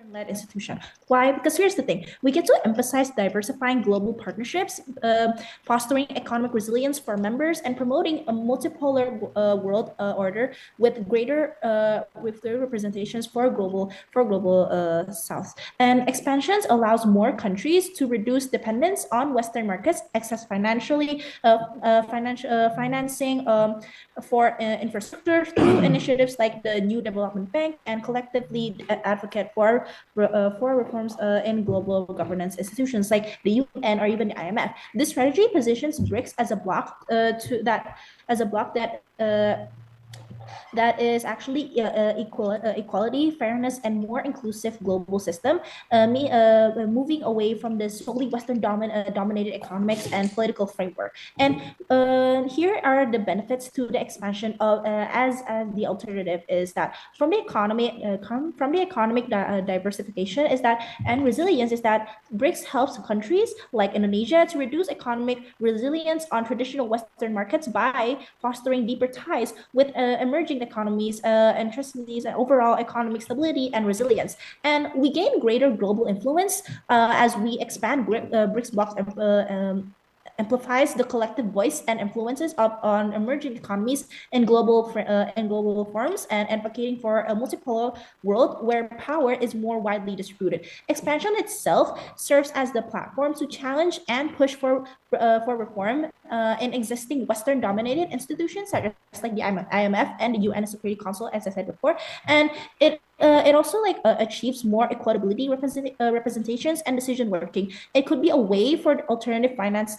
Western-led institution. Why? Because here's the thing: we get to emphasize diversifying global partnerships, fostering economic resilience for members, and promoting a multipolar world order with greater representations for global South. And expansions allows more countries to reduce dependence on Western markets, access financing for infrastructure through initiatives like the New Development Bank, and collectively advocate for reforms in global governance institutions like the UN or even the IMF. This strategy positions BRICS as a bloc that is actually equality, fairness, and more inclusive global system, moving away from this solely Western dominated economics and political framework. And here are the benefits to the expansion of as the alternative is that from the economic diversification is that and resilience is that BRICS helps countries like Indonesia to reduce economic resilience on traditional Western markets by fostering deeper ties with emerging economies and trusties and overall economic stability and resilience. And we gain greater global influence as we expand BRICS blocks amplifies the collective voice and influences on emerging economies and global forums, and advocating for a multipolar world where power is more widely distributed. Expansion itself serves as the platform to challenge and push for reform in existing Western-dominated institutions such as like the IMF and the UN Security Council, as I said before, and it also achieves more equitability representations and decision making. It could be a way for alternative finance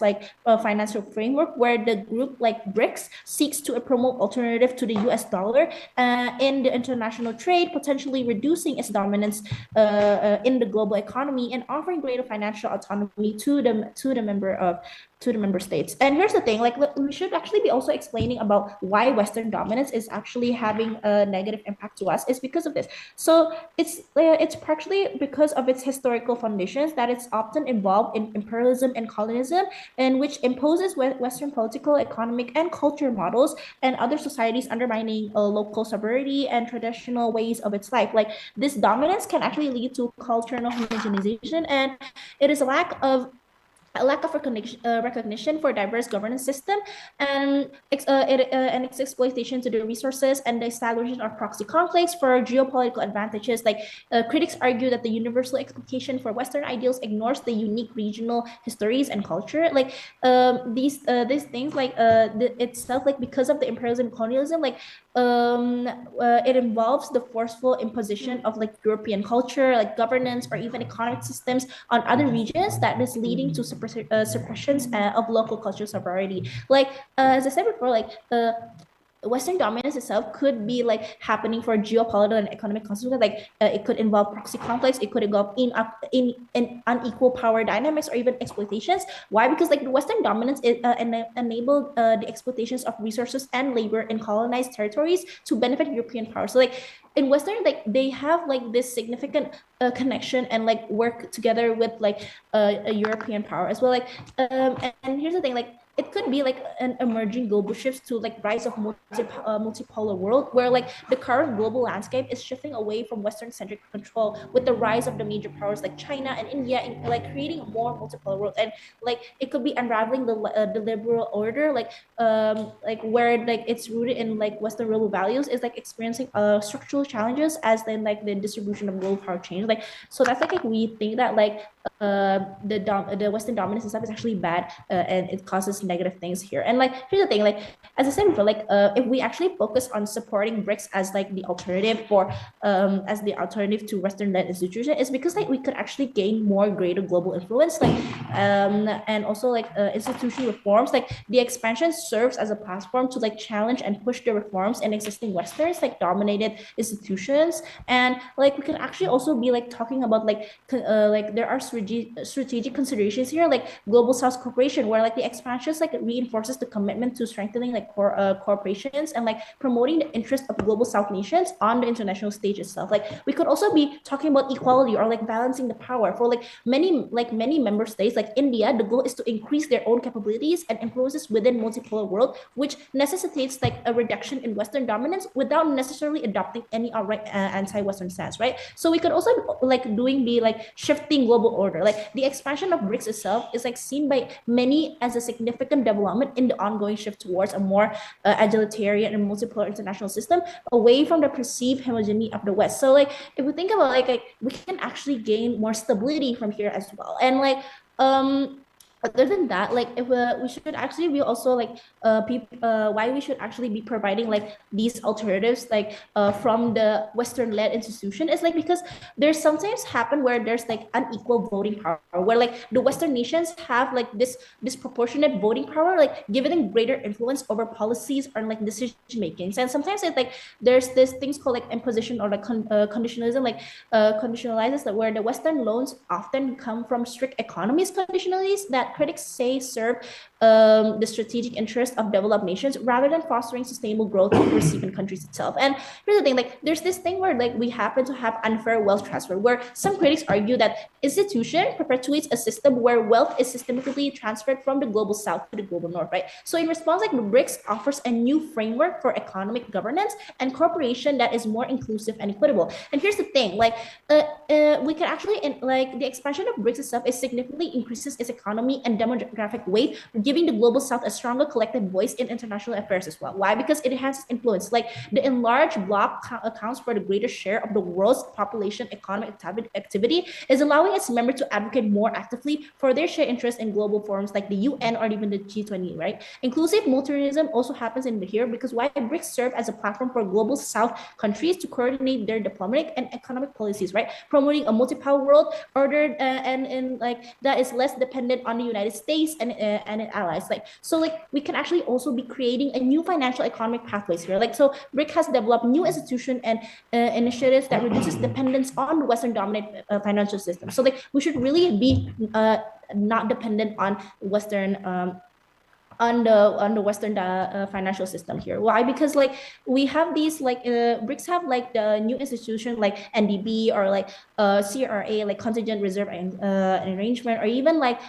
financial framework where the group like BRICS seeks to promote alternative to the US dollar in the international trade, potentially reducing its dominance in the global economy and offering greater financial autonomy to the member states. And here's the thing, like we should actually be also explaining about why Western dominance is actually having a negative impact to us is because of this. So it's partially because of its historical foundations that it's often involved in imperialism and colonialism, and which imposes Western political, economic, and culture models and other societies, undermining local sovereignty and traditional ways of its life. Like this dominance can actually lead to cultural homogenization, and it is a lack of recognition for diverse governance system, and its exploitation to the resources and the establishment of proxy conflicts for geopolitical advantages. Like critics argue that the universal expectation for Western ideals ignores the unique regional histories and culture. Like these things, like itself, like because of the imperialism and colonialism, like it involves the forceful imposition of like European culture, like governance, or even economic systems on other regions that is leading to suppressions of local cultural sovereignty. Like as I said before, like Western dominance itself could be like happening for geopolitical and economic consequences. Like it could involve proxy conflicts, it could involve in unequal power dynamics, or even exploitations. Why? Because like the Western dominance enabled the exploitations of resources and labor in colonized territories to benefit European power. So like in Western, like they have like this significant connection and like work together with like a European power as well. Like and here's the thing, like it could be like an emerging global shift to like rise of multipolar world, where like the current global landscape is shifting away from Western centric control with the rise of the major powers like China and India, and like creating a more multipolar world. And like it could be unraveling the liberal order, like where like it's rooted in like Western global values is like experiencing structural challenges as then like the distribution of global power change. Like so that's like we think that like the Western dominance stuff is actually bad, and it causes negative things here. And like here's the thing, like as I said before, like if we actually focus on supporting BRICS as like the alternative to Western-led institution, is because like we could actually gain more greater global influence, like and also like institutional reforms. Like the expansion serves as a platform to like challenge and push the reforms in existing Westerns like dominated institutions. And like we can actually also be like talking about like there are strategic considerations here, like global South cooperation, where like the expansions like like reinforces the commitment to strengthening like corporations and like promoting the interest of global South nations on the international stage itself. Like we could also be talking about equality or like balancing the power for like many member states like India. The goal is to increase their own capabilities and influences within multipolar world, which necessitates like a reduction in Western dominance without necessarily adopting any outright anti-Western stance, right? So we could also like be like shifting global order. Like the expansion of BRICS itself is like seen by many as a significant development in the ongoing shift towards a more egalitarian and multipolar international system away from the perceived homogeneity of the West. So like if we think about like we can actually gain more stability from here as well. And like other than that, like if we should actually be also like why we should actually be providing like these alternatives like from the Western-led institution is like because there's sometimes happen where there's like unequal voting power, where like the Western nations have like this disproportionate voting power, like giving them greater influence over policies or like decision making. And sometimes it's like there's this things called like imposition or like conditionalism, like conditionalizes that where the Western loans often come from strict economies conditionalities that critics say serve the strategic interest of developed nations rather than fostering sustainable growth in receiving countries itself. And here's the thing, like there's this thing where like we happen to have unfair wealth transfer, where some critics argue that institution perpetuates a system where wealth is systematically transferred from the global south to the global north, right? So in response, like the BRICS offers a new framework for economic governance and cooperation that is more inclusive and equitable. And here's the thing, like we can actually like the expansion of BRICS itself is significantly increases its economy and demographic weight, giving the global south a stronger collective voice in international affairs as well. Why? Because it enhances influence. Like the enlarged bloc accounts for the greater share of the world's population economic activity, is allowing its members to advocate more actively for their shared interest in global forums like the UN or even the G20, right? Inclusive multilateralism also happens in here because why BRICS serve as a platform for global south countries to coordinate their diplomatic and economic policies, right? Promoting a multipolar world order and like that is less dependent on the United States and its allies. Like so, like we can actually also be creating a new financial economic pathways here. Like so, BRIC has developed new institution and initiatives that reduces dependence on the Western dominant financial system. So like we should really be not dependent on Western on the Western financial system here. Why? Because like we have these like BRICS have like the new institution like NDB or like CRA like contingent reserve arrangement, or even like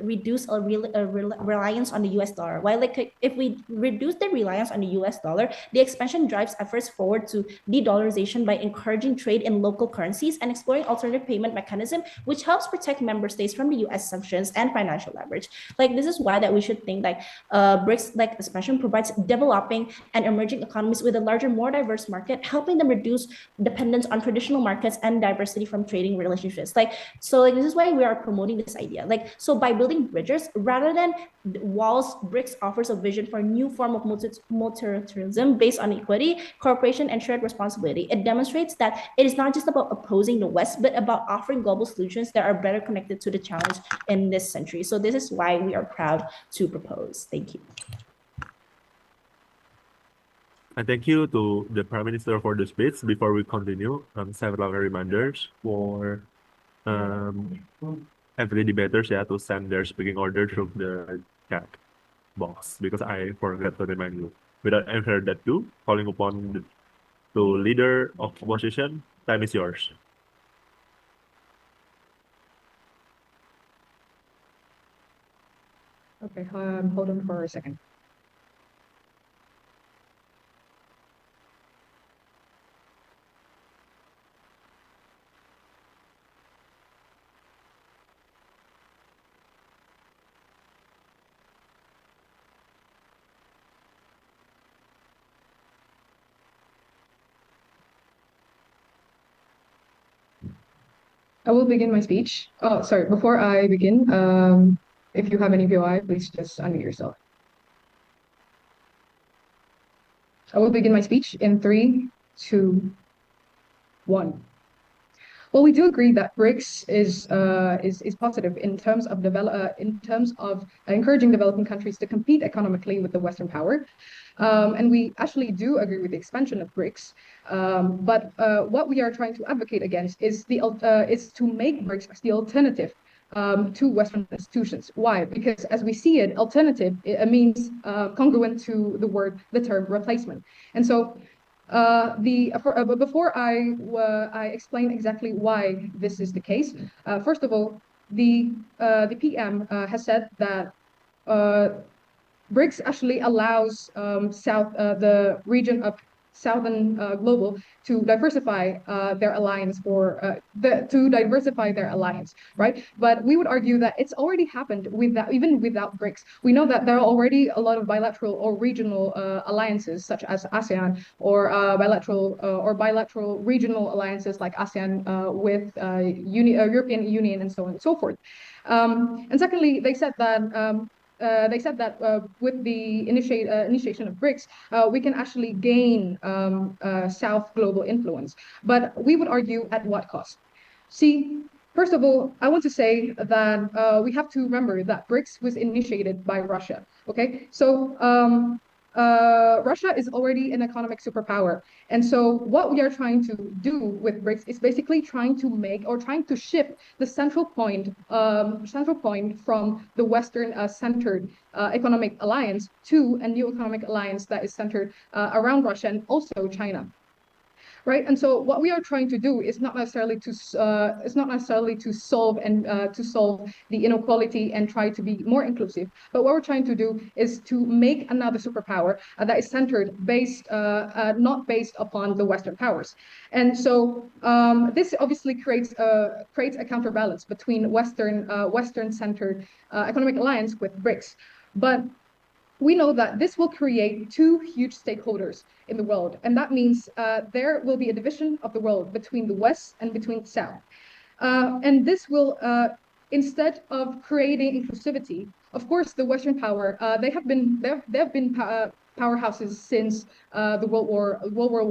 reduce a reliance on the US dollar. While like if we reduce the reliance on the US dollar, the expansion drives efforts forward to de-dollarization by encouraging trade in local currencies and exploring alternative payment mechanism, which helps protect member states from the US sanctions and financial leverage. Like this is why that we should think like BRICS like expansion provides developing and emerging economies with a larger, more diverse market, helping them reduce dependence on traditional markets and diversity from trading relationships. Like so, like this is why we are promoting this idea. Like so, by building bridges rather than walls, BRICS offers a vision for a new form of multilateralism based on equity, cooperation, and shared responsibility. It demonstrates that it is not just about opposing the West, but about offering global solutions that are better connected to the challenge in this century. So this is why we are proud to propose. Thank you. And thank you to the Prime Minister for the speech. Before we continue, several reminders for every debaters to send their speaking order through the chat box, because I forgot to remind you. Without any further ado, calling upon the leader of opposition, time is yours. Okay, hold on for a second. I will begin my speech. Oh, sorry, before I begin, if you have any VOI, please just unmute yourself. I will begin my speech in 3, 2, 1. Well, we do agree that BRICS is positive in terms of encouraging developing countries to compete economically with the Western power, and we actually do agree with the expansion of BRICS. But what we are trying to advocate against is to make BRICS the alternative to Western institutions. Why? Because as we see it, alternative, it means congruent to the term replacement. And so before I explain exactly why this is the case, first of all, the PM has said that BRICS actually allows the region of Southern Global to diversify their alliance right? But we would argue that it's already happened even without BRICS. We know that there are already a lot of bilateral or regional alliances, such as ASEAN, or bilateral regional alliances like ASEAN with European Union and so on and so forth. And secondly, they said that with the initiation of BRICS, we can actually gain South global influence. But we would argue at what cost? See, first of all, I want to say that we have to remember that BRICS was initiated by Russia. Okay, so Russia is already an economic superpower. And so what we are trying to do with BRICS is basically trying to shift the central point from the Western centered economic alliance to a new economic alliance that is centered around Russia and also China. Right, and so what we are trying to do is not necessarily to solve the inequality and try to be more inclusive, but what we're trying to do is to make another superpower that is centered not based upon the Western powers. And so this obviously creates a counterbalance between Western centered economic alliance with BRICS, but we know that this will create two huge stakeholders in the world. And that means there will be a division of the world between the West and between the South. And this will, instead of creating inclusivity, of course, the Western power, they have been powerhouses since the World War I, World War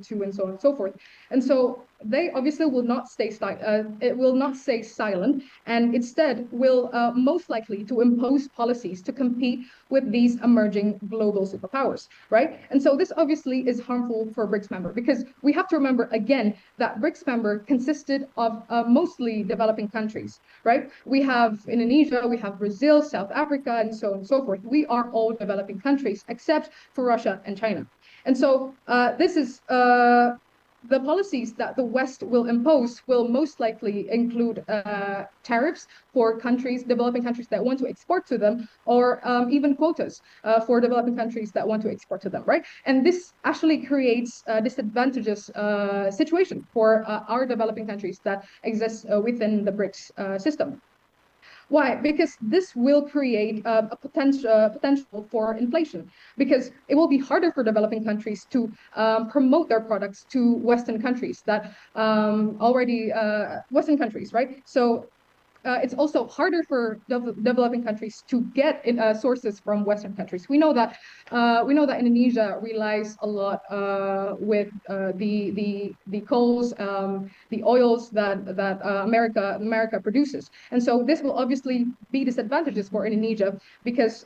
II, and so on and so forth. And so they obviously will not stay silent, and instead will most likely to impose policies to compete with these emerging global superpowers, right? And so this obviously is harmful for BRICS member, because we have to remember again that BRICS member consisted of mostly developing countries, right? We have Indonesia, we have Brazil, South Africa, and so on and so forth. We are all developing countries except for Russia and China. And so this is the policies that the West will impose will most likely include tariffs for developing countries that want to export to them, or even quotas for developing countries that want to export to them, right? And this actually creates a disadvantageous situation for our developing countries that exist within the BRICS system. Why? Because this will create a potential for inflation, because it will be harder for developing countries to promote their products to Western countries Western countries, right? So it's also harder for developing countries to get sources from Western countries. We know that Indonesia relies a lot with the coals, the oils that America produces, and so this will obviously be disadvantages for Indonesia, because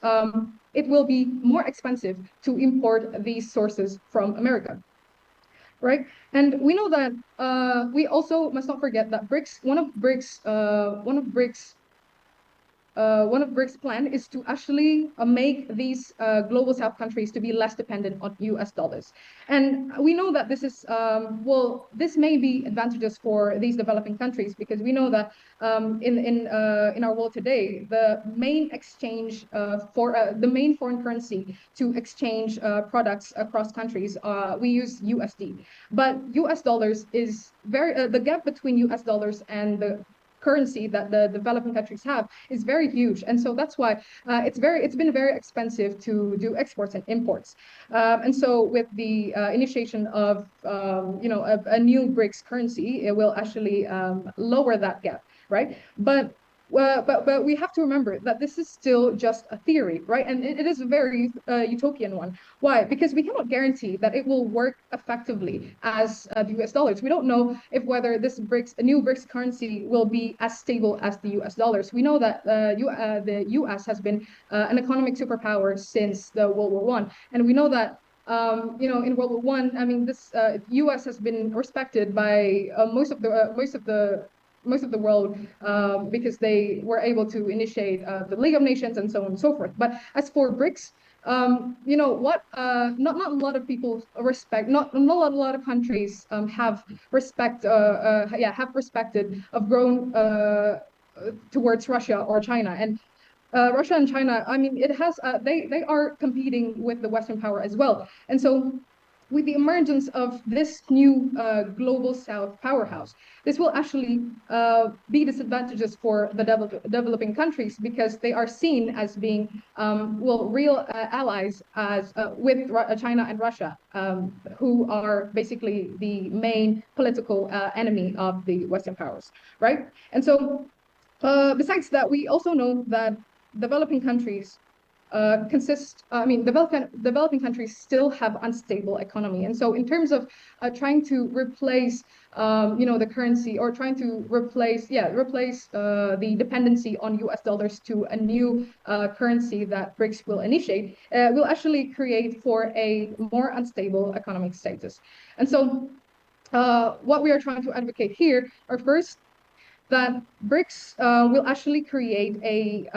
it will be more expensive to import these sources from America. Right, and we know that we also must not forget that one of BRICS' plan is to actually make these global South countries to be less dependent on US dollars. And we know that this is, this may be advantageous for these developing countries, because we know that in our world today, the main foreign currency to exchange products across countries, we use USD. But US dollars is the gap between US dollars and the currency that the developing countries have is very huge, and so that's why it's been very expensive to do exports and imports. And so with the initiation of a new BRICS currency, it will actually lower that gap, right? But we have to remember that this is still just a theory, right? And it is a very utopian one. Why? Because we cannot guarantee that it will work effectively as the US dollars. We don't know whether this a new BRICS currency will be as stable as the US dollars. We know that the US has been an economic superpower since the World War I, and we know that in World War I, I mean, this U.S. has been respected by most of the the world because they were able to initiate the League of Nations and so on and so forth. But as for BRICS, you know what? Not a lot of people respect. Not a lot of countries have respected of grown towards Russia or China. And Russia and China, I mean, they are competing with the Western power as well. And so with the emergence of this new global South powerhouse, this will actually be disadvantageous for the developing countries because they are seen as being real allies with China and Russia, who are basically the main political enemy of the Western powers, right? And so besides that, we also know that developing countries developing countries still have unstable economy. And so in terms of trying to replace, the currency or trying to replace the dependency on US dollars to a new currency that BRICS will initiate, will actually create for a more unstable economic status. And so what we are trying to advocate here are first, that BRICS will actually create a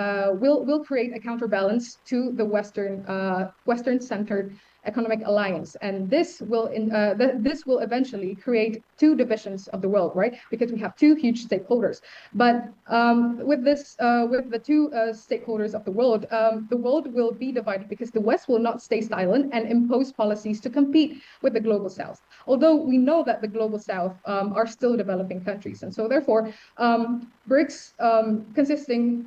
counterbalance to the Western centered economic alliance, and this will eventually create two divisions of the world, right? Because we have two huge stakeholders. But with the two stakeholders of the world will be divided because the West will not stay silent and impose policies to compete with the global South. Although we know that the global South are still developing countries, and so therefore BRICS consisting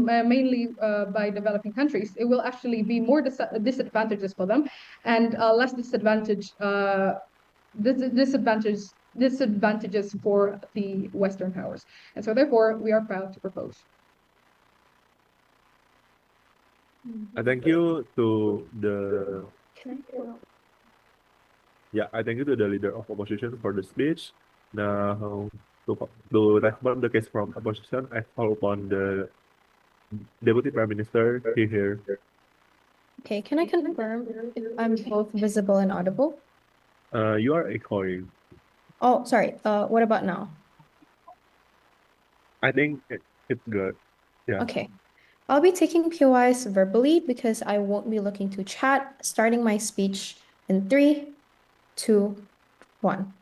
mainly by developing countries, it will actually be more disadvantages for them and less disadvantages for the Western powers. And so therefore, we are proud to propose. Thank you to the I thank you to the leader of opposition for the speech. Now, to respond the case from opposition, I call upon the Deputy Prime Minister here. Okay, can I confirm if I'm both visible and audible? You are echoing. Oh, sorry. What about now? I think it's good. Yeah. Okay. I'll be taking POIs verbally because I won't be looking to chat, starting my speech in 3, 2, 1.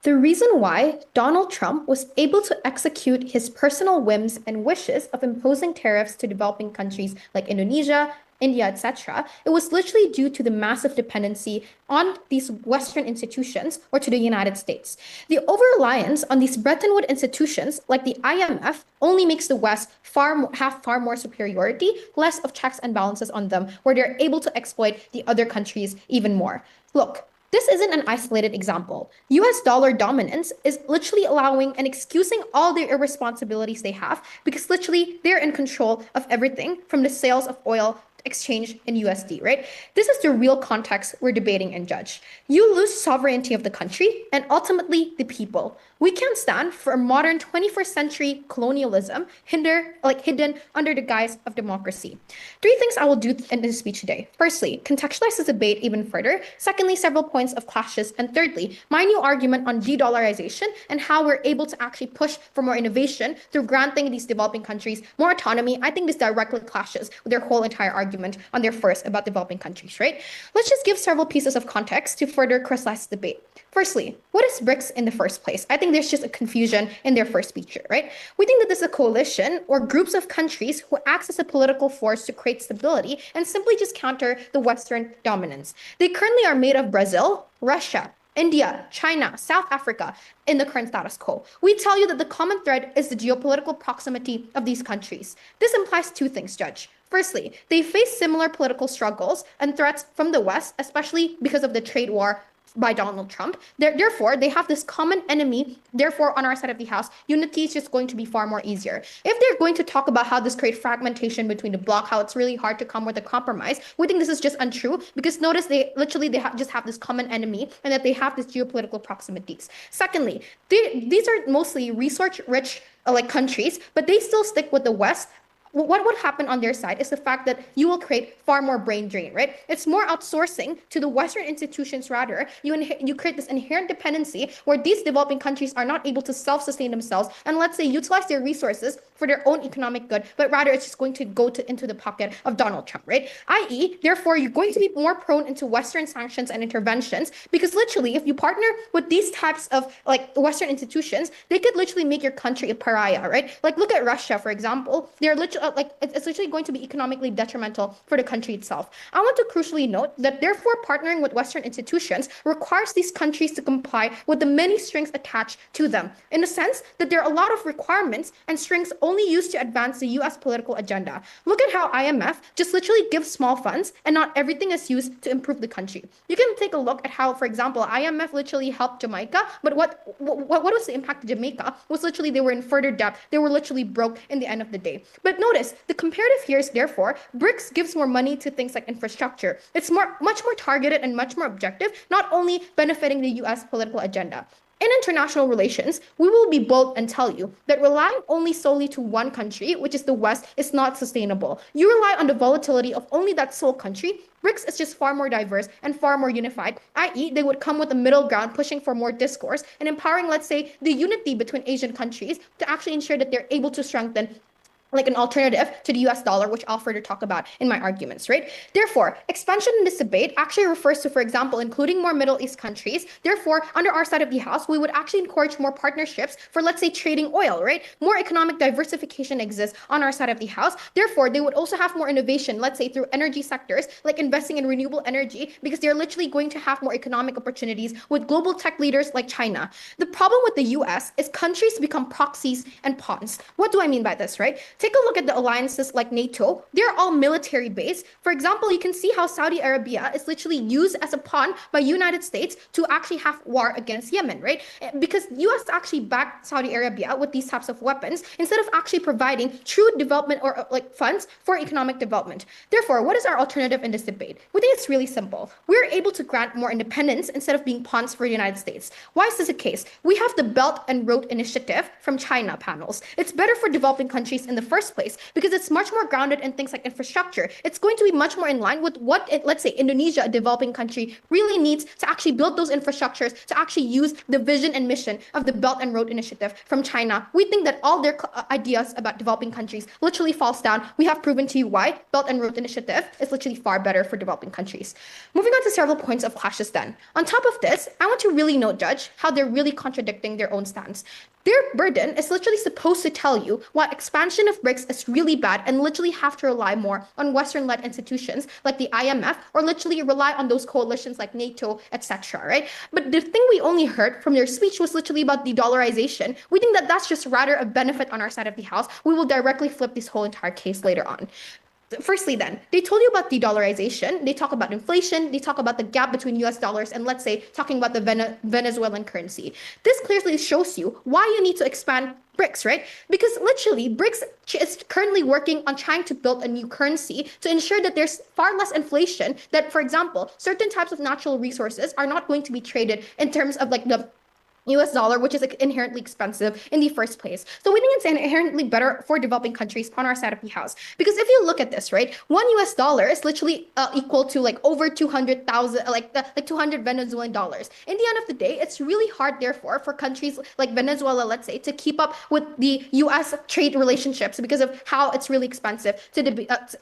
The reason why Donald Trump was able to execute his personal whims and wishes of imposing tariffs to developing countries like Indonesia, India, etc., it was literally due to the massive dependency on these Western institutions or to the United States. The over-reliance on these Bretton Woods institutions like the IMF only makes the West have far more superiority, less of checks and balances on them, where they're able to exploit the other countries even more. Look, this isn't an isolated example. US dollar dominance is literally allowing and excusing all the irresponsibilities they have because literally they're in control of everything from the sales of oil exchange in USD, right? This is the real context we're debating and judge. You lose sovereignty of the country and ultimately the people. We can't stand for a modern 21st century colonialism hidden under the guise of democracy. 3 things I will do in this speech today. Firstly, contextualize this debate even further. Secondly, several points of clashes. And thirdly, my new argument on de-dollarization and how we're able to actually push for more innovation through granting these developing countries more autonomy. I think this directly clashes with their whole entire argument on their first about developing countries, right? Let's just give several pieces of context to further crystallize the debate. Firstly, what is BRICS in the first place? I think there's just a confusion in their first speech, right? We think that this is a coalition or groups of countries who acts as a political force to create stability and simply just counter the Western dominance. They currently are made of Brazil, Russia, India, China, South Africa in the current status quo. We tell you that the common thread is the geopolitical proximity of these countries. This implies 2 things, Judge. Firstly, they face similar political struggles and threats from the West, especially because of the trade war by Donald Trump. Therefore, they have this common enemy. Therefore, on our side of the house, unity is just going to be far more easier. If they're going to talk about how this creates fragmentation between the bloc, how it's really hard to come with a compromise, we think this is just untrue because notice they just have this common enemy and that they have this geopolitical proximities. Secondly, these are mostly resource-rich countries, but they still stick with the West what would happen on their side is the fact that you will create far more brain drain, right? It's more outsourcing to the Western institutions rather. You create this inherent dependency where these developing countries are not able to self-sustain themselves and let's say utilize their resources for their own economic good, but rather it's just going to go into the pocket of Donald Trump, right? I.e., therefore, you're going to be more prone into Western sanctions and interventions because literally, if you partner with these types of like Western institutions, they could literally make your country a pariah, right? Like look at Russia, for example. They're literally like it's literally going to be economically detrimental for the country itself. I want to crucially note that therefore partnering with Western institutions requires these countries to comply with the many strings attached to them, in the sense that there are a lot of requirements and strings only used to advance the US political agenda. Look at how IMF just literally gives small funds and not everything is used to improve the country. You can take a look at how, for example, IMF literally helped Jamaica, but what was the impact to Jamaica was literally they were in further debt. They were literally broke in the end of the day. But notice the comparative here is therefore BRICS gives more money to things like infrastructure. It's much more targeted and much more objective, not only benefiting the US political agenda. In international relations, we will be bold and tell you that relying only solely to one country, which is the West, is not sustainable. You rely on the volatility of only that sole country. BRICS is just far more diverse and far more unified, i.e. they would come with a middle ground pushing for more discourse and empowering, let's say, the unity between Asian countries to actually ensure that they're able to strengthen like an alternative to the US dollar, which I'll further talk about in my arguments, right? Therefore, expansion in this debate actually refers to, for example, including more Middle East countries. Therefore, under our side of the house, we would actually encourage more partnerships for, let's say, trading oil, right? More economic diversification exists on our side of the house. Therefore, they would also have more innovation, let's say, through energy sectors, like investing in renewable energy, because they're literally going to have more economic opportunities with global tech leaders like China. The problem with the US is countries become proxies and pawns. What do I mean by this, right? Take a look at the alliances like NATO. They're all military based. For example, you can see how Saudi Arabia is literally used as a pawn by United States to actually have war against Yemen, right? Because US actually backed Saudi Arabia with these types of weapons instead of actually providing true development or like funds for economic development. Therefore, what is our alternative in this debate? We think it's really simple. We're able to grant more independence instead of being pawns for the United States. Why is this the case? We have the Belt and Road Initiative from China panels. It's better for developing countries in the first place because it's much more grounded in things like infrastructure. It's going to be much more in line with what, let's say, Indonesia, a developing country, really needs to actually build those infrastructures to actually use the vision and mission of the Belt and Road Initiative from China. We think that all their ideas about developing countries literally falls down. We have proven to you why Belt and Road Initiative is literally far better for developing countries. Moving on to several points of clashes then. On top of this, I want to really note, Judge, how they're really contradicting their own stance. Their burden is literally supposed to tell you why expansion of BRICS is really bad and literally have to rely more on Western-led institutions like the IMF or literally rely on those coalitions like NATO, etc., right? But the thing we only heard from their speech was literally about de-dollarization. We think that that's just rather a benefit on our side of the house. We will directly flip this whole entire case later on. Firstly, then, they told you about de-dollarization, they talk about inflation, they talk about the gap between US dollars and, let's say, talking about the Venezuelan currency. This clearly shows you why you need to expand BRICS, right? Because literally, BRICS is currently working on trying to build a new currency to ensure that there's far less inflation, that, for example, certain types of natural resources are not going to be traded in terms of like the US dollar, which is inherently expensive in the first place. So we think it's inherently better for developing countries on our side of the house. Because if you look at this, right, one US dollar is literally equal to like over 200,000, like 200 Venezuelan dollars. In the end of the day, it's really hard, therefore, for countries like Venezuela, let's say, to keep up with the US trade relationships because of how it's really expensive to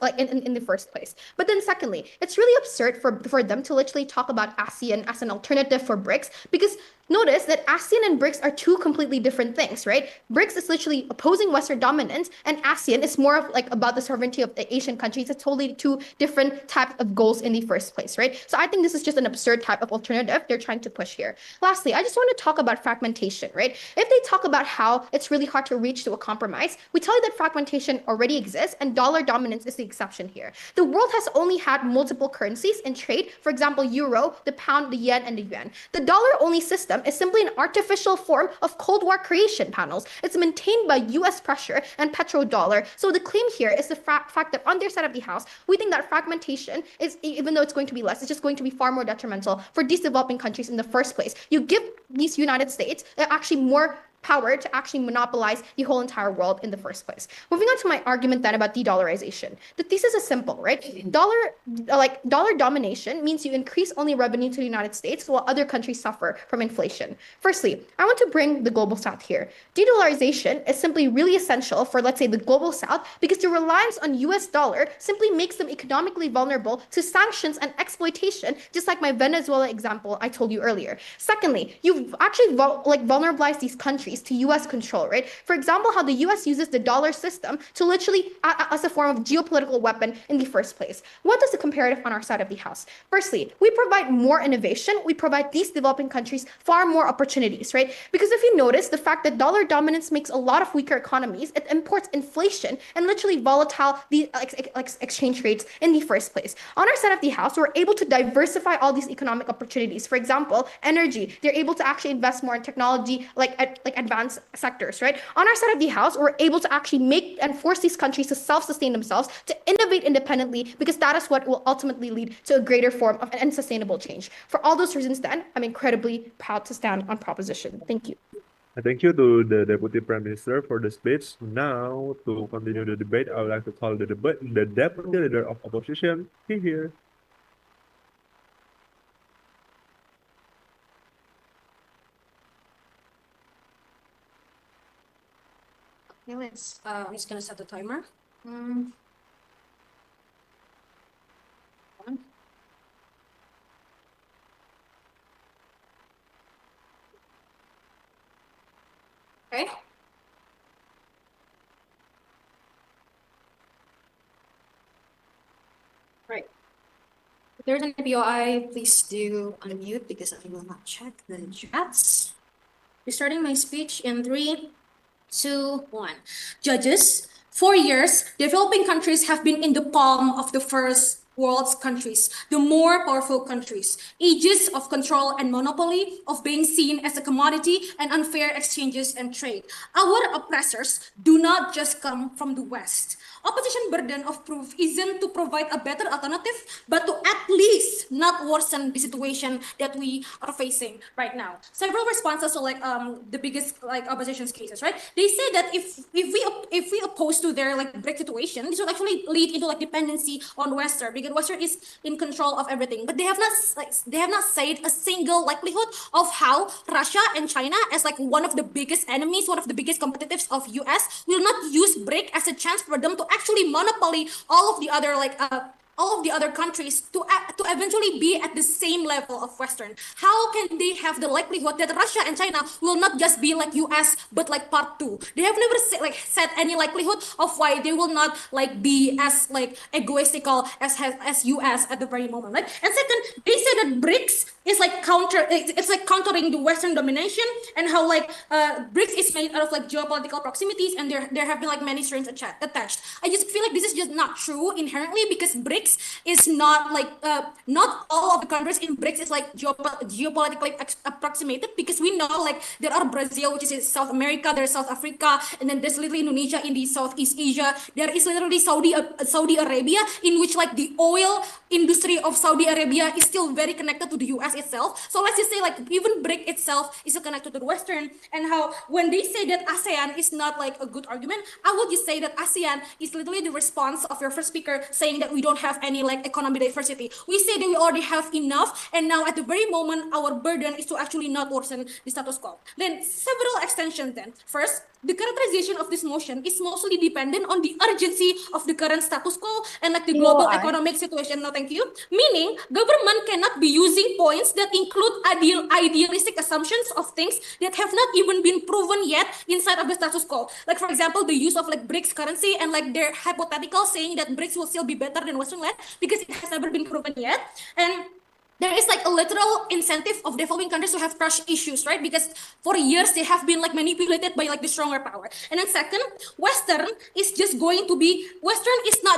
like in the first place. But then secondly, it's really absurd for them to literally talk about ASEAN as an alternative for BRICS because notice that ASEAN and BRICS are two completely different things, right? BRICS is literally opposing Western dominance, and ASEAN is more of like about the sovereignty of the Asian countries. It's totally two different types of goals in the first place, right? So I think this is just an absurd type of alternative they're trying to push here. Lastly, I just want to talk about fragmentation, right? If they talk about how it's really hard to reach to a compromise, we tell you that fragmentation already exists and dollar dominance is the exception here. The world has only had multiple currencies in trade, for example, euro, the pound, the yen, and the yuan. The dollar-only system is simply an artificial form of Cold War creation panels. It's maintained by US pressure and petrodollar. So the claim here is the fact that on their side of the house, we think that fragmentation is, even though it's going to be less, it's just going to be far more detrimental for these developing countries in the first place. You give these United States actually more power to actually monopolize the whole entire world in the first place. Moving on to my argument then about de-dollarization. The thesis is simple, right? Dollar domination means you increase only revenue to the United States while other countries suffer from inflation. Firstly, I want to bring the global south here. De-dollarization is simply really essential for, let's say, the global south because the reliance on US dollar simply makes them economically vulnerable to sanctions and exploitation, just like my Venezuela example I told you earlier. Secondly, you've actually vulnerabilized these countries to US control, right? For example, how the US uses the dollar system to literally as a form of geopolitical weapon in the first place. What is the comparative on our side of the house? Firstly, we provide more innovation. We provide these developing countries far more opportunities, right? Because if you notice, the fact that dollar dominance makes a lot of weaker economies, it imports inflation and literally volatile exchange rates in the first place. On our side of the house, we're able to diversify all these economic opportunities. For example, energy, they're able to actually invest more in technology, like advanced sectors, right? On our side of the house, we're able to actually make and force these countries to self-sustain themselves, to innovate independently, because that is what will ultimately lead to a greater form of and sustainable change. For all those reasons, then, I'm incredibly proud to stand on proposition. Thank you. Thank you to the Deputy Prime Minister for the speech. Now, to continue the debate, I would like to call the Deputy Leader of Opposition here. Okay, let's. I'm just gonna set the timer. Okay. Right. If there's an POI, please do unmute because I will not check the chats. Restarting my speech in 3, 2, 1. Judges, for years, developing countries have been in the palm of the first world's countries, the more powerful countries. Ages of control and monopoly of being seen as a commodity and unfair exchanges and trade. Our oppressors do not just come from the West. Opposition burden of proof isn't to provide a better alternative, but to at least not worsen the situation that we are facing right now. Several responses to the biggest opposition's cases, right? They say that if we oppose to their BRIC situation, this will actually lead into dependency on Western, because Western is in control of everything. But they have not said a single likelihood of how Russia and China, as one of the biggest enemies, one of the biggest competitors of US, will not use BRIC as a chance for them to actually monopoly all of the other countries to eventually be at the same level of Western. How can they have the likelihood that Russia and China will not just be like US but part 2? They have never said any likelihood of why they will not be as egoistical as US at the very moment, right? And second, they say that BRICS is countering the Western domination, and how BRICS is made out of geopolitical proximities, and there have been many strings attached. I just feel this is just not true inherently, because BRICS is not not all of the countries in BRICS is geopolitically approximated, because we know there are Brazil, which is in South America, there's South Africa, and then there's literally Indonesia in the Southeast Asia. There is literally Saudi Arabia, in which the oil industry of Saudi Arabia is still very connected to the US itself. So let's just say even BRIC itself is connected to the Western, and how when they say that ASEAN is not a good argument, I would just say that ASEAN is literally the response of your first speaker saying that we don't have any economic diversity. We say that we already have enough, and now at the very moment our burden is to actually not worsen the status quo. Then several extensions then. First, the characterization of this motion is mostly dependent on the urgency of the current status quo and the global economic situation. No, thank you. Meaning, government cannot be using points that include idealistic assumptions of things that have not even been proven yet inside of the status quo. For example, the use of BRICS currency and their hypothetical saying that BRICS will still be better than Western led because it has never been proven yet. And there is a literal incentive of developing countries to have crush issues, right? Because for years they have been manipulated by the stronger power. And then second, Western is not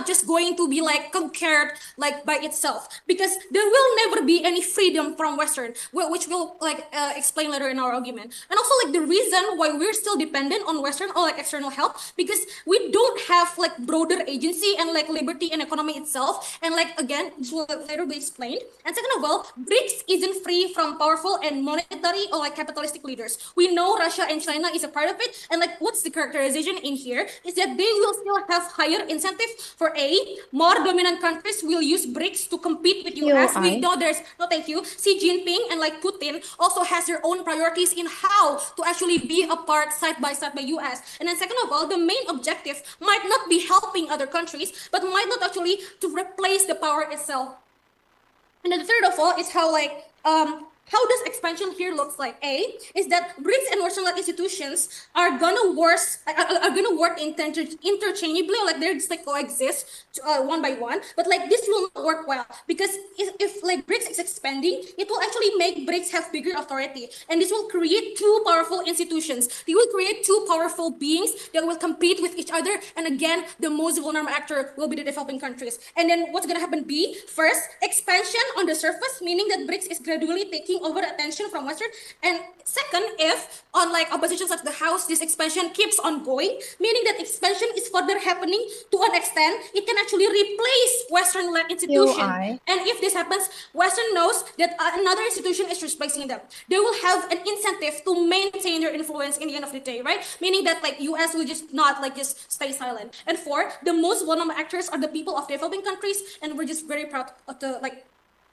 just going to be conquered by itself, because there will never be any freedom from Western, which we'll explain later in our argument. And also the reason why we're still dependent on Western or external help, because we don't have broader agency and liberty and economy itself. And again, this will later be explained. And second of all, all, BRICS isn't free from powerful and monetary or like capitalistic leaders. We know Russia and China is a part of it, and like what's the characterization in here is that they will still have higher incentive for more dominant countries will use BRICS to compete with US. We know there's no thank you. Xi Jinping and like Putin also has their own priorities in how to actually be a part side by US. And then second of all, the main objective might not be helping other countries, but might not actually to replace the power itself. And then the third of all is how like how does expansion here looks like? Is that BRICS and Western-led institutions are gonna work interchangeably, like they're just like coexist one by one. But like this will not work well because if like BRICS is expanding, it will actually make BRICS have bigger authority, and this will create two powerful institutions. They will create two powerful beings that will compete with each other, and again, the most vulnerable actor will be the developing countries. And then what's gonna happen? First, expansion on the surface, meaning that BRICS is gradually taking over attention from Western. And second, if on like opposition side of the house, this expansion keeps on going, meaning that expansion is further happening to an extent, it can actually replace Western-led institution. And if this happens, Western knows that another institution is replacing them. They will have an incentive to maintain their influence in the end of the day, right? Meaning that like US will just not like just stay silent. And four, the most vulnerable actors are the people of developing countries, and we're just very proud of the like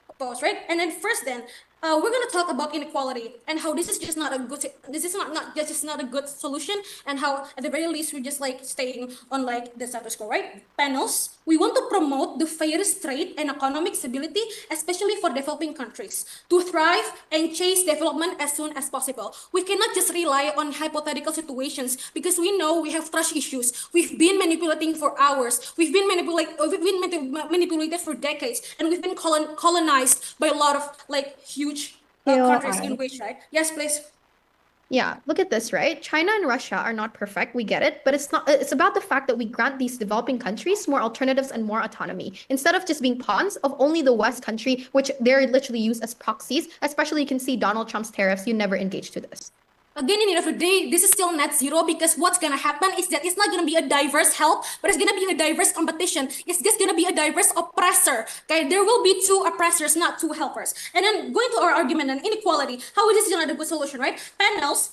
oppose, right? And then first then, we're going to talk about inequality and how this is just not a good, this is just not a good solution, and how at the very least we're just like staying on like the status quo, right? Panels, we want to promote the fairest trade and economic stability, especially for developing countries, to thrive and chase development as soon as possible. We cannot just rely on hypothetical situations because we know we have trust issues. We've been manipulating for hours. We've been manipulated for decades, and we've been colonized by a lot of like huge countries in which, right? Yes, please. Yeah, look at this, right? China and Russia are not perfect, we get it, but it's about the fact that we grant these developing countries more alternatives and more autonomy, instead of just being pawns of only the West country, which they're literally used as proxies. Especially you can see Donald Trump's tariffs, you never engage to this. Again, in the end of the day, this is still net zero, because what's going to happen is that it's not going to be a diverse help, but it's going to be a diverse competition. It's just going to be a diverse oppressor. Okay, there will be two oppressors, not two helpers. And then going to our argument on inequality, how is this not a good solution, right? Panels,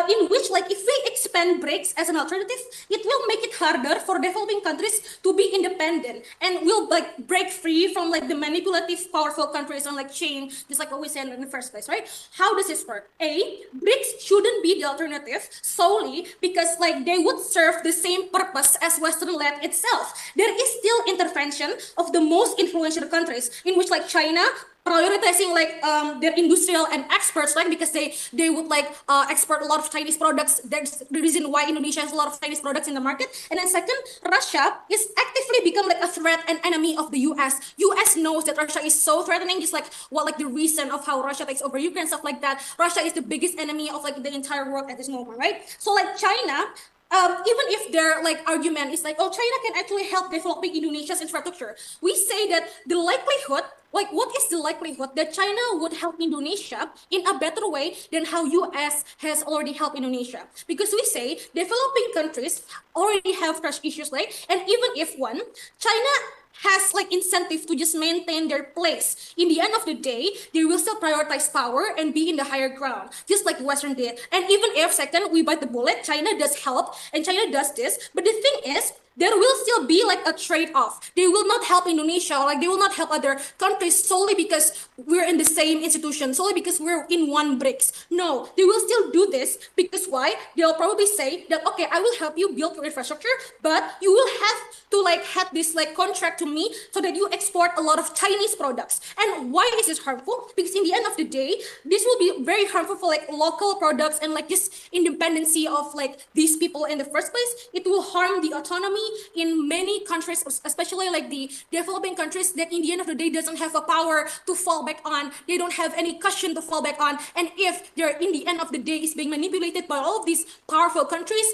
in which, like, if we expand BRICS as an alternative, it will make it harder for developing countries to be independent, and will like break free from like the manipulative, powerful countries on like chain, just like what we said in the first place, right? How does this work? BRICS shouldn't be the alternative solely because like they would serve the same purpose as Western-led itself. There is still intervention of the most influential countries, in which like China prioritizing like their industrial and exports, like because they would like export a lot of Chinese products. That's the reason why Indonesia has a lot of Chinese products in the market. And then second, Russia is actively become like a threat and enemy of the US. US knows that Russia is so threatening, just like what like the reason of how Russia takes over Ukraine, stuff like that. Russia is the biggest enemy of like the entire world at this moment, right? So like China, even if their like argument is like, oh, China can actually help developing Indonesia's infrastructure, we say that the likelihood, like what is the likelihood that China would help Indonesia in a better way than how US has already helped Indonesia? Because we say developing countries already have trust issues, right? And even if China has like incentive to just maintain their place, in the end of the day, they will still prioritize power and be in the higher ground, just like Western did. And even if second, we bite the bullet, China does help and China does this, but the thing is, there will still be like a trade-off. They will not help Indonesia, or like they will not help other countries solely because we're in the same institution, solely because we're in one BRICS. No, they will still do this because why? They'll probably say that, okay, I will help you build your infrastructure, but you will have to like have this like contract to me so that you export a lot of Chinese products. And why is this harmful? Because in the end of the day, this will be very harmful for like local products and like this independency of like these people in the first place. It will harm the autonomy in many countries, especially like the developing countries that in the end of the day doesn't have a power to fall back on. They don't have any cushion to fall back on. And if they're in the end of the day is being manipulated by all of these powerful countries,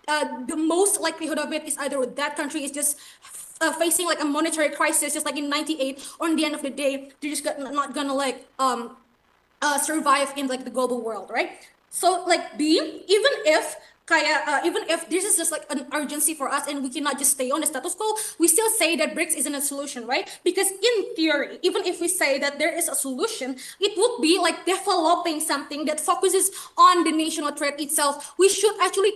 the most likelihood of it is either that country is just facing like a monetary crisis, just like in '98, or in the end of the day, they're just not gonna like survive in like the global world, right? So like even if even if this is just like an urgency for us and we cannot just stay on the status quo, we still say that BRICS isn't a solution, right? Because in theory, even if we say that there is a solution, it would be like developing something that focuses on the national threat itself. We should actually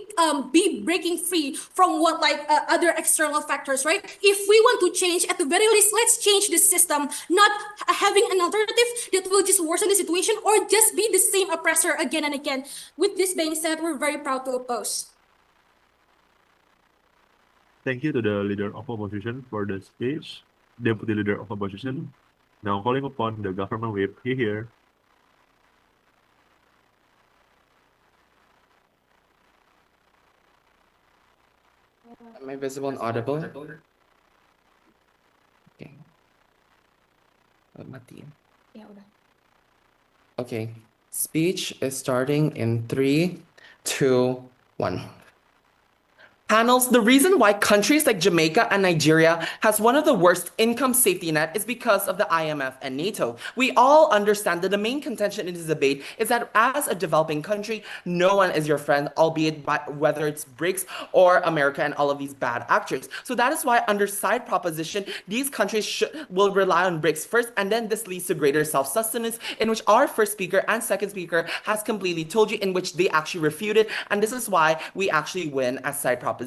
be breaking free from what like other external factors, right? If we want to change, at the very least, let's change the system, not having an alternative that will just worsen the situation or just be the same oppressor again and again. With this being said, we're very proud to oppose. Thank you to the Leader of Opposition for the speech. Deputy Leader of Opposition, now calling upon the government whip here. Am I visible and audible? Okay. Mati. Ya udah. Okay. Speech is starting in 3, 2, 1. Panels, the reason why countries like Jamaica and Nigeria has one of the worst income safety net is because of the IMF and NATO. We all understand that the main contention in this debate is that as a developing country, no one is your friend, albeit whether it's BRICS or America and all of these bad actors. So that is why under side proposition, these countries will rely on BRICS first, and then this leads to greater self-sustenance, in which our first speaker and second speaker has completely told you, in which they actually refuted, and this is why we actually win as side proposition.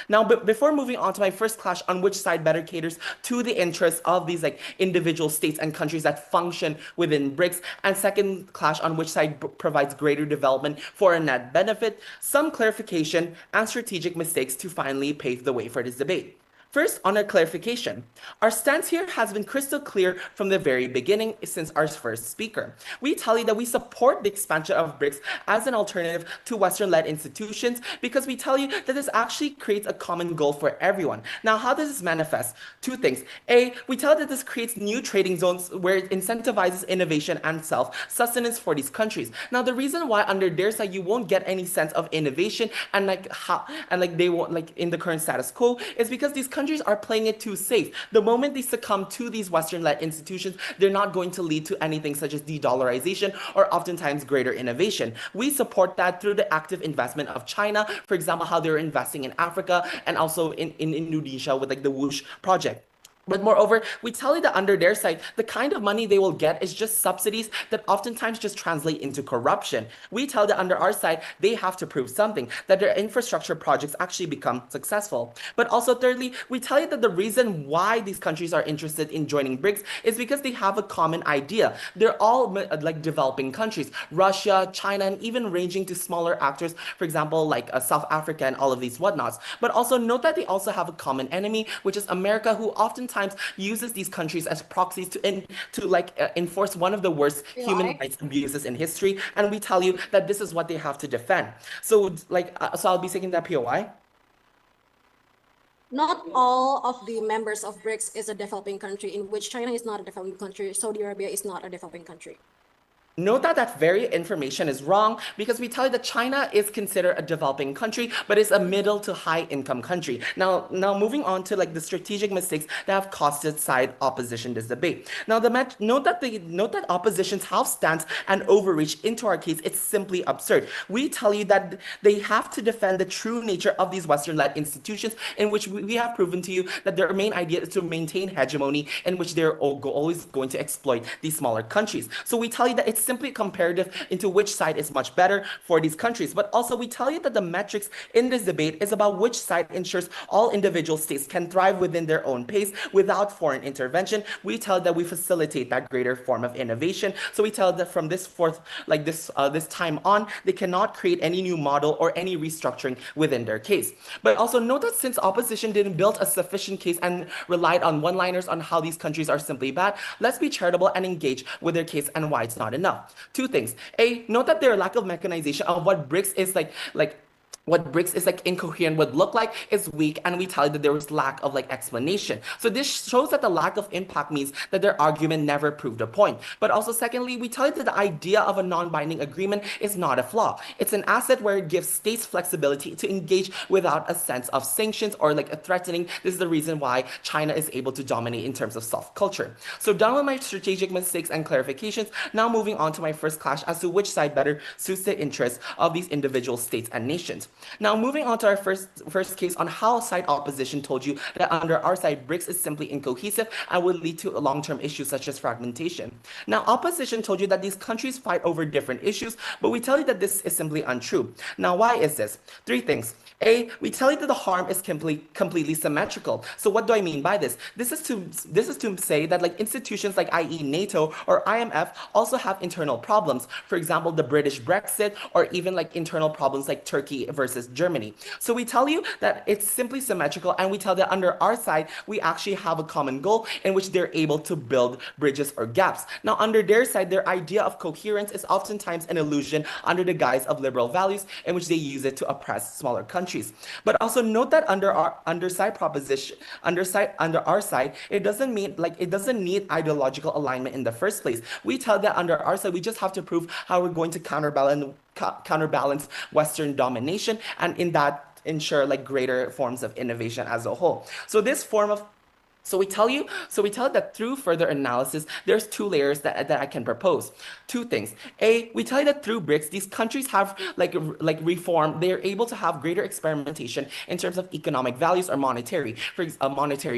Now, before moving on to my first clash on which side better caters to the interests of these like individual states and countries that function within BRICS, and second clash on which side provides greater development for a net benefit, some clarification and strategic mistakes to finally pave the way for this debate. First, on a clarification, our stance here has been crystal clear from the very beginning since our first speaker. We tell you that we support the expansion of BRICS as an alternative to Western-led institutions because we tell you that this actually creates a common goal for everyone. Now, how does this manifest? Two things. A, we tell that this creates new trading zones where it incentivizes innovation and self-sustenance for these countries. Now, the reason why under their side you won't get any sense of innovation and they won't like in the current status quo is because these countries are playing it too safe. The moment they succumb to these Western-led institutions, they're not going to lead to anything such as de-dollarization or oftentimes greater innovation. We support that through the active investment of China, for example, how they're investing in Africa and also in Indonesia with like the Whoosh project. But moreover, we tell you that under their side, the kind of money they will get is just subsidies that oftentimes just translate into corruption. We tell that under our side, they have to prove something, that their infrastructure projects actually become successful. But also thirdly, we tell you that the reason why these countries are interested in joining BRICS is because they have a common idea. They're all like developing countries, Russia, China, and even ranging to smaller actors, for example, like South Africa and all of these whatnots. But also note that they also have a common enemy, which is America, who oftentimes uses these countries as proxies to enforce one of the worst human rights abuses in history, and we tell you that this is what they have to defend. So so I'll be taking that POI. Not all of the members of BRICS is a developing country, in which China is not a developing country, Saudi Arabia is not a developing country. Note that that very information is wrong because we tell you that China is considered a developing country, but it's a middle to high income country. Now moving on to like the strategic mistakes that have costed side opposition this debate. Now note that opposition's house stance and overreach into our case, it's simply absurd. We tell you that they have to defend the true nature of these Western-led institutions, in which we have proven to you that their main idea is to maintain hegemony, in which they're always going to exploit these smaller countries. So we tell you that it's simply comparative into which side is much better for these countries. But also we tell you that the metrics in this debate is about which side ensures all individual states can thrive within their own pace without foreign intervention. We tell that we facilitate that greater form of innovation. So we tell that from this this time on, they cannot create any new model or any restructuring within their case. But also note that since opposition didn't build a sufficient case and relied on one-liners on how these countries are simply bad, let's be charitable and engage with their case and why it's not enough. Two things. A, note that their lack of mechanization of what BRICS is what BRICS is incoherent would look like is weak, and we tell you that there was lack of explanation. So this shows that the lack of impact means that their argument never proved a point. But also secondly, we tell you that the idea of a non-binding agreement is not a flaw. It's an asset where it gives states flexibility to engage without a sense of sanctions or a threatening. This is the reason why China is able to dominate in terms of soft culture. So done with my strategic mistakes and clarifications, now moving on to my first clash as to which side better suits the interests of these individual states and nations. Now, moving on to our first case on how side opposition told you that under our side, BRICS is simply incohesive and would lead to long-term issues such as fragmentation. Now, opposition told you that these countries fight over different issues, but we tell you that this is simply untrue. Now, why is this? Three things. A, we tell you that the harm is completely symmetrical. So what do I mean by this? This is to say that like institutions like i.e. NATO or IMF also have internal problems. For example, the British Brexit or even like internal problems like Turkey versus Germany. So we tell you that it's simply symmetrical, and we tell that under our side, we actually have a common goal in which they're able to build bridges or gaps. Now, under their side, their idea of coherence is oftentimes an illusion under the guise of liberal values in which they use it to oppress smaller countries. But also note that under our side, it doesn't need ideological alignment in the first place. We tell that under our side, we just have to prove how we're going to counterbalance Western domination, and in that ensure like greater forms of innovation as a whole. So we tell you that through further analysis, there's two layers that I can propose. Two things. A, we tell you that through BRICS, these countries have like reform. They're able to have greater experimentation in terms of economic values or monetary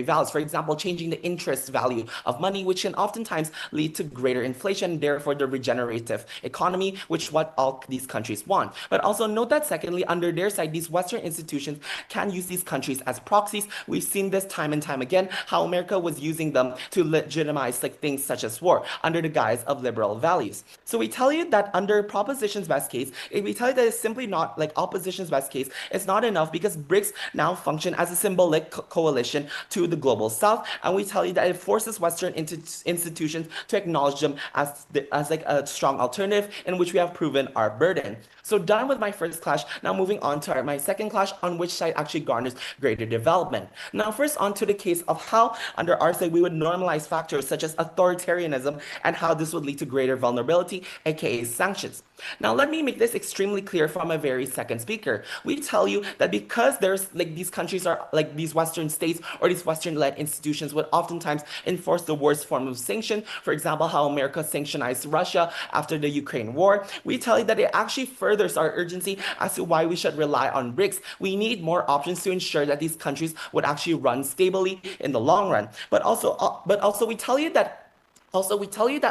values. For example, changing the interest value of money, which can oftentimes lead to greater inflation, therefore the regenerative economy, which what all these countries want. But also note that secondly, under their side, these Western institutions can use these countries as proxies. We've seen this time and time again, how America was using them to legitimize like things such as war under the guise of liberal values. So we tell you that under proposition's best case, we tell you that it's simply not like opposition's best case. It's not enough because BRICS now function as a symbolic coalition to the global south, and we tell you that it forces Western institutions to acknowledge them as like a strong alternative in which we have proven our burden. So done with my first clash. Now moving on to my second clash, on which side actually garners greater development. Now first on to the case of how under our side we would normalize factors such as authoritarianism and how this would lead to greater vulnerability, aka sanctions. Now let me make this extremely clear from a very second speaker. We tell you that because there's like these countries are like these Western states or these Western-led institutions would oftentimes enforce the worst form of sanction. For example, how America sanctionized Russia after the Ukraine war. We tell you that it actually furthers our urgency as to why we should rely on BRICS. We need more options to ensure that these countries would actually run stably in the long run. But also we tell you that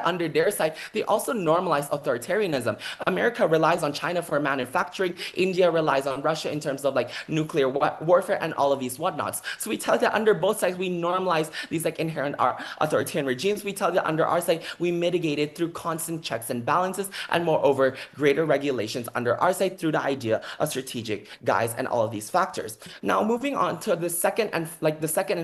under their side, they also normalize authoritarianism. America relies on China for manufacturing. India relies on Russia in terms of like nuclear warfare and all of these whatnots. So we tell that under both sides, we normalize these like inherent authoritarian regimes. We tell that under our side, we mitigate it through constant checks and balances, and moreover, greater regulations under our side through the idea of strategic guise and all of these factors. Now moving on to the second and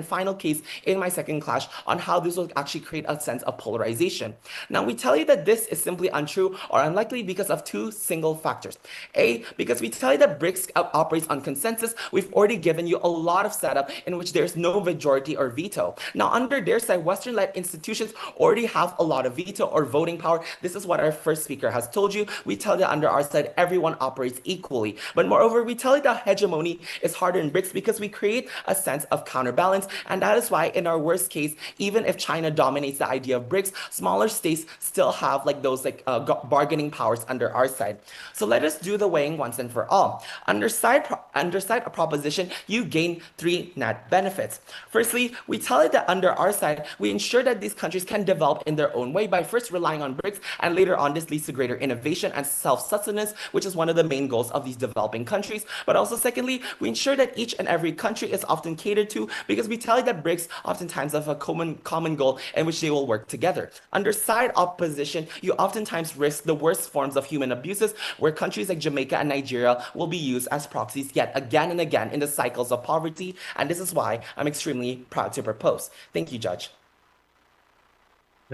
final case in my second clash on how this will actually create a sense of polarization. Now we tell you that this is simply untrue or unlikely because of two single factors. A, because we tell you that BRICS operates on consensus. We've already given you a lot of setup in which there's no majority or veto. Now under their side, Western-led institutions already have a lot of veto or voting power. This is what our first speaker has told you. We tell you that under our side, everyone operates equally. But moreover, we tell you that hegemony is harder in BRICS because we create a sense of counterbalance. And that is why in our worst case, even if China dominates the idea of BRICS, smaller states still have like those like bargaining powers under our side. So let us do the weighing once and for all. Under side a proposition, you gain three net benefits. Firstly, we tell it that under our side, we ensure that these countries can develop in their own way by first relying on BRICS, and later on this leads to greater innovation and self-sustenance, which is one of the main goals of these developing countries. But also secondly, we ensure that each and every country is often catered to because we tell you that BRICS oftentimes have a common goal in which they will work together. Under side opposition, you oftentimes risk the worst forms of human abuses, where countries like Jamaica and Nigeria will be used as proxies yet again and again in the cycles of poverty, and this is why I'm extremely proud to propose. Thank you, Judge.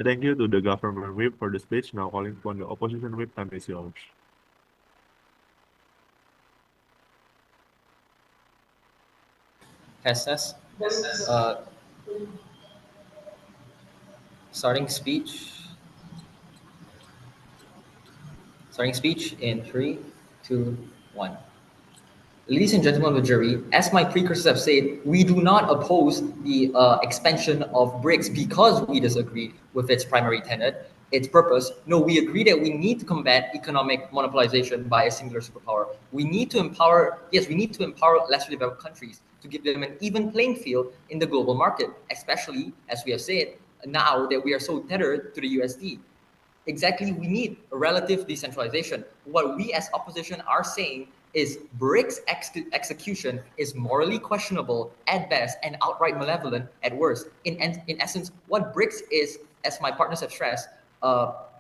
Thank you to the government whip for the speech. Now calling upon the opposition whip, time is yours. SS. Starting speech. Starting speech in 3, 2, 1. Ladies and gentlemen of the jury, as my precursors have said, we do not oppose the expansion of BRICS because we disagree with its primary tenet, its purpose. No, we agree that we need to combat economic monopolization by a singular superpower. We need to empower, yes, we need to empower lesser developed countries to give them an even playing field in the global market, especially, as we have said, now that we are so tethered to the USD. Exactly, we need a relative decentralization. What we as opposition are saying is BRICS execution is morally questionable at best and outright malevolent at worst. In essence, what BRICS is, as my partners have stressed, all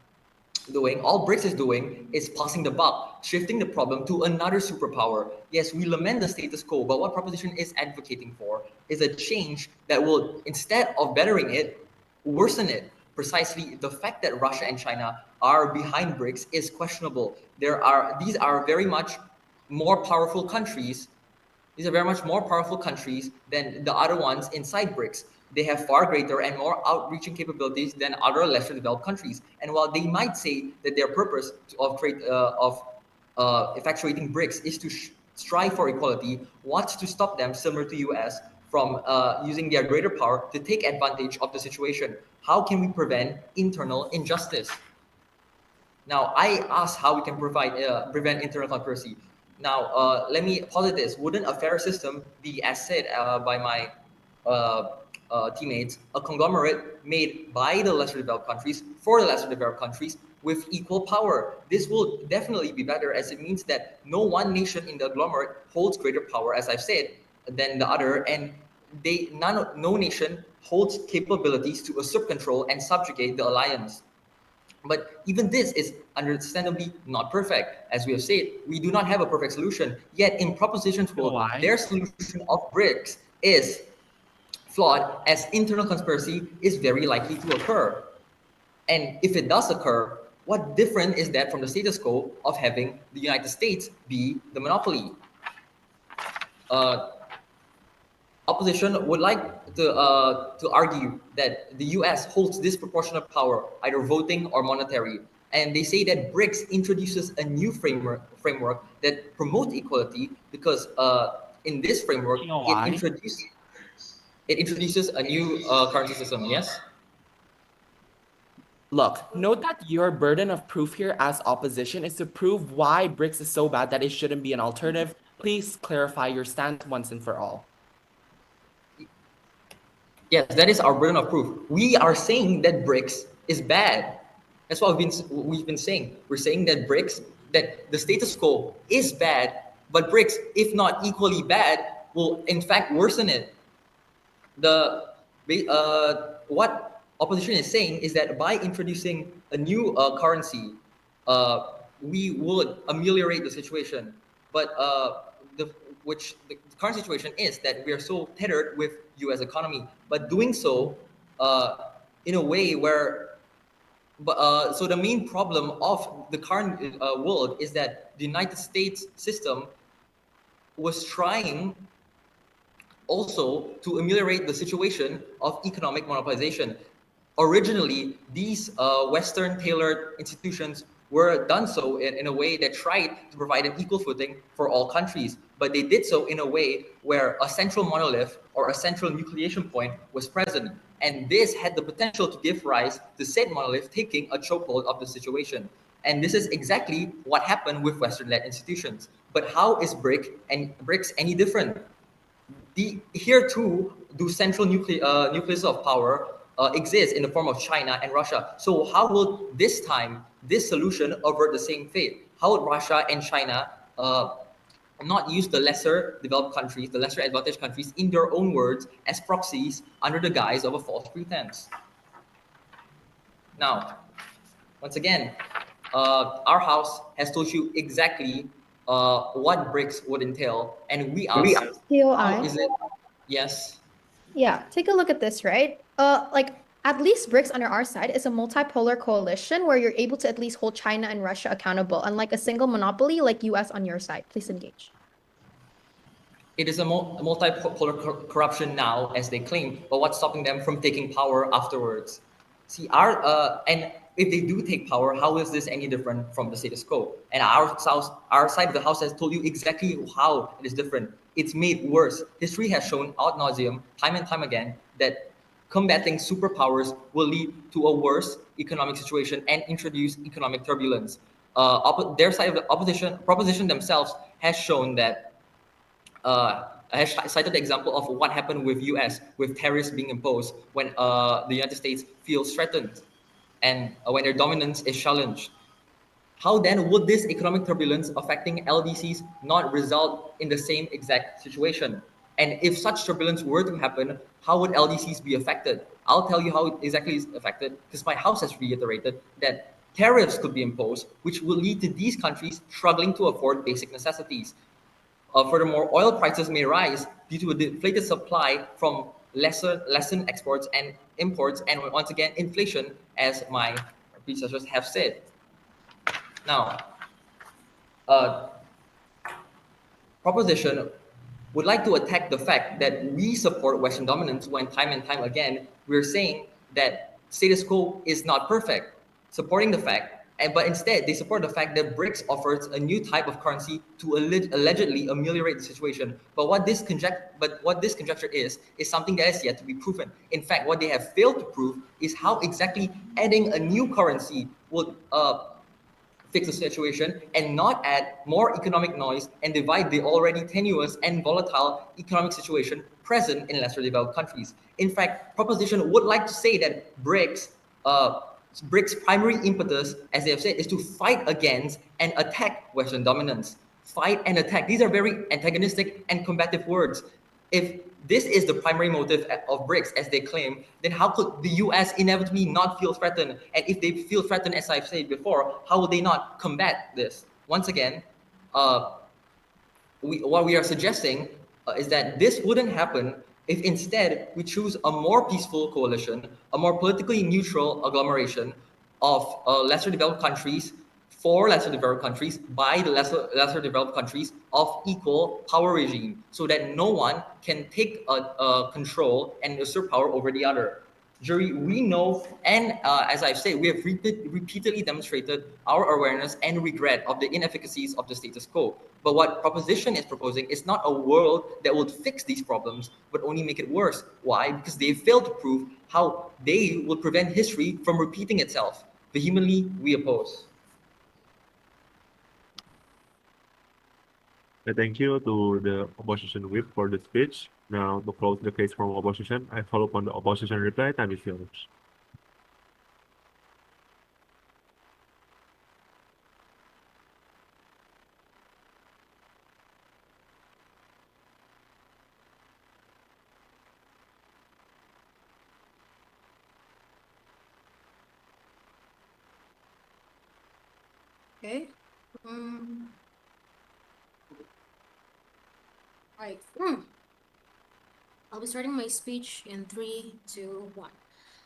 BRICS is doing is passing the buck, shifting the problem to another superpower. Yes, we lament the status quo, but what proposition is advocating for is a change that will, instead of bettering it, worsen it. Precisely, the fact that Russia and China are behind BRICS is questionable. These are very much more powerful countries. These are very much more powerful countries than the other ones inside BRICS. They have far greater and more outreaching capabilities than other lesser developed countries. And while they might say that their purpose of effectuating BRICS is to strive for equality, what's to stop them, similar to US, from using their greater power to take advantage of the situation? How can we prevent internal injustice? Now, I asked how we can prevent internal conspiracy. Now, let me posit this. Wouldn't a fair system be, as said by my teammates, a conglomerate made by the lesser developed countries for the lesser developed countries with equal power? This will definitely be better, as it means that no one nation in the agglomerate holds greater power, as I've said, than the other, and no nation holds capabilities to usurp control and subjugate the alliance. But even this is understandably not perfect. As we have said, we do not have a perfect solution. Yet in Proposition 12, their solution of BRICS is flawed, as internal conspiracy is very likely to occur. And if it does occur, what different is that from the status quo of having the United States be the monopoly? Opposition would like to argue that the US holds disproportionate power, either voting or monetary. And they say that BRICS introduces a new framework that promotes equality because in this framework, it introduces a new currency system, yes? Look, note that your burden of proof here as opposition is to prove why BRICS is so bad that it shouldn't be an alternative. Please clarify your stance once and for all. Yes, that is our burden of proof. We are saying that BRICS is bad. That's what we've been saying. We're saying that that the status quo is bad, but BRICS, if not equally bad, will in fact worsen it. What opposition is saying is that by introducing a new currency, we would ameliorate the situation. But the current situation is that we are so tethered with U.S. economy, but doing so in a way where, so the main problem of the current world is that the United States system was trying also to ameliorate the situation of economic monopolization. Originally, these Western-tailored institutions were done so in a way that tried to provide an equal footing for all countries, but they did so in a way where a central monolith or a central nucleation point was present. And this had the potential to give rise to said monolith taking a chokehold of the situation. And this is exactly what happened with Western-led institutions. But how is BRICS any different? Here too, do central nucleus of power exist in the form of China and Russia. So how will this time, this solution avert the same fate? How would Russia and China not use the lesser developed countries, the lesser advantaged countries, in their own words, as proxies under the guise of a false pretense? Now, once again, our house has told you exactly what BRICS would entail, and we ask, how is it? Yes. Yeah, take a look at this, right? At least BRICS under our side is a multipolar coalition where you're able to at least hold China and Russia accountable, unlike a single monopoly like US on your side. Please engage. It is a multipolar corruption now, as they claim, but what's stopping them from taking power afterwards? See, and if they do take power, how is this any different from the status quo? And our side of the house has told you exactly how it is different. It's made worse. History has shown ad nauseum, time and time again, that combating superpowers will lead to a worse economic situation and introduce economic turbulence. Their side of the proposition themselves has shown that has cited the example of what happened with US with tariffs being imposed when the United States feels threatened and when their dominance is challenged. How then would this economic turbulence affecting LDCs not result in the same exact situation? And if such turbulence were to happen, how would LDCs be affected? I'll tell you how it exactly is affected, because my house has reiterated that tariffs could be imposed, which will lead to these countries struggling to afford basic necessities. Furthermore, oil prices may rise due to a deflated supply from lessened exports and imports, and once again, inflation, as my predecessors have said. Now, proposition would like to attack the fact that we support Western dominance when time and time again we're saying that status quo is not perfect, supporting the fact, but instead they support the fact that BRICS offers a new type of currency to allegedly ameliorate the situation. But what this conjecture is something that is yet to be proven. In fact, what they have failed to prove is how exactly adding a new currency would fix the situation and not add more economic noise and divide the already tenuous and volatile economic situation present in lesser developed countries. In fact, proposition would like to say that BRICS primary impetus, as they have said, is to fight against and attack Western dominance. Fight and attack. These are very antagonistic and combative words. If this is the primary motive of BRICS, as they claim, then how could the US inevitably not feel threatened? And if they feel threatened, as I've said before, how would they not combat this? Once again, what we are suggesting is that this wouldn't happen if instead we choose a more peaceful coalition, a more politically neutral agglomeration of lesser developed countries for lesser developed countries by the lesser developed countries of equal power regime, so that no one can take control and usurp power over the other. Jury, we know, and as I've said, we have repeatedly demonstrated our awareness and regret of the inefficacies of the status quo. But what proposition is proposing is not a world that would fix these problems, but only make it worse. Why? Because they failed to prove how they will prevent history from repeating itself. Vehemently, we oppose. Thank you to the opposition whip for the speech. Now, to close the case from opposition, I call upon the opposition reply. Time is yours. Okay. Right. I'll be starting my speech in 3, 2, 1.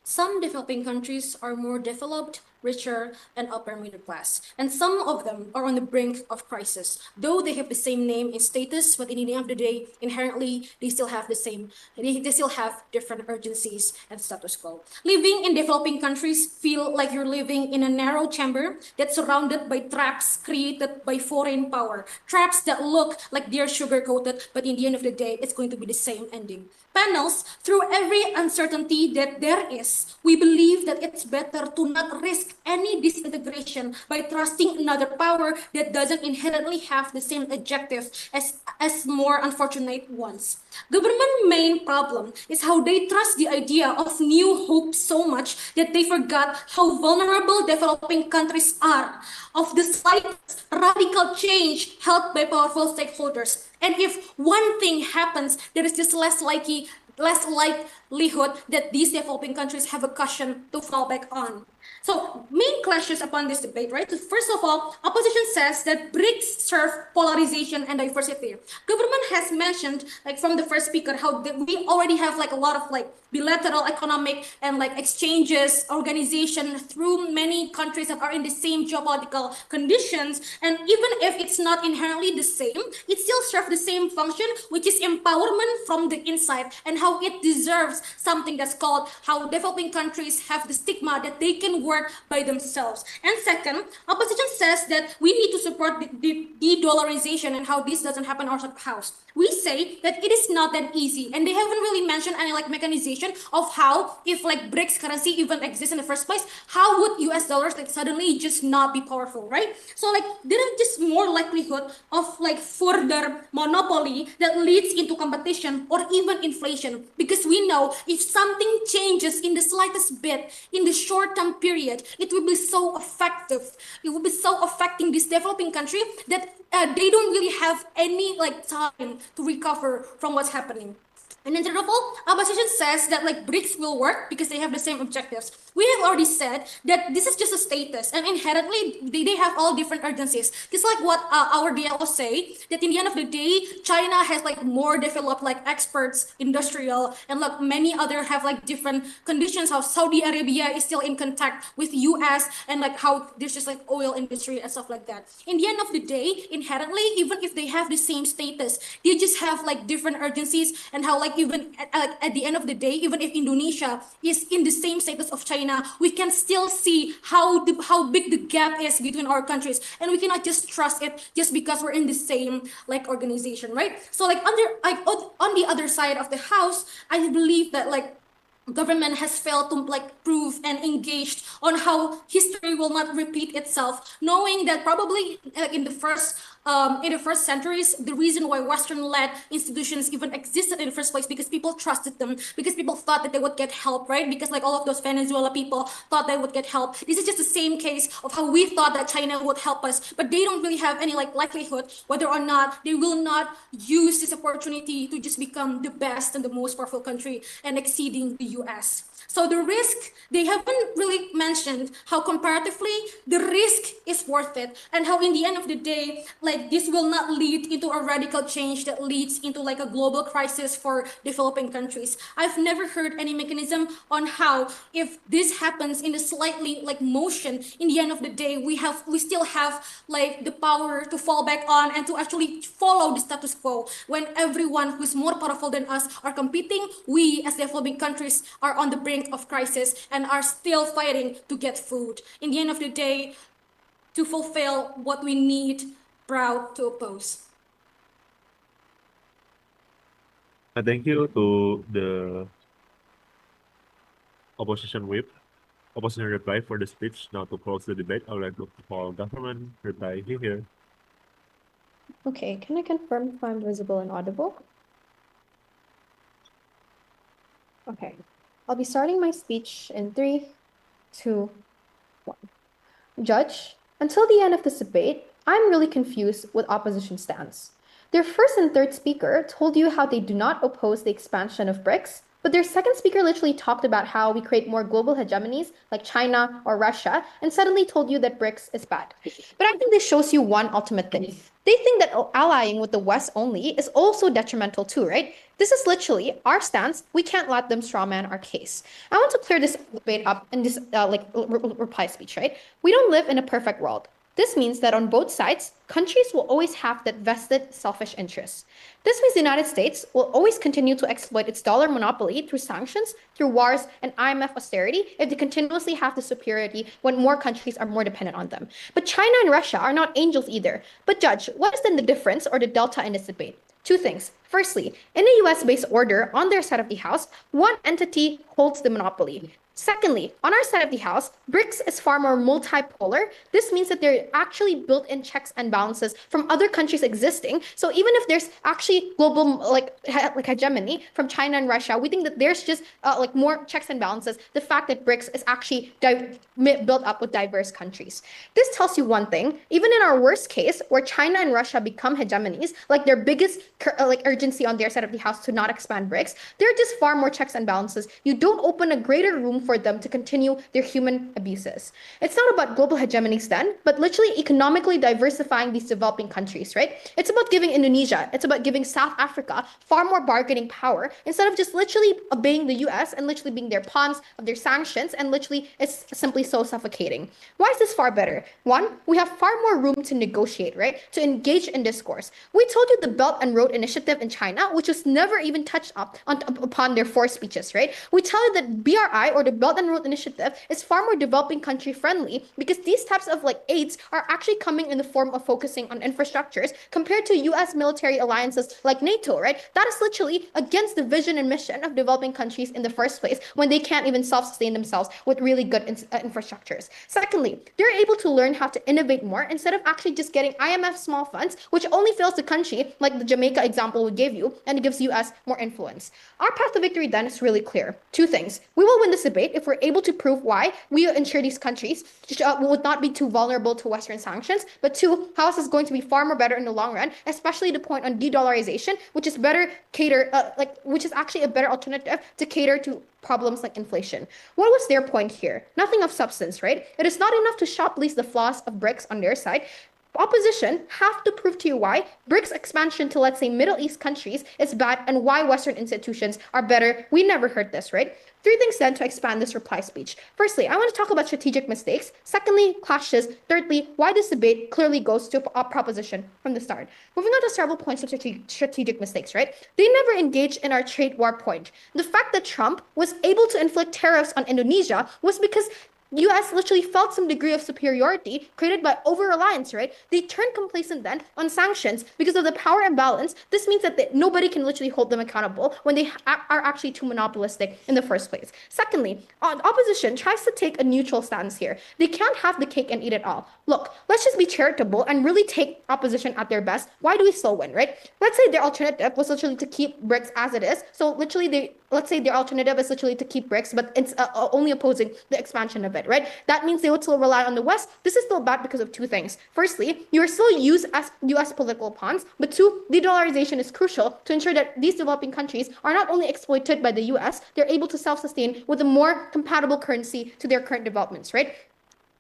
Some developing countries are more developed, richer, and upper middle class, and some of them are on the brink of crisis. Though they have the same name and status, but in the end of the day, inherently, they still have the same, they still have different urgencies and status quo. Living in developing countries feel like you're living in a narrow chamber that's surrounded by traps created by foreign power. Traps that look like they're sugar-coated, but in the end of the day, it's going to be the same ending. Panels, through every uncertainty that there is, we believe that it's better to not risk any disintegration by trusting another power that doesn't inherently have the same objective as more unfortunate ones. Government main problem is how they trust the idea of new hope so much that they forgot how vulnerable developing countries are of the slightest radical change held by powerful stakeholders. And if one thing happens, there is just less likelihood that these developing countries have a cushion to fall back on. So main clashes upon this debate, right? So first of all, opposition says that BRICS serve polarization and diversity. Government has mentioned, like from the first speaker, how we already have like a lot of like bilateral economic and like exchanges, organization through many countries that are in the same geopolitical conditions. And even if it's not inherently the same, it still serves the same function, which is empowerment from the inside, and how it deserves reverse something that's called how developing countries have the stigma that they can work by themselves. And second, opposition says that we need to support the de-dollarization and how this doesn't happen outside the house. We say that it is not that easy, and they haven't really mentioned any like mechanization of how, if like BRICS currency even exists in the first place, how would US dollars like suddenly just not be powerful, right? So like there is just more likelihood of like further monopoly that leads into competition or even inflation, because we know if something changes in the slightest bit in the short-term period, it will be so effective. It will be so affecting this developing country that they don't really have any like time to recover from what's happening. And then third of all, opposition says that like BRICS will work because they have the same objectives. We have already said that this is just a status, and inherently they have all different urgencies. Just like what our DLO say, that in the end of the day, China has like more developed like experts, industrial, and like many other have like different conditions. How Saudi Arabia is still in contact with US, and like how there's just like oil industry and stuff like that. In the end of the day, inherently, even if they have the same status, they just have like different urgencies, and how like even at the end of the day, even if Indonesia is in the same status of China, we can still see how big the gap is between our countries, and we cannot just trust it just because we're in the same like organization, right? So like on the other side of the house, I believe that like government has failed to like prove and engaged on how history will not repeat itself, knowing that probably in the first centuries, the reason why Western-led institutions even existed in the first place because people trusted them, because people thought that they would get help, right? Because like all of those Venezuela people thought they would get help. This is just the same case of how we thought that China would help us, but they don't really have any like likelihood whether or not they will not use this opportunity to just become the best and the most powerful country and exceeding the US. So the risk, they haven't really mentioned how comparatively the risk is worth it, and how in the end of the day, like this will not lead into a radical change that leads into like a global crisis for developing countries. I've never heard any mechanism on how, if this happens in a slightly like motion, in the end of the day, we still have like the power to fall back on and to actually follow the status quo. When everyone who's more powerful than us are competing, we as developing countries are on the brink of crisis and are still fighting to get food. In the end of the day, to fulfill what we need, proud to oppose. Thank you to the opposition reply for the speech. Now to close the debate, I would like to call government reply here. Okay, can I confirm if I'm visible and audible? Okay, I'll be starting my speech in 3, 2, 1. Judge, until the end of this debate, I'm really confused with opposition stance. Their first and third speaker told you how they do not oppose the expansion of BRICS, but their second speaker literally talked about how we create more global hegemonies like China or Russia, and suddenly told you that BRICS is bad. But I think this shows you one ultimate thing. They think that allying with the West only is also detrimental too, right? This is literally our stance. We can't let them strawman our case. I want to clear this debate up in this reply speech, right? We don't live in a perfect world. This means that on both sides, countries will always have that vested selfish interest. This means the United States will always continue to exploit its dollar monopoly through sanctions, through wars, and IMF austerity if they continuously have the superiority when more countries are more dependent on them. But China and Russia are not angels either. But Judge, what is then the difference or the delta in this debate? Two things. Firstly, in a US-based order on their side of the house, one entity holds the monopoly. Secondly, on our side of the house, BRICS is far more multipolar. This means that there are actually built-in checks and balances from other countries existing. So even if there's actually global like hegemony from China and Russia, we think that there's just like more checks and balances. The fact that BRICS is actually built up with diverse countries. This tells you one thing. Even in our worst case, where China and Russia become hegemonies, like their biggest urgency on their side of the house to not expand BRICS, there are just far more checks and balances. You don't open a greater room for for them to continue their human abuses. It's not about global hegemony then, but literally economically diversifying these developing countries, right? It's about giving Indonesia, it's about giving South Africa far more bargaining power instead of just literally obeying the US and literally being their pawns of their sanctions, and literally it's simply so suffocating. Why is this far better? One, we have far more room to negotiate, right? To engage in discourse. We told you the Belt and Road Initiative in China, which was never even touched upon their four speeches, right? We tell you that BRI, or the Belt and Road Initiative, is far more developing country friendly because these types of aids are actually coming in the form of focusing on infrastructures compared to US military alliances like NATO, right? That is literally against the vision and mission of developing countries in the first place when they can't even self-sustain themselves with really good infrastructures. Secondly, they're able to learn how to innovate more instead of actually just getting IMF small funds, which only fails the country, like the Jamaica example we gave you, and it gives US more influence. Our path to victory then is really clear. Two things. We will win this debate if we're able to prove why we ensure these countries would not be too vulnerable to Western sanctions, but two, how this is going to be far more better in the long run, especially the point on de-dollarization, which is which is actually a better alternative to cater to problems like inflation. What was their point here? Nothing of substance, right? It is not enough to shoplift the flaws of BRICS on their side. Opposition have to prove to you why BRICS expansion to, let's say, Middle East countries is bad and why Western institutions are better. We never heard this, right? Three things then to expand this reply speech. Firstly, I want to talk about strategic mistakes. Secondly, clashes. Thirdly, why this debate clearly goes to a proposition from the start. Moving on to several points of strategic mistakes, right? They never engaged in our trade war point. The fact that Trump was able to inflict tariffs on Indonesia was because US literally felt some degree of superiority created by over-reliance, right? They turned complacent then on sanctions because of the power imbalance. This means that nobody can literally hold them accountable when they are actually too monopolistic in the first place. Secondly, opposition tries to take a neutral stance here. They can't have the cake and eat it all. Look, let's just be charitable and really take opposition at their best. Why do we still win, right? Let's say their alternative was literally to keep BRICS as it is. So literally let's say their alternative is literally to keep BRICS, but it's only opposing the expansion of it, right? That means they would still rely on the West. This is still bad because of two things. Firstly, you are still used as US political pawns, but two, de-dollarization is crucial to ensure that these developing countries are not only exploited by the US, they're able to self-sustain with a more compatible currency to their current developments, right?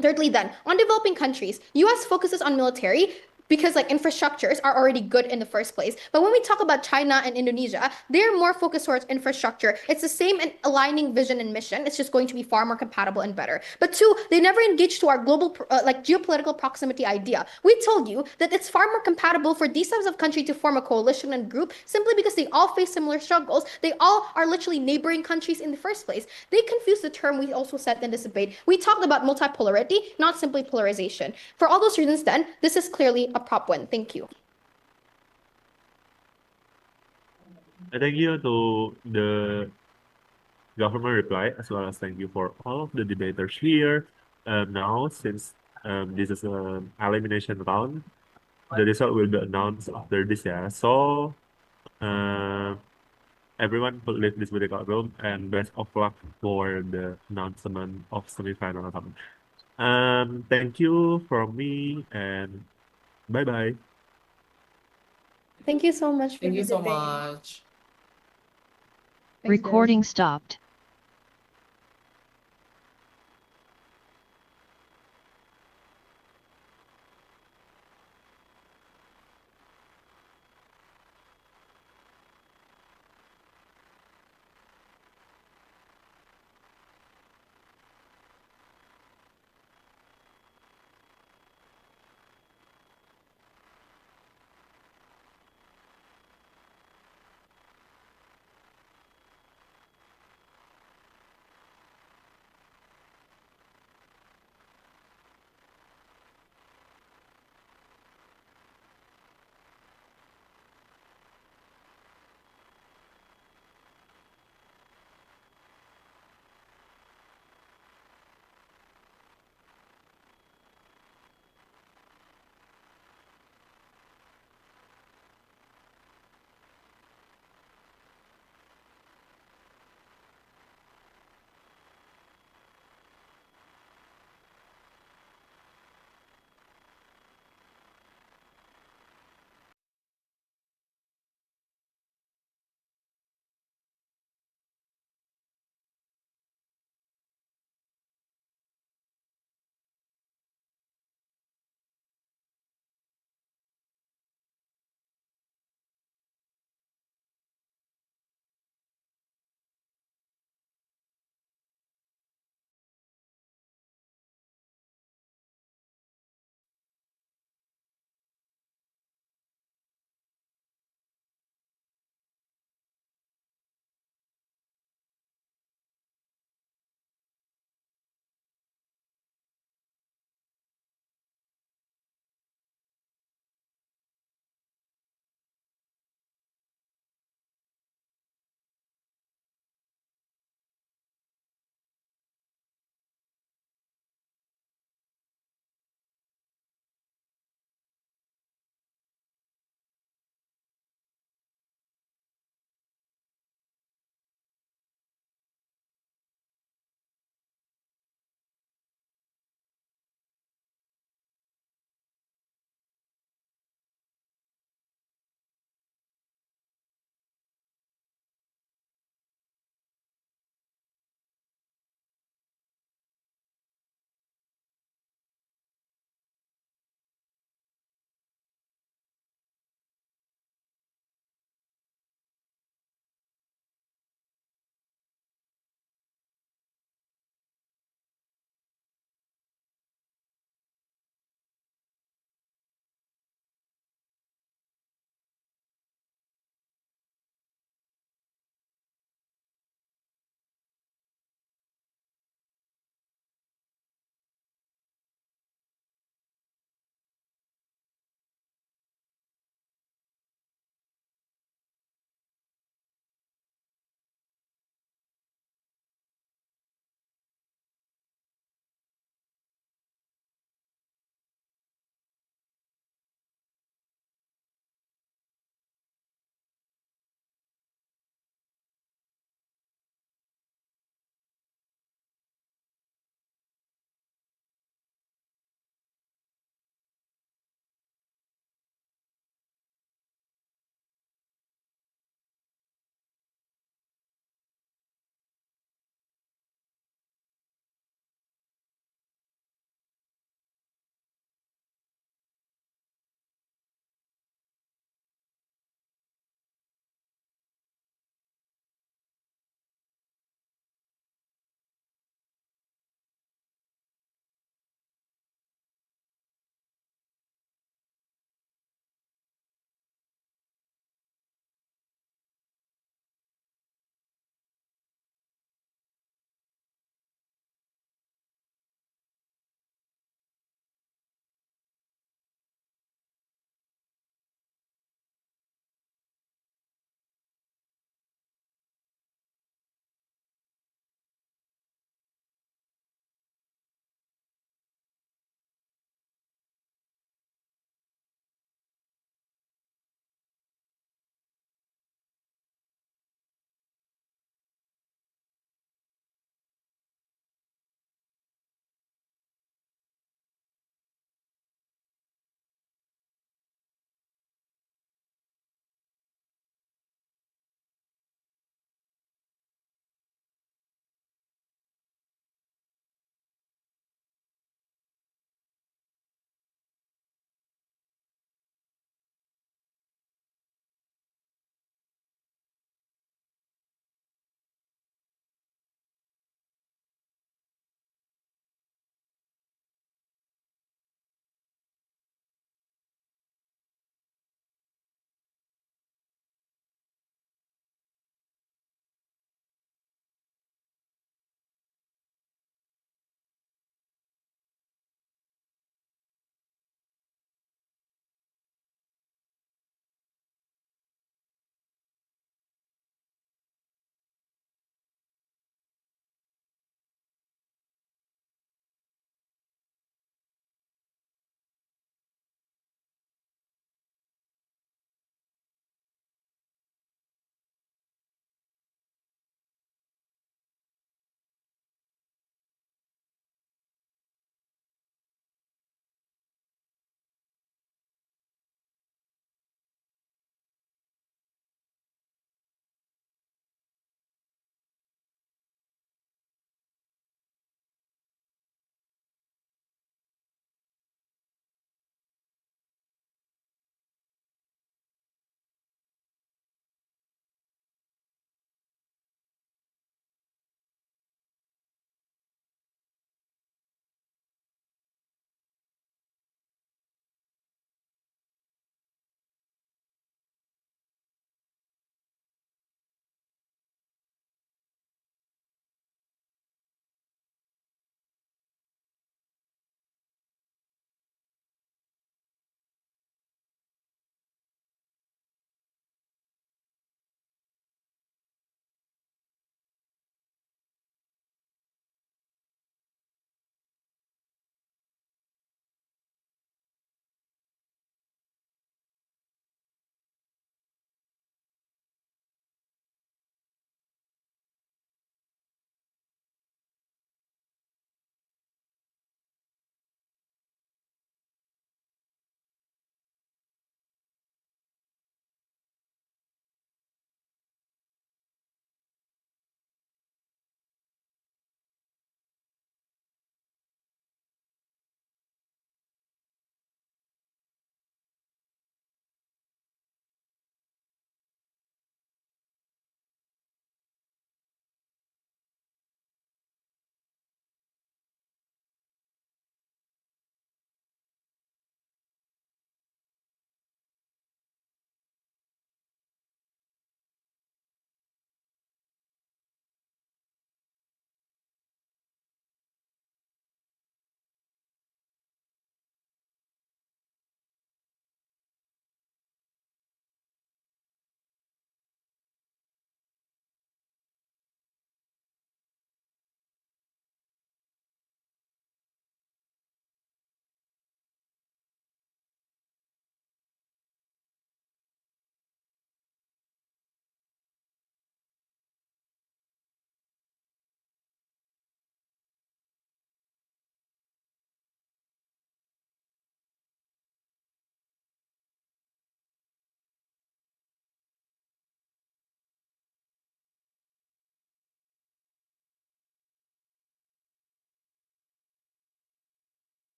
Thirdly, then, on developing countries, US focuses on military because infrastructures are already good in the first place. But when we talk about China and Indonesia, they're more focused towards infrastructure. It's the same in aligning vision and mission. It's just going to be far more compatible and better. But two, they never engage to our global geopolitical proximity idea. We told you that it's far more compatible for these types of countries to form a coalition and group simply because they all face similar struggles. They all are literally neighboring countries in the first place. They confuse the term we also said in this debate. We talked about multipolarity, not simply polarization. For all those reasons then, this is clearly a prop win. Thank you. Thank you to the government reply, as well as thank you for all of the debaters here. Now, since this is an elimination round, the result will be announced after this, yeah. So, everyone will leave this video room, and best of luck for the announcement of semifinal round. Thank you from me, and bye-bye. Thank you so much for Thank you so visiting. much. Thanks, guys. Recording stopped.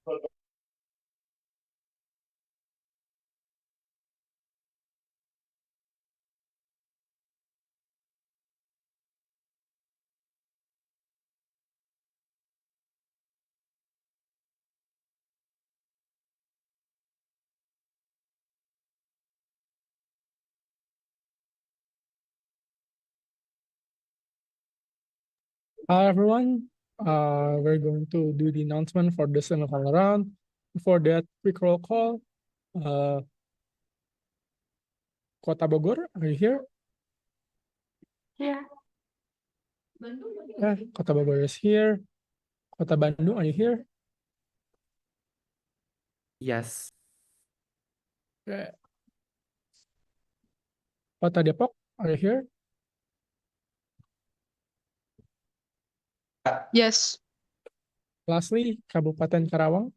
Hi everyone. We're going to do the announcement for the semifinal round. Before that, quick roll call. Kota Bogor, are you here? Yeah. Yeah, Kota Bogor is here. Kota Bandung, are you here? Yes. Yeah. Kota Depok, are you here? Yes. Lastly, Kabupaten Karawang.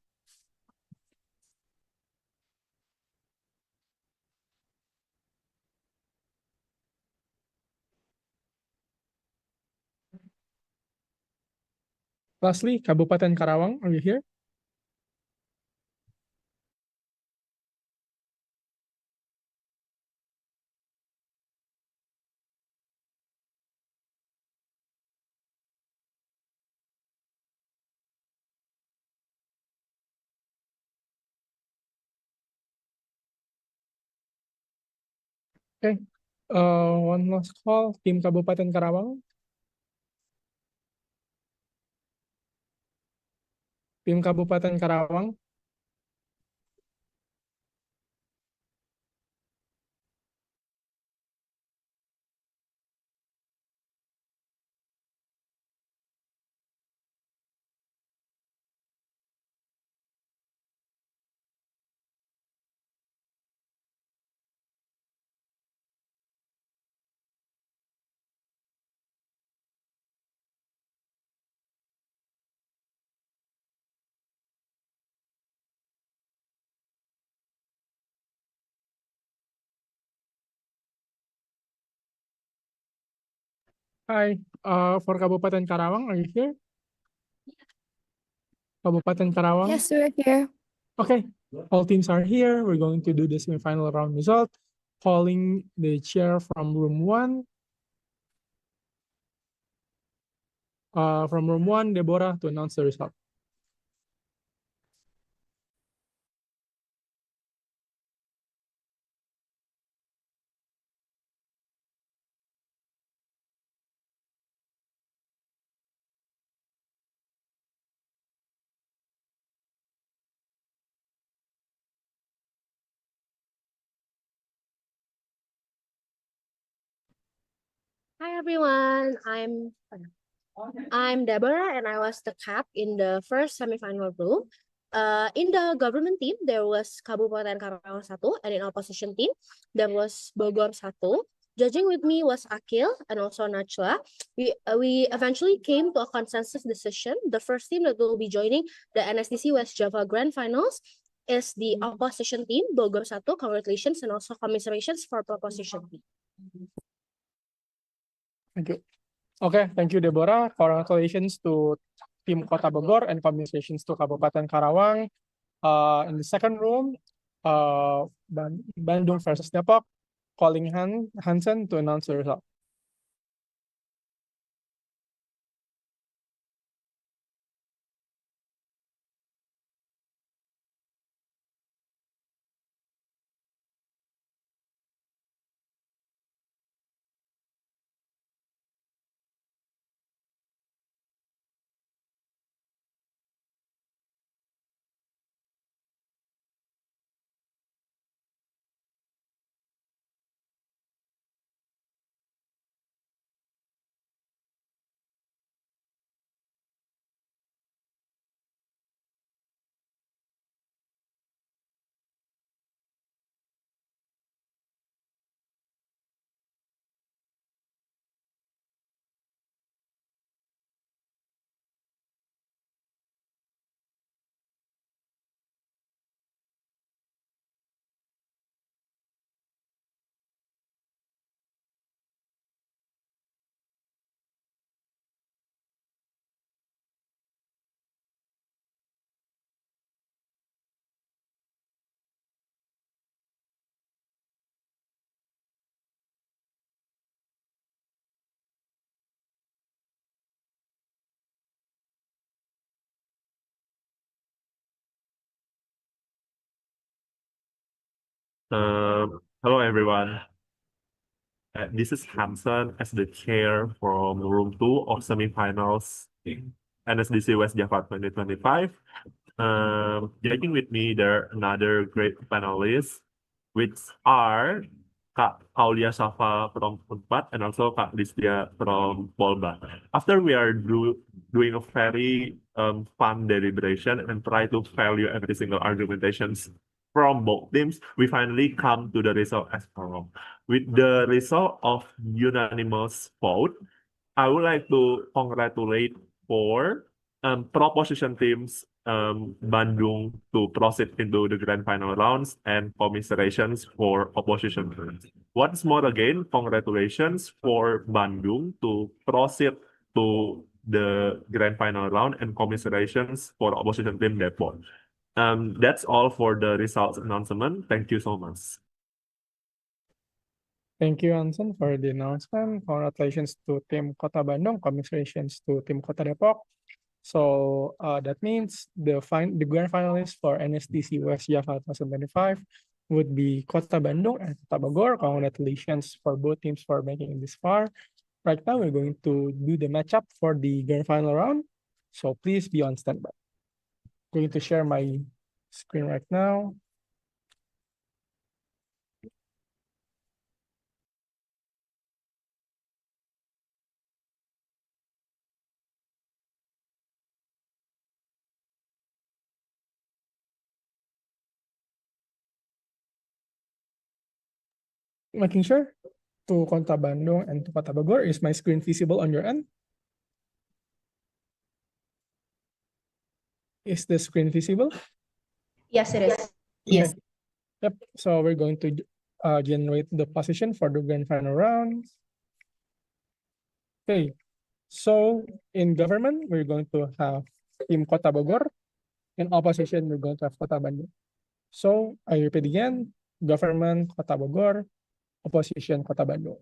Lastly, Kabupaten Karawang, are you here? Okay. One last call. Tim Kabupaten Karawang. Tim Kabupaten Karawang. Hi. For Kabupaten Karawang, are you here? Kabupaten Karawang. Yes, we're here. Okay, all teams are here. We're going to do the semifinal round result. Calling the chair from room one. From room one, Deborah, to announce the result. Hi everyone, I'm Deborah and I was the cap in the first semifinal room. In the government team, there was Kabupaten Karawang 1, and in opposition team, there was Bogor 1. Judging with me was Akil and also Nachla. We eventually came to a consensus decision. The first team that will be joining the NSDC West Java Grand Finals is the opposition team, Bogor 1. Congratulations and also commiserations for proposition team. Thank you. Okay, thank you, Deborah. Congratulations to Team Kota Bogor and communications to Kabupaten Karawang. In the second room, Bandung versus Depok, calling Hansen to announce the result. Hello everyone. This is Hansen as the chair from room 2 of semifinals NSDC West Java 2025. Joining with me there are another great panelists, which are Kak Aulia Safa from Debat and also Kak Listia from Lomba. After we are doing a very fun deliberation and try to value every single argumentations from both teams, we finally come to the result as follows. With the result of unanimous vote, I would like to congratulate for proposition teams Bandung to proceed into the grand final rounds and commiserations for opposition teams. Once more again, congratulations for Bandung to proceed to the grand final round and commiserations for opposition team Debat. That's all for the results announcement. Thank you so much. Thank you, Anson, for the announcement. Congratulations to Team Kota Bandung. Commiserations to Team Kota Depok. So that means the grand finalists for NSDC West Java 2025 would be Kota Bandung and Kota Bogor. Congratulations for both teams for making it this far. Right now, we're going to do the matchup for the grand final round. So please be on standby. I'm going to share my screen right now. Making sure to Kota Bandung and to Kota Bogor. Is my screen visible on your end? Is the screen visible? Yes, it is. Yes. Yep. So we're going to generate the position for the grand final round. Okay. So in government, we're going to have Team Kota Bogor. In opposition, we're going to have Kota Bandung. So I repeat again, government Kota Bogor, opposition Kota Bandung.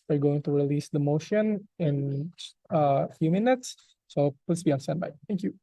We're going to release the motion in a few minutes. So please be on standby. Thank you.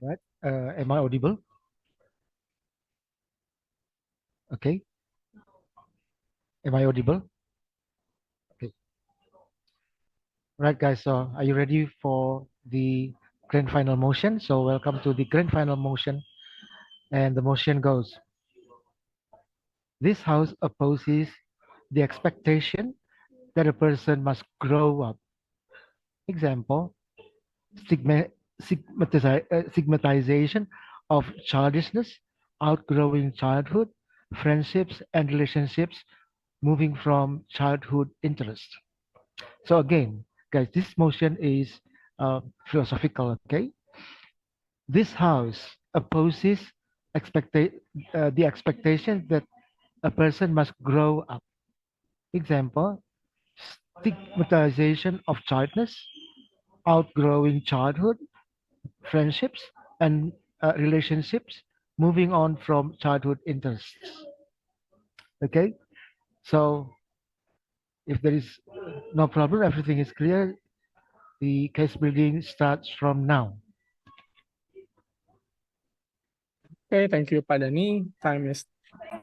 Right. Am I audible? Okay. Am I audible? Okay. Right, guys. So are you ready for the grand final motion? So welcome to the grand final motion. And the motion goes: this house opposes the expectation that a person must grow up. Example: stigmatization of childishness, outgrowing childhood, friendships and relationships, moving from childhood interest. So again, guys, this motion is philosophical, okay? This house opposes the expectation that a person must grow up. Example: stigmatization of childness, outgrowing childhood, friendships and relationships, moving on from childhood interests. Okay, so if there is no problem, everything is clear, the case building starts from now. Okay, thank you, Padani. Time is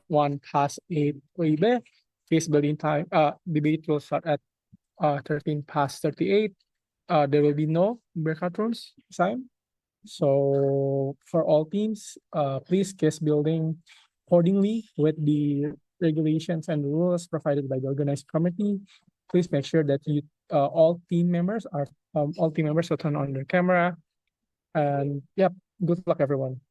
1 past 8 WIB. Case building time, debate will start at 13 past 38. There will be no breakout rooms assigned. So for all teams, please case building accordingly with the regulations and rules provided by the organizing committee. Please make sure that all team members will turn on their camera. And yep, good luck everyone.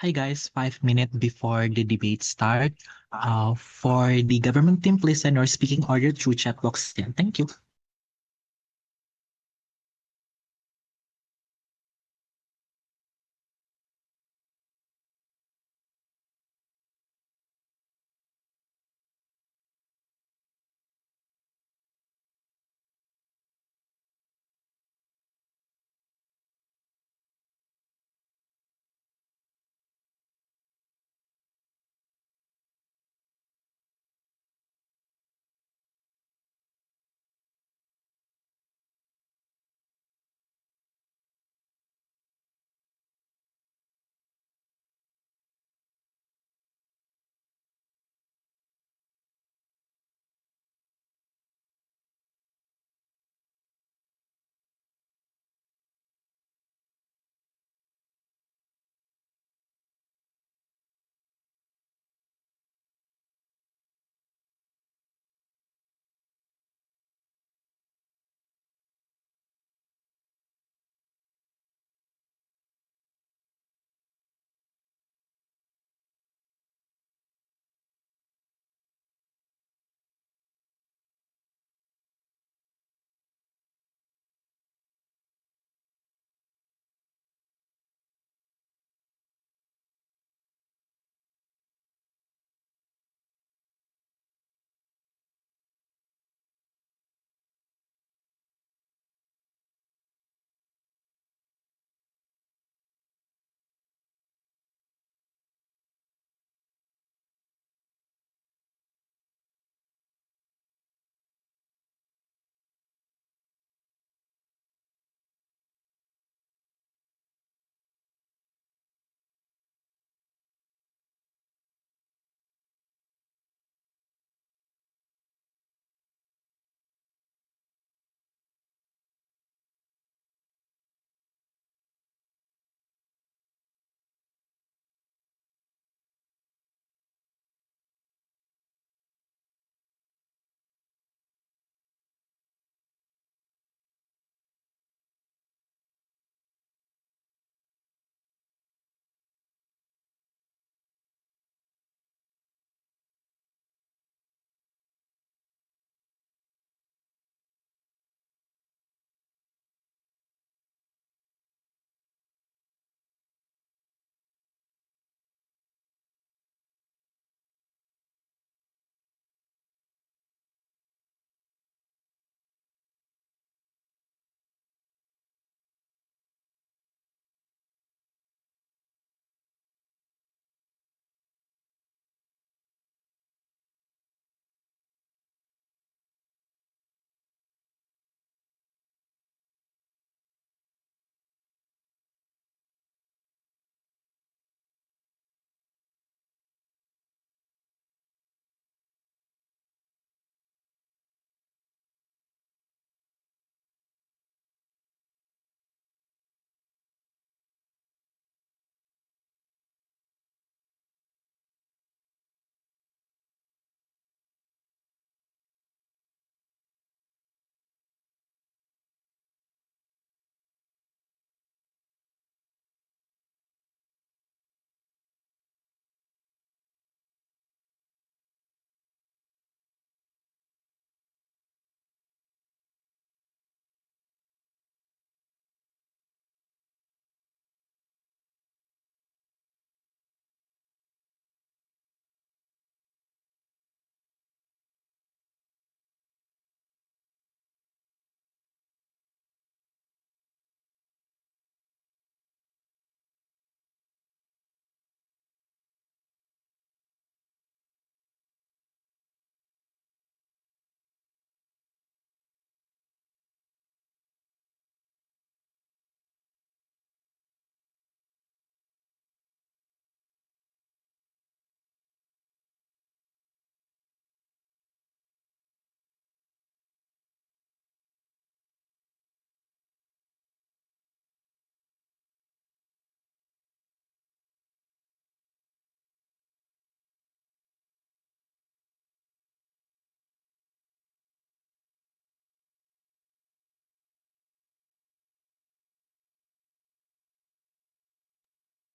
Hi guys, 5 minutes before the debate start. For the government team, please send your speaking order through chat box. Thank you.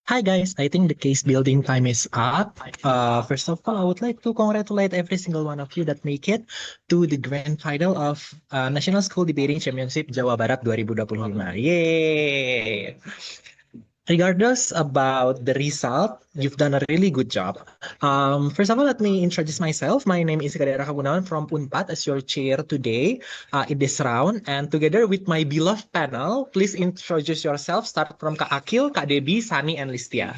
Hi guys, I think the case building time is up. First of all, I would like to congratulate every single one of you that make it to the grand final of National School Debating Championship Jawa Barat 2025. Yay! Regardless about the result, you've done a really good job. First of all, let me introduce myself. My name is Kadera Kagunawan from Unpad as your chair today in this round. And together with my beloved panel, please introduce yourself. Start from Kak Akil, Kak Debbie, Sani, and Listia.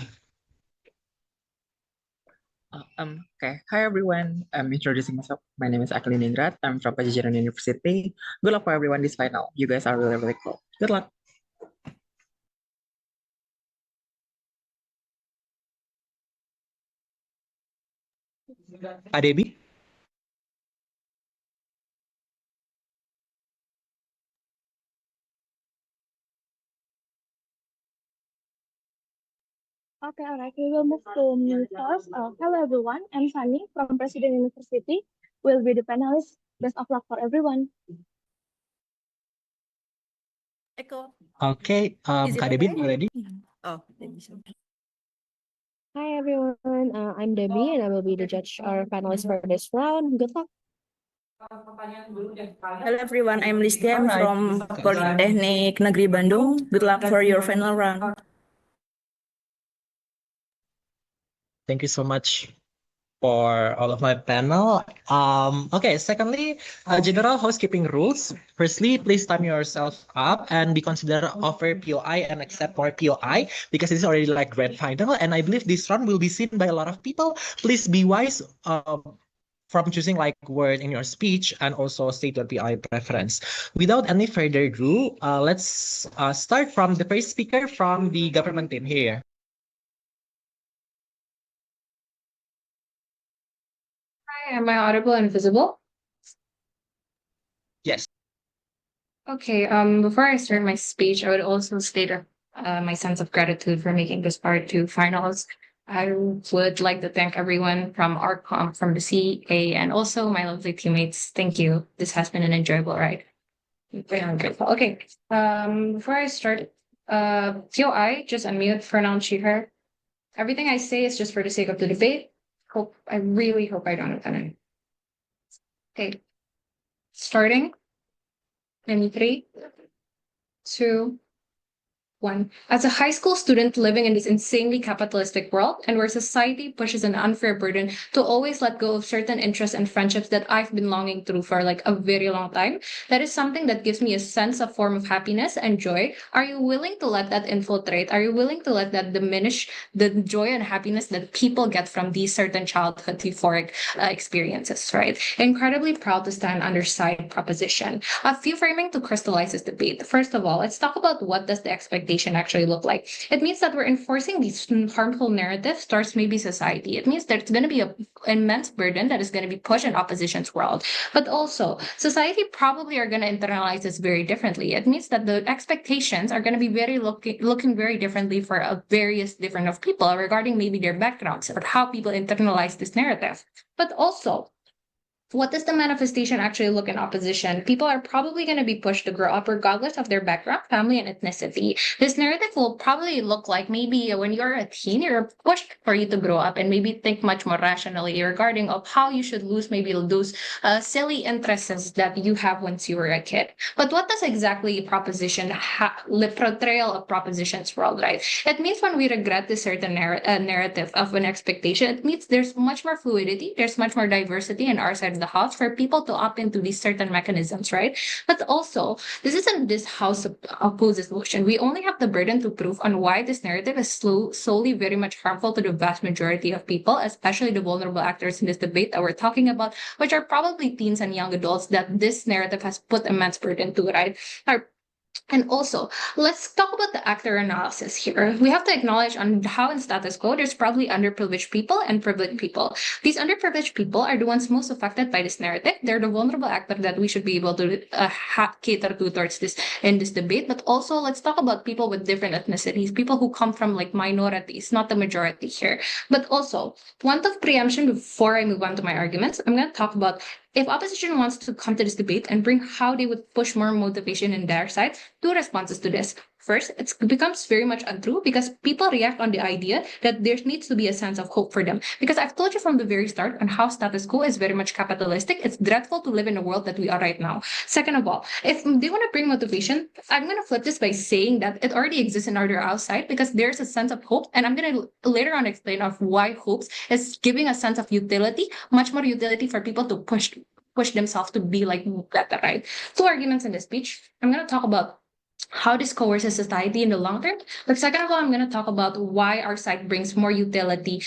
Okay. Hi everyone. I'm introducing myself. My name is Akil Ningrat. I'm from Pajajaran University. Good luck for everyone this final. You guys are really, really cool. Good luck. Kak Debbie. Okay, all right. We will move to me first. Hello, everyone. I'm Sunny from President University. Will be the panelist. Best of luck for everyone. Echo. Okay, Is it Kak Debbie, okay? ready? Oh, Hi, everyone. I'm Debbie, and I will be the judge or panelist for this round. Good luck. Hello everyone, I'm Listia. I'm from Politeknik Negeri Bandung. Good luck for your final round. Thank you so much for all of my panel. Okay, secondly, general housekeeping rules. Firstly, please time yourself up and be considered offer POI and accept more POI because it's already like grand final. And I believe this round will be seen by a lot of people. Please be wise from choosing like word in your speech and also state your PI preference. Without any further ado, let's start from the first speaker from the government team here. Hi, am I audible and visible? Yes. Okay, before I start my speech, I would also state my sense of gratitude for making this part to finals. I would like to thank everyone from ARCOM, from the CA, and also my lovely teammates. Thank you. This has been an enjoyable ride. Very grateful. Okay, before I start, POI, just unmute for now, Chihar. Everything I say is just for the sake of the debate. I really hope I don't offend anyone. Okay, starting in 3, 2, 1. As a high school student living in this insanely capitalistic world and where society pushes an unfair burden to always let go of certain interests and friendships that I've been longing through for like a very long time, that is something that gives me a sense of form of happiness and joy. Are you willing to let that infiltrate? Are you willing to let that diminish the joy and happiness that people get from these certain childhood euphoric experiences, right? Incredibly proud to stand under side proposition. A few framing to crystallize this debate. First of all, let's talk about what does the expectation actually look like. It means that we're enforcing these harmful narratives towards maybe society. It means there's going to be an immense burden that is going to be pushed in opposition's world. But also, society probably are going to internalize this very differently. It means that the expectations are going to be very looking very differently for various different of people regarding maybe their backgrounds or how people internalize this narrative. But also, what does the manifestation actually look in opposition? People are probably going to be pushed to grow up regardless of their background, family, and ethnicity. This narrative will probably look like maybe when you're a teen, you're pushed for you to grow up and maybe think much more rationally regarding of how you should lose maybe those silly interests that you have once you were a kid. But what does exactly proposition portrayal of propositions world, right? It means when we regret this certain narrative of an expectation, it means there's much more fluidity, there's much more diversity in our side of the house for people to opt into these certain mechanisms, right? But also, this isn't this house opposes motion. We only have the burden to prove on why this narrative is solely very much harmful to the vast majority of people, especially the vulnerable actors in this debate that we're talking about, which are probably teens and young adults that this narrative has put immense burden to, right? And also, let's talk about the actor analysis here. We have to acknowledge on how in status quo, there's probably underprivileged people and privileged people. These underprivileged people are the ones most affected by this narrative. They're the vulnerable actor that we should be able to cater to towards this in this debate. But also, let's talk about people with different ethnicities, people who come from like minorities, not the majority here. But also, want of preemption before I move on to my arguments, I'm going to talk about if opposition wants to come to this debate and bring how they would push more motivation in their side, two responses to this. First, it becomes very much untrue because people react on the idea that there needs to be a sense of hope for them. Because I've told you from the very start on how status quo is very much capitalistic. It's dreadful to live in a world that we are right now. Second of all, if they want to bring motivation, I'm going to flip this by saying that it already exists in order outside because there's a sense of hope. And I'm going to later on explain of why hopes is giving a sense of utility, much more utility for people to push themselves to be like better, right? Two arguments in this speech. I'm going to talk about how this coerces society in the long term. But second of all, I'm going to talk about why our side brings more utility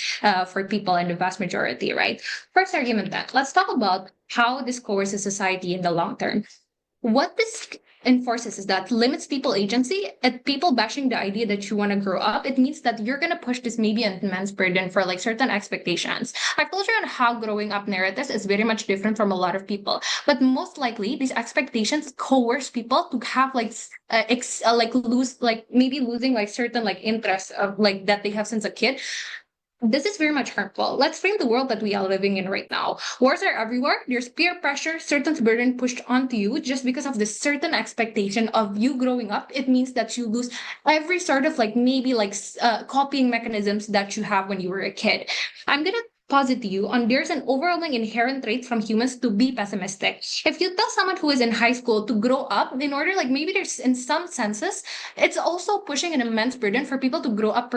for people in the vast majority, right? First argument then, let's talk about how this coerces society in the long term. What this enforces is that limits people agency and people bashing the idea that you want to grow up. It means that you're going to push this maybe an immense burden for like certain expectations. I've told you on how growing up narratives is very much different from a lot of people, but most likely these expectations coerce people to have like lose like maybe losing like certain like interests of like that they have since a kid. This is very much harmful. Let's frame the world that we are living in right now. Wars are everywhere. There's peer pressure, certain burden pushed onto you just because of this certain expectation of you growing up. It means that you lose every sort of like maybe like copying mechanisms that you have when you were a kid. I'm gonna posit to you on there's an overwhelming inherent trait from humans to be pessimistic. If you tell someone who is in high school to grow up in order, like maybe there's in some senses, it's also pushing an immense burden for people to grow up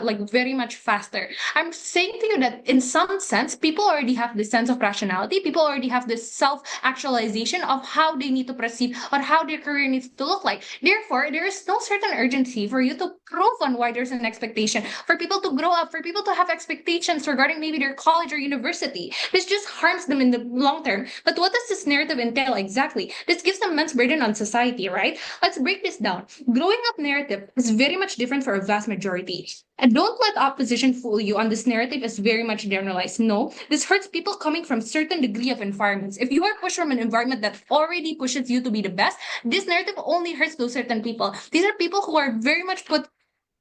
like very much faster. I'm saying to you that in some sense, people already have this sense of rationality. People already have this self-actualization of how they need to proceed or how their career needs to look like. Therefore, there is no certain urgency for you to prove on why there's an expectation for people to grow up, for people to have expectations regarding maybe their college or university. This just harms them in the long term. But what does this narrative entail exactly? This gives an immense burden on society, right? Let's break this down. Growing up narrative is very much different for a vast majority. And don't let opposition fool you on this narrative is very much generalized. No, this hurts people coming from certain degree of environments. If you are pushed from an environment that already pushes you to be the best, this narrative only hurts those certain people. These are people who are very much put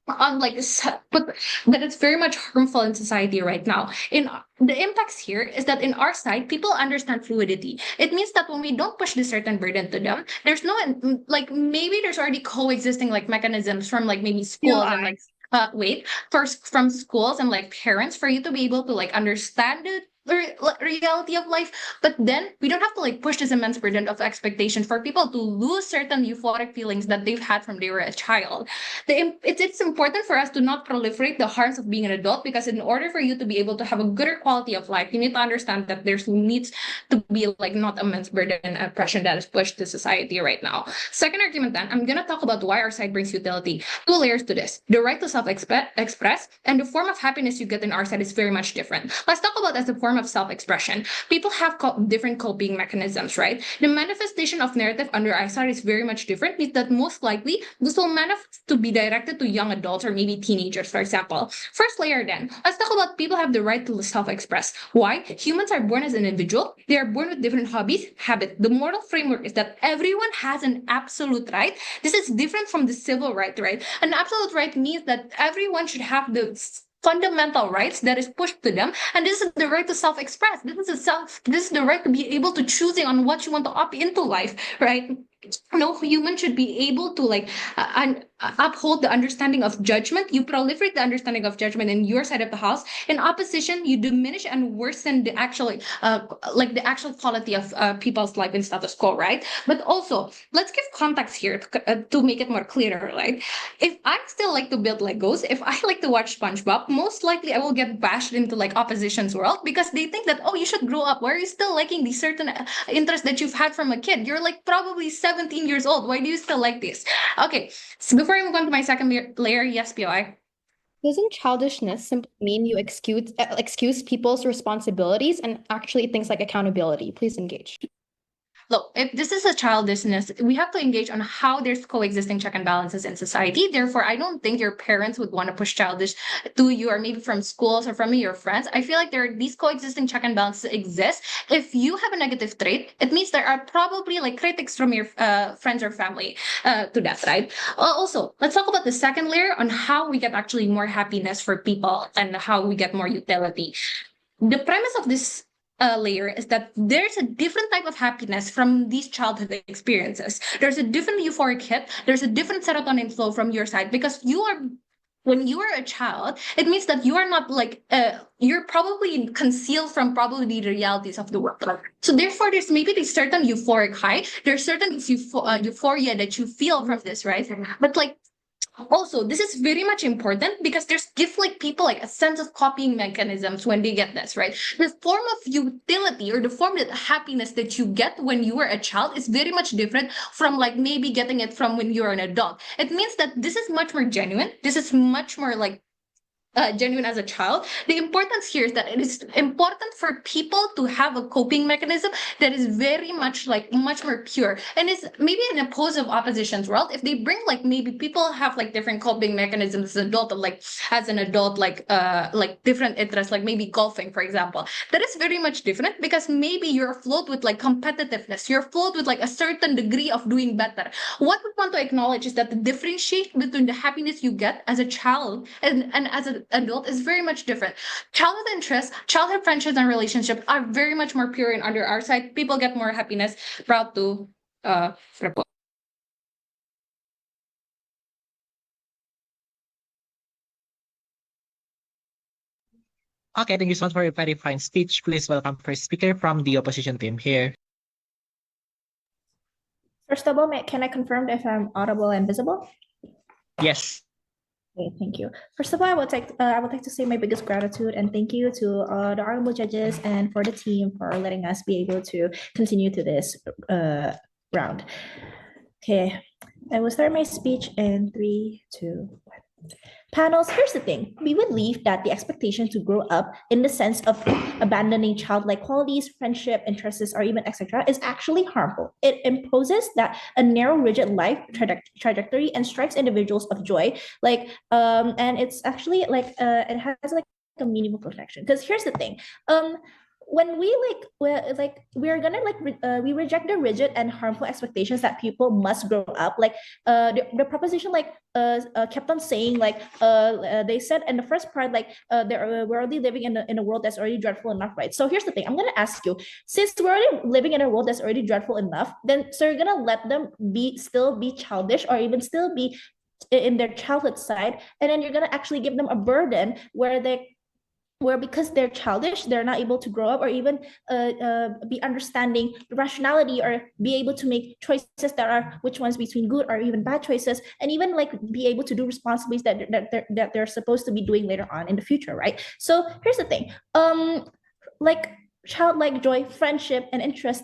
on like but that it's very much harmful in society right now. In the impacts here is that in our side, people understand fluidity. It means that when we don't push this certain burden to them, there's no like maybe there's already coexisting like mechanisms from like maybe schools and like first from schools and like parents for you to be able to like understand it reality of life, but then we don't have to like push this immense burden of expectation for people to lose certain euphoric feelings that they've had from they were a child. It's important for us to not proliferate the harms of being an adult, because in order for you to be able to have a gooder quality of life, you need to understand that there's needs to be like not immense burden and oppression that is pushed to society right now. Second argument then, I'm gonna talk about why our side brings utility. Two layers to this. The right to self-express and the form of happiness you get in our side is very much different. Let's talk about as a form of self-expression. People have different coping mechanisms, right? The manifestation of narrative under our side is very much different, means that most likely this will manifest to be directed to young adults or maybe teenagers, for example. First layer then, let's talk about people have the right to self-express. Why? Humans are born as an individual. They are born with different hobbies, habits. The moral framework is that everyone has an absolute right. This is different from the civil right, right? An absolute right means that everyone should have the fundamental rights that is pushed to them, and this is the right to self-express. This is the right to be able to choosing on what you want to opt into life, right? No human should be able to like uphold the understanding of judgment. You proliferate the understanding of judgment in your side of the house. In opposition, you diminish and worsen the actual quality of people's life in status quo, right? But also, let's give context here to make it more clearer, right? If I still like to build Legos, if I like to watch SpongeBob, most likely I will get bashed into like opposition's world because they think that, oh, you should grow up. Why are you still liking these certain interests that you've had from a kid? You're like probably 17 years old. Why do you still like this? Okay, so before I move on to my second layer, yes, POI. Doesn't childishness simply mean you excuse people's responsibilities and actually things like accountability? Please engage. Look, if this is a childishness, we have to engage on how there's coexisting check and balances in society. Therefore, I don't think your parents would want to push childish to you, or maybe from schools or from your friends. I feel like these coexisting check and balances exist. If you have a negative trait, it means there are probably like critics from your friends or family to that, right? Also, let's talk about the second layer on how we get actually more happiness for people and how we get more utility. The premise of this layer is that there's a different type of happiness from these childhood experiences. There's a different euphoric hit. There's a different serotonin flow from your side because when you are a child, it means that you are not like you're probably concealed from probably the realities of the world. So therefore, there's maybe this certain euphoric high. There's certain euphoria that you feel from this, right? But like also, this is very much important because there's give like people like a sense of copying mechanisms when they get this, right? The form of utility or the form of happiness that you get when you were a child is very much different from like maybe getting it from when you're an adult. It means that this is much more genuine. This is much more like genuine as a child. The importance here is that it is important for people to have a coping mechanism that is very much like much more pure and is maybe in a oppositions world. If they bring like maybe people have like different coping mechanisms as an adult like different interests like maybe golfing for example, that is very much different because maybe you're afloat with like competitiveness, you're afloat with like a certain degree of doing better. What we want to acknowledge is that the differentiation between the happiness you get as a child and as an adult is very much different. Childhood interests, childhood friendships and relationships are very much more pure and under our side. People get more happiness. Proud to report. Okay, thank you so much for your very fine speech. Please welcome first speaker from the opposition team here. First of all, can I confirm if I'm audible and visible? Yes. Okay, thank you. First of all, I would like to say my biggest gratitude and thank you to the honorable judges and for the team for letting us be able to continue to this round. Okay, I will start my speech in 3, 2, 1. Panels, here's the thing. We believe that the expectation to grow up in the sense of abandoning childlike qualities, friendship, interests, or even etc. is actually harmful. It imposes that a narrow, rigid life trajectory and strikes individuals of joy. And it's actually like it has like a meaningful perfection. Because here's the thing. When we we reject the rigid and harmful expectations that people must grow up. The proposition kept on saying they said in the first part we're already living in a world that's already dreadful enough, right? So here's the thing. I'm gonna ask you, since we're already living in a world that's already dreadful enough, then so you're gonna let them still be childish or even still be in their childhood side, and then you're gonna actually give them a burden where because they're childish, they're not able to grow up or even be understanding rationality or be able to make choices that are which ones between good or even bad choices, and even like be able to do responsibilities that they're supposed to be doing later on in the future, right? So here's the thing. Like childlike joy, friendship, and interest,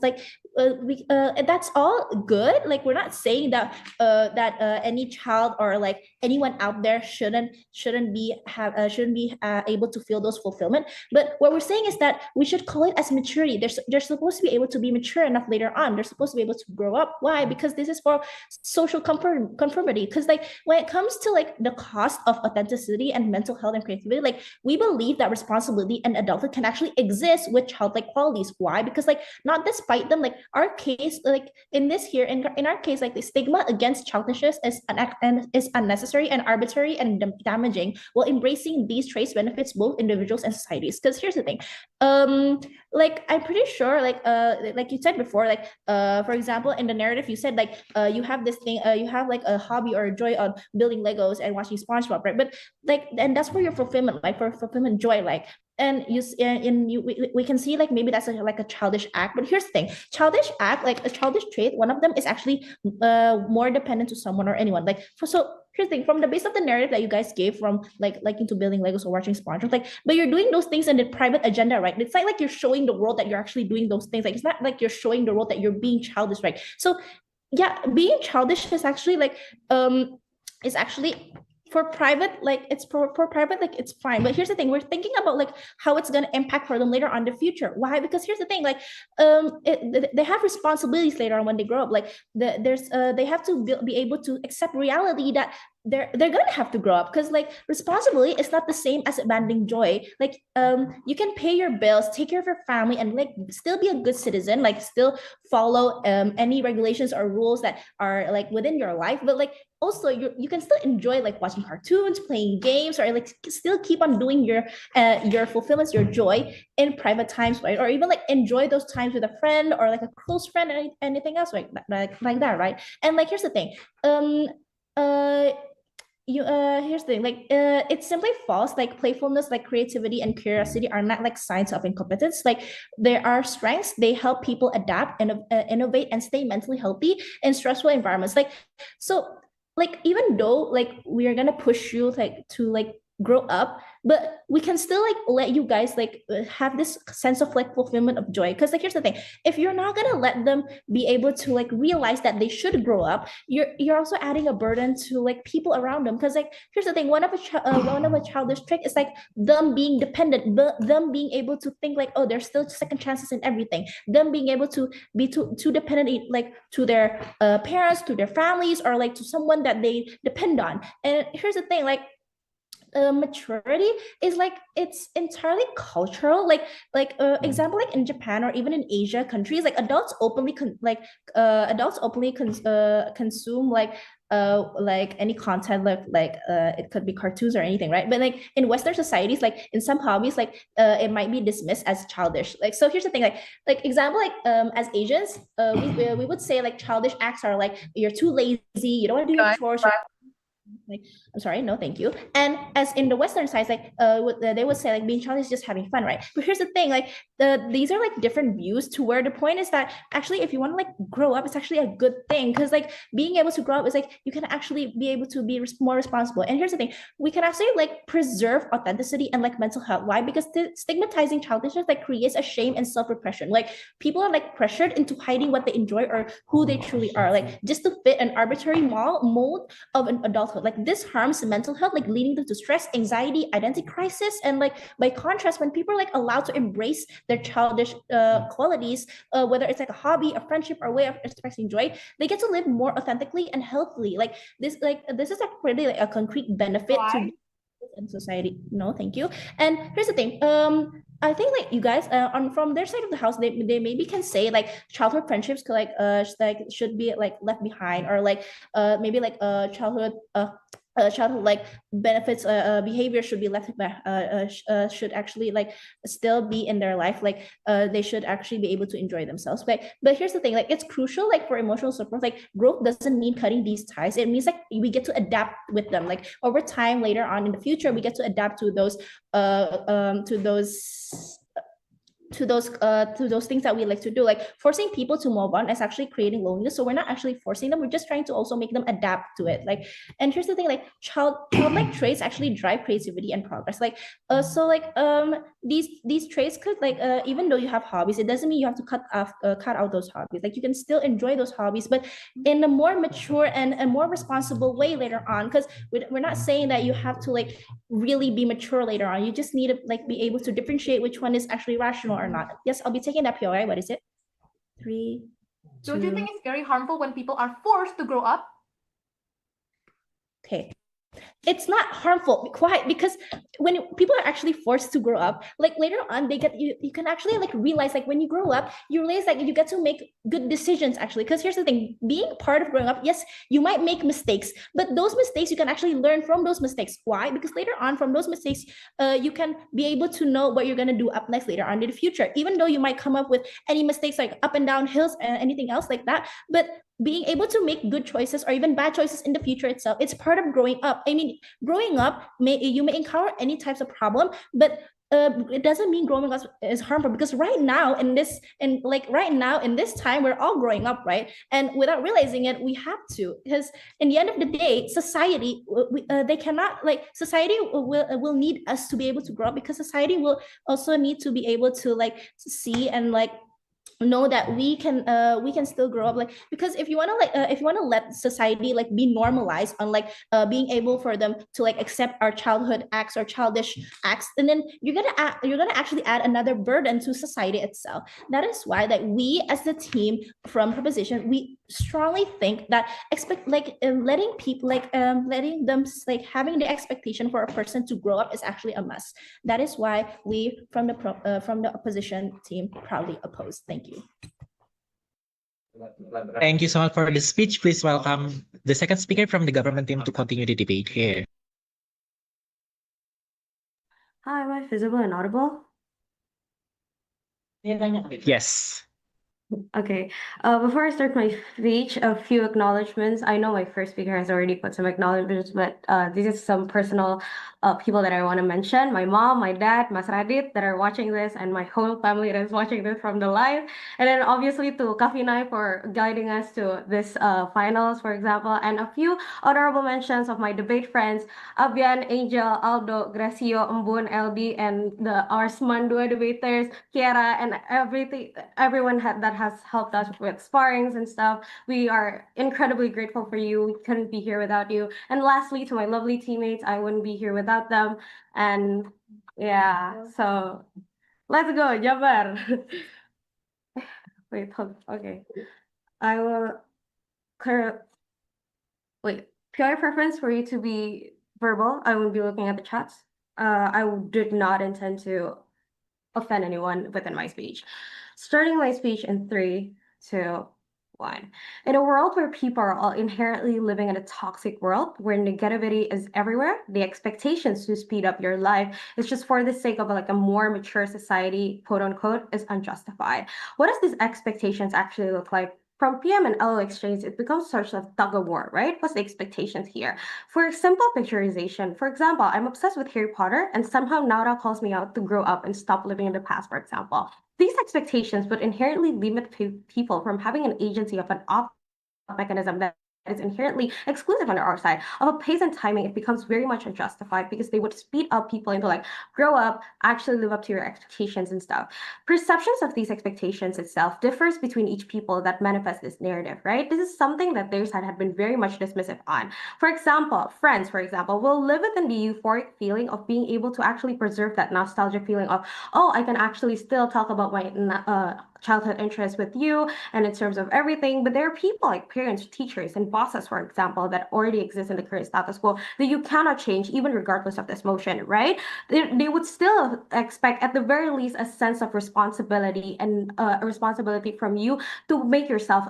that's all good. Like we're not saying that any child or like anyone out there shouldn't be able to feel those fulfillment. But what we're saying is that we should call it as maturity. They're supposed to be able to be mature enough later on. They're supposed to be able to grow up. Why? Because this is for social conformity. Because like when it comes to like the cost of authenticity and mental health and creativity, like we believe that responsibility and adulthood can actually exist with childlike qualities. Why? Because like not despite them, like our case, like in this here, in our case, like the stigma against childishness is unnecessary and arbitrary and damaging, while embracing these traits benefits both individuals and societies. Because here's the thing, like I'm pretty sure, like you said before, like for example, in the narrative, you said like you have this thing, you have like a hobby or a joy on building Legos and watching SpongeBob, right? But like, and that's for your fulfillment, like for fulfillment joy, like. And we can see like maybe that's like a childish act, but here's the thing: childish act, like a childish trait, one of them is actually more dependent to someone or anyone. Like so here's the thing: from the base of the narrative that you guys gave, from like liking to building Legos or watching SpongeBob, like, but you're doing those things in the private agenda, right? It's not like you're showing the world that you're actually doing those things. Like it's not like you're showing the world that you're being childish, right? So yeah, being childish is actually like is actually for private, like it's for private, like it's fine. But here's the thing: we're thinking about like how it's going to impact for them later on in the future. Why? Because here's the thing: like they have responsibilities later on when they grow up. Like they have to be able to accept reality that they're gonna have to grow up, because like responsibly it's not the same as abandoning joy. Like you can pay your bills, take care of your family, and like still be a good citizen, like still follow any regulations or rules that are like within your life, but like also you can still enjoy like watching cartoons, playing games, or like still keep on doing your fulfillments, your joy in private times, right? Or even like enjoy those times with a friend or like a close friend, or anything else like that, right? And like here's the thing, uh here's the thing, like it's simply false. Like playfulness, like creativity and curiosity are not like signs of incompetence. Like there are strengths, they help people adapt and innovate and stay mentally healthy in stressful environments. Like so, like even though like we are gonna push you like to like grow up, but we can still like let you guys like have this sense of like fulfillment of joy. Because like here's the thing, if you're not gonna let them be able to like realize that they should grow up, you're also adding a burden to like people around them. Because like here's the thing, one of a childish trick is like them being dependent, but them being able to think like, oh, there's still second chances in everything, them being able to be too dependent like to their parents, to their families, or like to someone that they depend on. And here's the thing, like maturity is like it's entirely cultural. Example, like in Japan or even in Asia countries, like adults openly consume like any content, it could be cartoons or anything, right? But like in Western societies, like in some hobbies, like it might be dismissed as childish. Like so here's the thing, like example, like as Asians, we would say like childish acts are like you're too lazy, you don't want to do your chores, like I'm sorry, no thank you. And as in the Western side, like they would say like being childish is just having fun, right? But here's the thing, like these are like different views, to where the point is that actually if you want to like grow up, it's actually a good thing. Because like being able to grow up is like you can actually be able to be more responsible. And here's the thing, we can actually like preserve authenticity and like mental health. Why? Because stigmatizing childishness like creates a shame and self-repression. Like people are like pressured into hiding what they enjoy or who they truly are, like just to fit an arbitrary mold of an adulthood. Like this harms mental health, like leading to stress, anxiety, identity crisis. And like by contrast, when people are like allowed to embrace their childish qualities, whether it's like a hobby, a friendship, or a way of expressing joy, they get to live more authentically and healthily. Like this is like really like a concrete benefit to in society. No thank you. And here's the thing, I think like you guys on from their side of the house, they maybe can say like childhood friendships could like should be like left behind, or like maybe like childhood like benefits behavior should be left should actually like still be in their life. Like they should actually be able to enjoy themselves. But here's the thing, like it's crucial like for emotional support. Like growth doesn't mean cutting these ties, it means like we get to adapt with them. Like over time, later on in the future, we get to adapt to those things that we like to do. Like forcing people to move on is actually creating loneliness. So we're not actually forcing them, we're just trying to also make them adapt to it. Like, and here's the thing, like childlike traits actually drive creativity and progress. Like these traits could like even though you have hobbies, it doesn't mean you have to cut out those hobbies. Like you can still enjoy those hobbies, but in a more mature and a more responsible way later on. Because we're not saying that you have to like really be mature later on. You just need to like be able to differentiate which one is actually rational or not. Yes, I'll be taking that POI. What is it? 3, 2. Don't you think it's very harmful when people are forced to grow up? Okay. It's not harmful. Why? Because when people are actually forced to grow up, like later on, they get you can actually like realize, like when you grow up, you realize like you get to make good decisions actually. Because here's the thing, being part of growing up, yes, you might make mistakes, but those mistakes you can actually learn from those mistakes. Why? Because later on from those mistakes, you can be able to know what you're gonna do up next later on in the future. Even though you might come up with any mistakes like up and down hills and anything else like that, but being able to make good choices or even bad choices in the future itself, it's part of growing up. I mean, growing up, you may encounter any types of problem, but it doesn't mean growing up is harmful. Because right now in this time, we're all growing up, right? And without realizing it, we have to, because in the end of the day, society they cannot like society will need us to be able to grow up, because society will also need to be able to like see and like know that we can still grow up, like, because if you want to let society like be normalized on like being able for them to like accept our childhood acts or childish acts, and then you're gonna actually add another burden to society itself. That is why that we as the team from proposition, we strongly think that letting people letting them like having the expectation for a person to grow up is actually a must. That is why we from the opposition team proudly oppose. Thank you. Thank you so much for the speech. Please welcome the second speaker from the government team to continue the debate here. Hi, am I visible and audible? Yes. Okay. Before I start my speech, a few acknowledgements. I know my first speaker has already put some acknowledgements, but these are some personal people that I want to mention. My mom, my dad, Mas Radit that are watching this, and my whole family that is watching this from the live. And then obviously to Kafinai for guiding us to this finals, for example, and a few honorable mentions of my debate friends, Abian, Angel, Aldo, Gracio, Mbun, LD, and our Smandua debaters, Kiara, and everyone that has helped us with sparrings and stuff. We are incredibly grateful for you. We couldn't be here without you. And lastly, to my lovely teammates, I wouldn't be here without them. And yeah, so let's go, Jabar. Wait, okay. I will wait. PI preference for you to be verbal. I will be looking at the chats. I did not intend to offend anyone within my speech. Starting my speech in 3, 2, 1. In a world where people are all inherently living in a toxic world, where negativity is everywhere, the expectations to speed up your life is just for the sake of like a more mature society, quote unquote, is unjustified. What does these expectations actually look like? From PM and LO exchange, it becomes such a tug of war, right? What's the expectations here? For simple picturization, for example, I'm obsessed with Harry Potter, and somehow Nara calls me out to grow up and stop living in the past, for example. These expectations would inherently limit people from having an agency of an mechanism that is inherently exclusive on our side. Of a pace and timing, it becomes very much unjustified because they would speed up people into like grow up, actually live up to your expectations and stuff. Perceptions of these expectations itself differs between each people that manifest this narrative, right? This is something that their side had been very much dismissive on. For example, friends, for example, will live within the euphoric feeling of being able to actually preserve that nostalgic feeling of, oh, I can actually still talk about my childhood interests with you and in terms of everything. But there are people like parents, teachers, and bosses, for example, that already exist in the current status quo that you cannot change even regardless of this motion, right? They would still expect at the very least a sense of responsibility and a responsibility from you to make yourself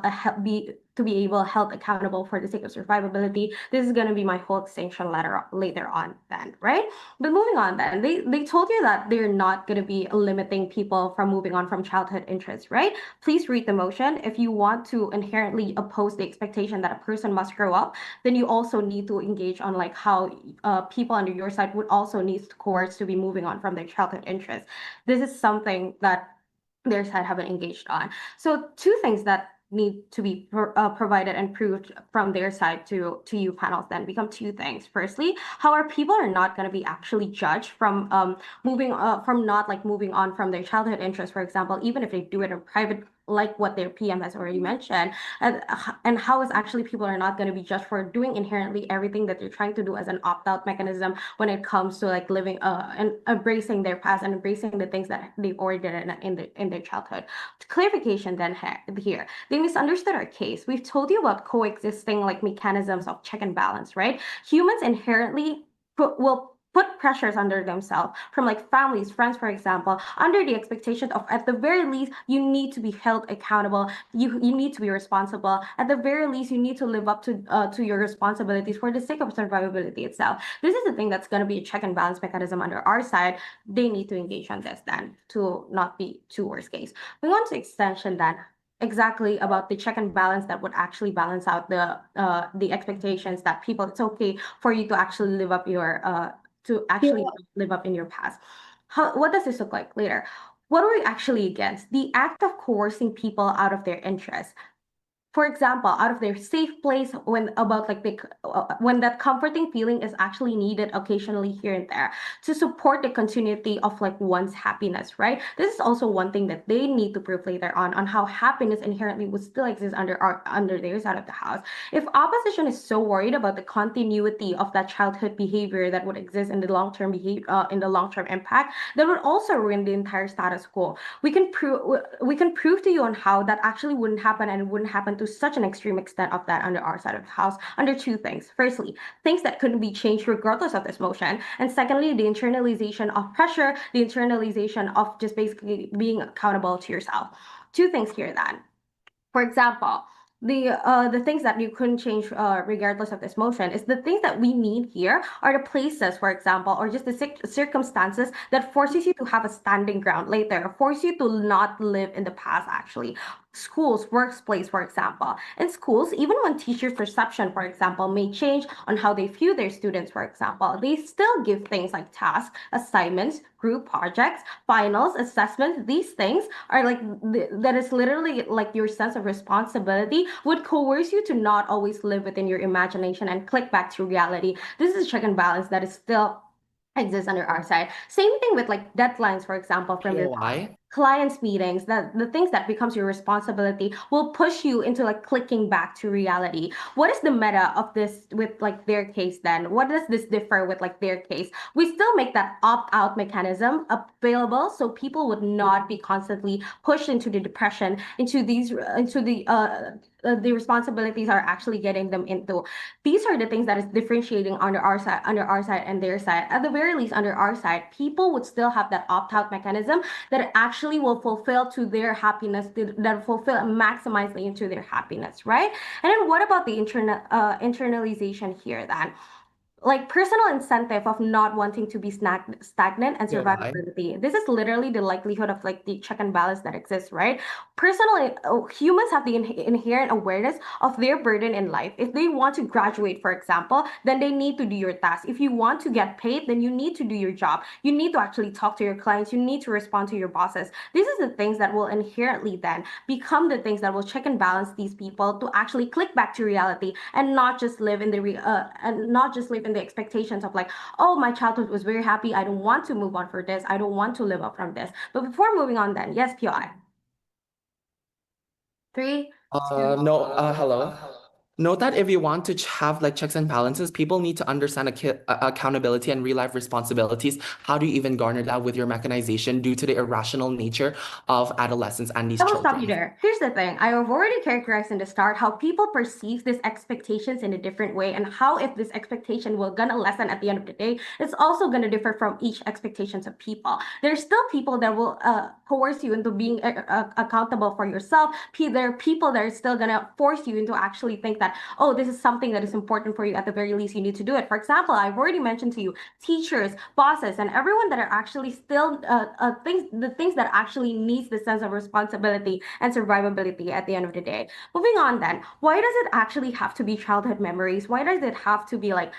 to be able held accountable for the sake of survivability. This is going to be my whole extinction letter later on then, right? But moving on then, they told you that they're not going to be limiting people from moving on from childhood interests, right? Please read the motion. If you want to inherently oppose the expectation that a person must grow up, then you also need to engage on like how people under your side would also need courts to be moving on from their childhood interests. This is something that their side haven't engaged on. So 2 things that need to be provided and proved from their side to you panels then become 2 things. Firstly, how our people are not going to be actually judged from moving on from their childhood interests, for example, even if they do it in private, like what their PM has already mentioned, and how is actually people are not going to be judged for doing inherently everything that they're trying to do as an opt-out mechanism when it comes to like living and embracing their past and embracing the things that they already did in their childhood. Clarification then here, they misunderstood our case. We've told you about coexisting like mechanisms of check and balance, right? Humans inherently will put pressures under themselves from like families, friends, for example, under the expectation of at the very least you need to be held accountable. You need to be responsible. At the very least, you need to live up to your responsibilities for the sake of survivability itself. This is the thing that's going to be a check and balance mechanism under our side. They need to engage on this then to not be too worst case. We want to extension then exactly about the check and balance that would actually balance out the expectations that people, it's okay for you to actually live up live up in your past. What does this look like later? What are we actually against? The act of coercing people out of their interests. for example, out of their safe place when when that comforting feeling is actually needed occasionally here and there to support the continuity of like one's happiness, right? This is also one thing that they need to prove later on how happiness inherently would still exist under their side of the house. If opposition is so worried about the continuity of that childhood behavior that would exist in the long-term impact, that would also ruin the entire status quo. We can prove to you on how that actually wouldn't happen, and it wouldn't happen to such an extreme extent of that under our side of the house under two things. Firstly, things that couldn't be changed regardless of this motion, and secondly, the internalization of pressure, the internalization of just basically being accountable to yourself. Two things here then. For example, the things that you couldn't change regardless of this motion is the things that we need here are the places, for example, or just the circumstances that forces you to have a standing ground later, force you to not live in the past actually. Schools, workplace, for example. In schools, even when teachers' perception, for example, may change on how they view their students, for example, they still give things like tasks, assignments, group projects, finals, assessments. These things are like, that is literally like your sense of responsibility would coerce you to not always live within your imagination and click back to reality. This is a check and balance that is still exists under our side. Same thing with like deadlines, for example, from your POI? clients meetings, that the things that becomes your responsibility will push you into like clicking back to reality. What is the meta of this with like their case then? What does this differ with like their case? We still make that opt-out mechanism available so people would not be constantly pushed into the depression, into the responsibilities are actually getting them into. These are the things that is differentiating under our side and their side. At the very least, under our side, people would still have that opt-out mechanism that actually will fulfill to their happiness, that fulfill and maximize into their happiness, right? And then what about the internalization here then? Like personal incentive of not wanting to be stagnant and POI? survivability. This is literally the likelihood of like the check and balance that exists, right? Personally, humans have the inherent awareness of their burden in life. If they want to graduate, for example, then they need to do your task. If you want to get paid, then you need to do your job. You need to actually talk to your clients. You need to respond to your bosses. These are the things that will inherently then become the things that will check and balance these people to actually click back to reality and not just live in the expectations of like, oh, my childhood was very happy. I don't want to move on for this. I don't want to live up from this. But before moving on then, yes, POI. 3, 2, Hello. Note that if you want to have like checks and balances, people need to understand accountability and real life responsibilities. How do you even garner that with your mechanization due to the irrational nature of adolescents and these I will stop you children? there. Here's the thing. I have already characterized in the start how people perceive these expectations in a different way, and how if this expectation will gonna lessen at the end of the day, it's also gonna differ from each expectations of people. There's still people that will coerce you into being accountable for yourself. There are people that are still gonna force you into actually think that, oh, this is something that is important for you. At the very least, you need to do it. For example, I've already mentioned to you teachers, bosses, and everyone that are actually still the things that actually needs the sense of responsibility and survivability at the end of the day. Moving on then, why does it actually have to be childhood memories? Why does it have to be like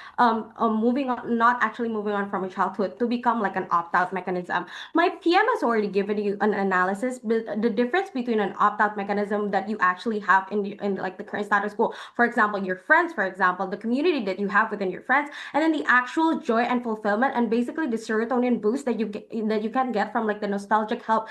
moving on, not actually moving on from a childhood to become like an opt-out mechanism? My PM has already given you an analysis, but the difference between an opt-out mechanism that you actually have in like the current status quo, for example, your friends, for example, the community that you have within your friends, and then the actual joy and fulfillment and basically the serotonin boost that you can get from like the nostalgic help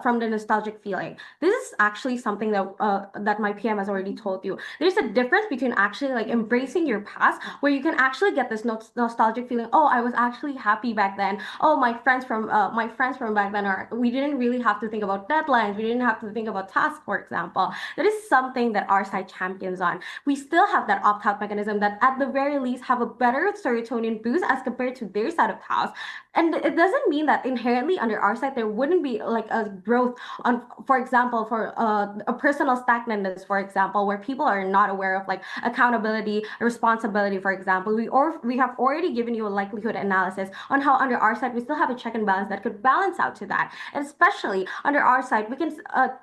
from the nostalgic feeling. This is actually something that my PM has already told you. There's a difference between actually like embracing your past, where you can actually get this nostalgic feeling. Oh, I was actually happy back then. Oh, my friends from back then we didn't really have to think about deadlines. We didn't have to think about tasks, for example. That is something that our side champions on. We still have that opt-out mechanism that at the very least have a better serotonin boost as compared to their side of the house. And it doesn't mean that inherently under our side there wouldn't be like a growth on, for example, for a personal stagnantness, for example, where people are not aware of like accountability, responsibility, for example. We have already given you a likelihood analysis on how under our side we still have a check and balance that could balance out to that. And especially under our side, we can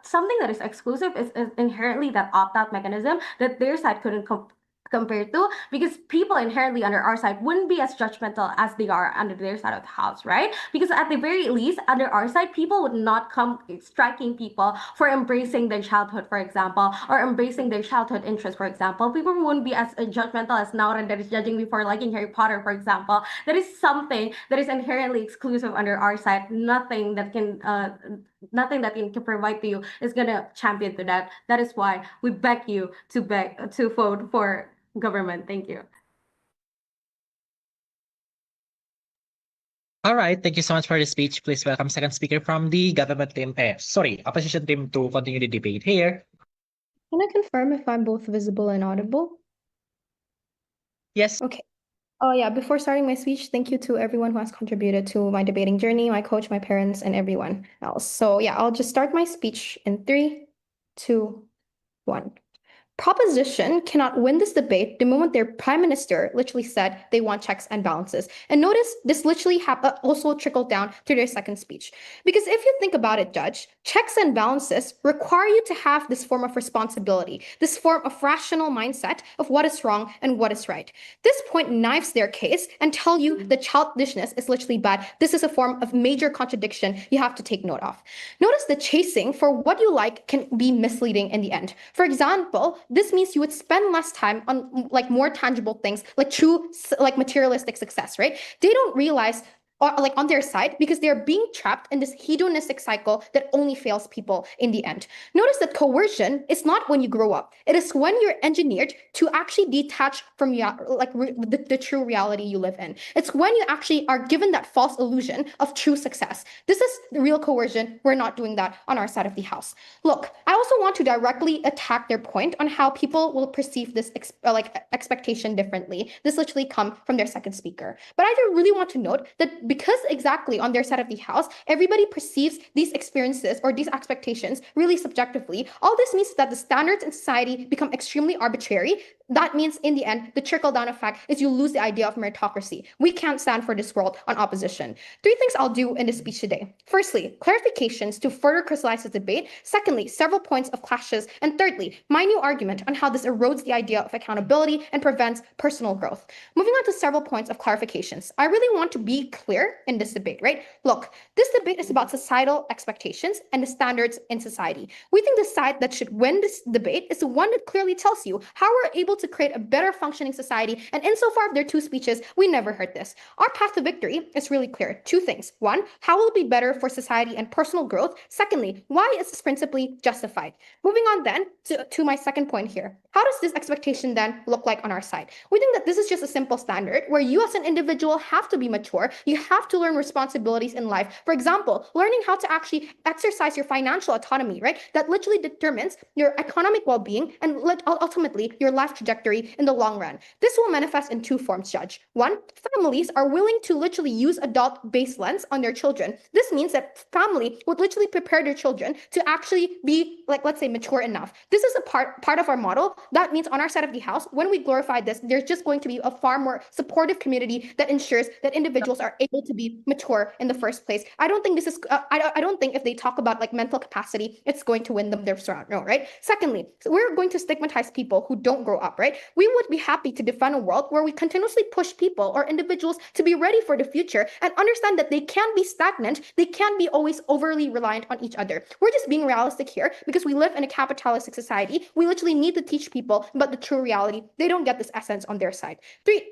something that is exclusive is inherently that opt-out mechanism that their side compared to, because people inherently under our side wouldn't be as judgmental as they are under their side of the house, right? Because at the very least, under our side, people would not come striking people for embracing their childhood, for example, or embracing their childhood interests, for example. People wouldn't be as judgmental as Nauran that is judging me for liking Harry Potter, for example. That is something that is inherently exclusive under our side. Nothing that can provide to you is gonna champion to that. That is why we beg you to vote for government. Thank you. All right, thank you so much for the speech. Please welcome second speaker from the government team. Opposition team to continue the debate here. Can I confirm if I'm both visible and audible? Yes. Okay. Oh yeah, before starting my speech, thank you to everyone who has contributed to my debating journey, my coach, my parents, and everyone else. So yeah, I'll just start my speech in 3, 2, 1. Proposition cannot win this debate the moment their prime minister literally said they want checks and balances. And notice this literally also trickled down to their second speech. Because if you think about it, Judge, checks and balances require you to have this form of responsibility, this form of rational mindset of what is wrong and what is right. This point knives their case and tell you the childishness is literally bad. This is a form of major contradiction you have to take note of. Notice the chasing for what you like can be misleading in the end. For example, this means you would spend less time on like more tangible things, like true like materialistic success, right? They don't realize or like on their side because they're being trapped in this hedonistic cycle that only fails people in the end. Notice that coercion is not when you grow up. It is when you're engineered to actually detach from the true reality you live in. It's when you actually are given that false illusion of true success. This is the real coercion. We're not doing that on our side of the house. Look, I also want to directly attack their point on how people will perceive this expectation differently. This literally come from their second speaker. But I do really want to note that because exactly on their side of the house, everybody perceives these experiences or these expectations really subjectively. All this means that the standards in society become extremely arbitrary. That means in the end, the trickle-down effect is you lose the idea of meritocracy. We can't stand for this world on opposition. 3 things I'll do in this speech today. Firstly, clarifications to further crystallize the debate. Secondly, several points of clashes. And thirdly, my new argument on how this erodes the idea of accountability and prevents personal growth. Moving on to several points of clarifications. I really want to be clear in this debate, right? Look, this debate is about societal expectations and the standards in society. We think the side that should win this debate is the one that clearly tells you how we're able to create a better functioning society. And insofar of their 2 speeches, we never heard this. Our path to victory is really clear. 2 things. 1, how will it be better for society and personal growth? Secondly, why is this principally justified? Moving on then to my second point here. How does this expectation then look like on our side? We think that this is just a simple standard where you as an individual have to be mature. You have to learn responsibilities in life. For example, learning how to actually exercise your financial autonomy, right? That literally determines your economic well-being and ultimately your life trajectory in the long run. This will manifest in 2 forms, Judge. 1, families are willing to literally use adult-based lens on their children. This means that family would literally prepare their children to actually be, like, let's say, mature enough. This is a part of our model. That means on our side of the house, when we glorify this, there's just going to be a far more supportive community that ensures that individuals are able to be mature in the first place. I don't think this is, I don't think if they talk about like mental capacity, it's going to win them their surround. No, right? Secondly, so we're going to stigmatize people who don't grow up, right? We would be happy to defend a world where we continuously push people or individuals to be ready for the future and understand that they can't be stagnant. They can't be always overly reliant on each other. We're just being realistic here because we live in a capitalistic society. We literally need to teach people about the true reality. They don't get this essence on their side.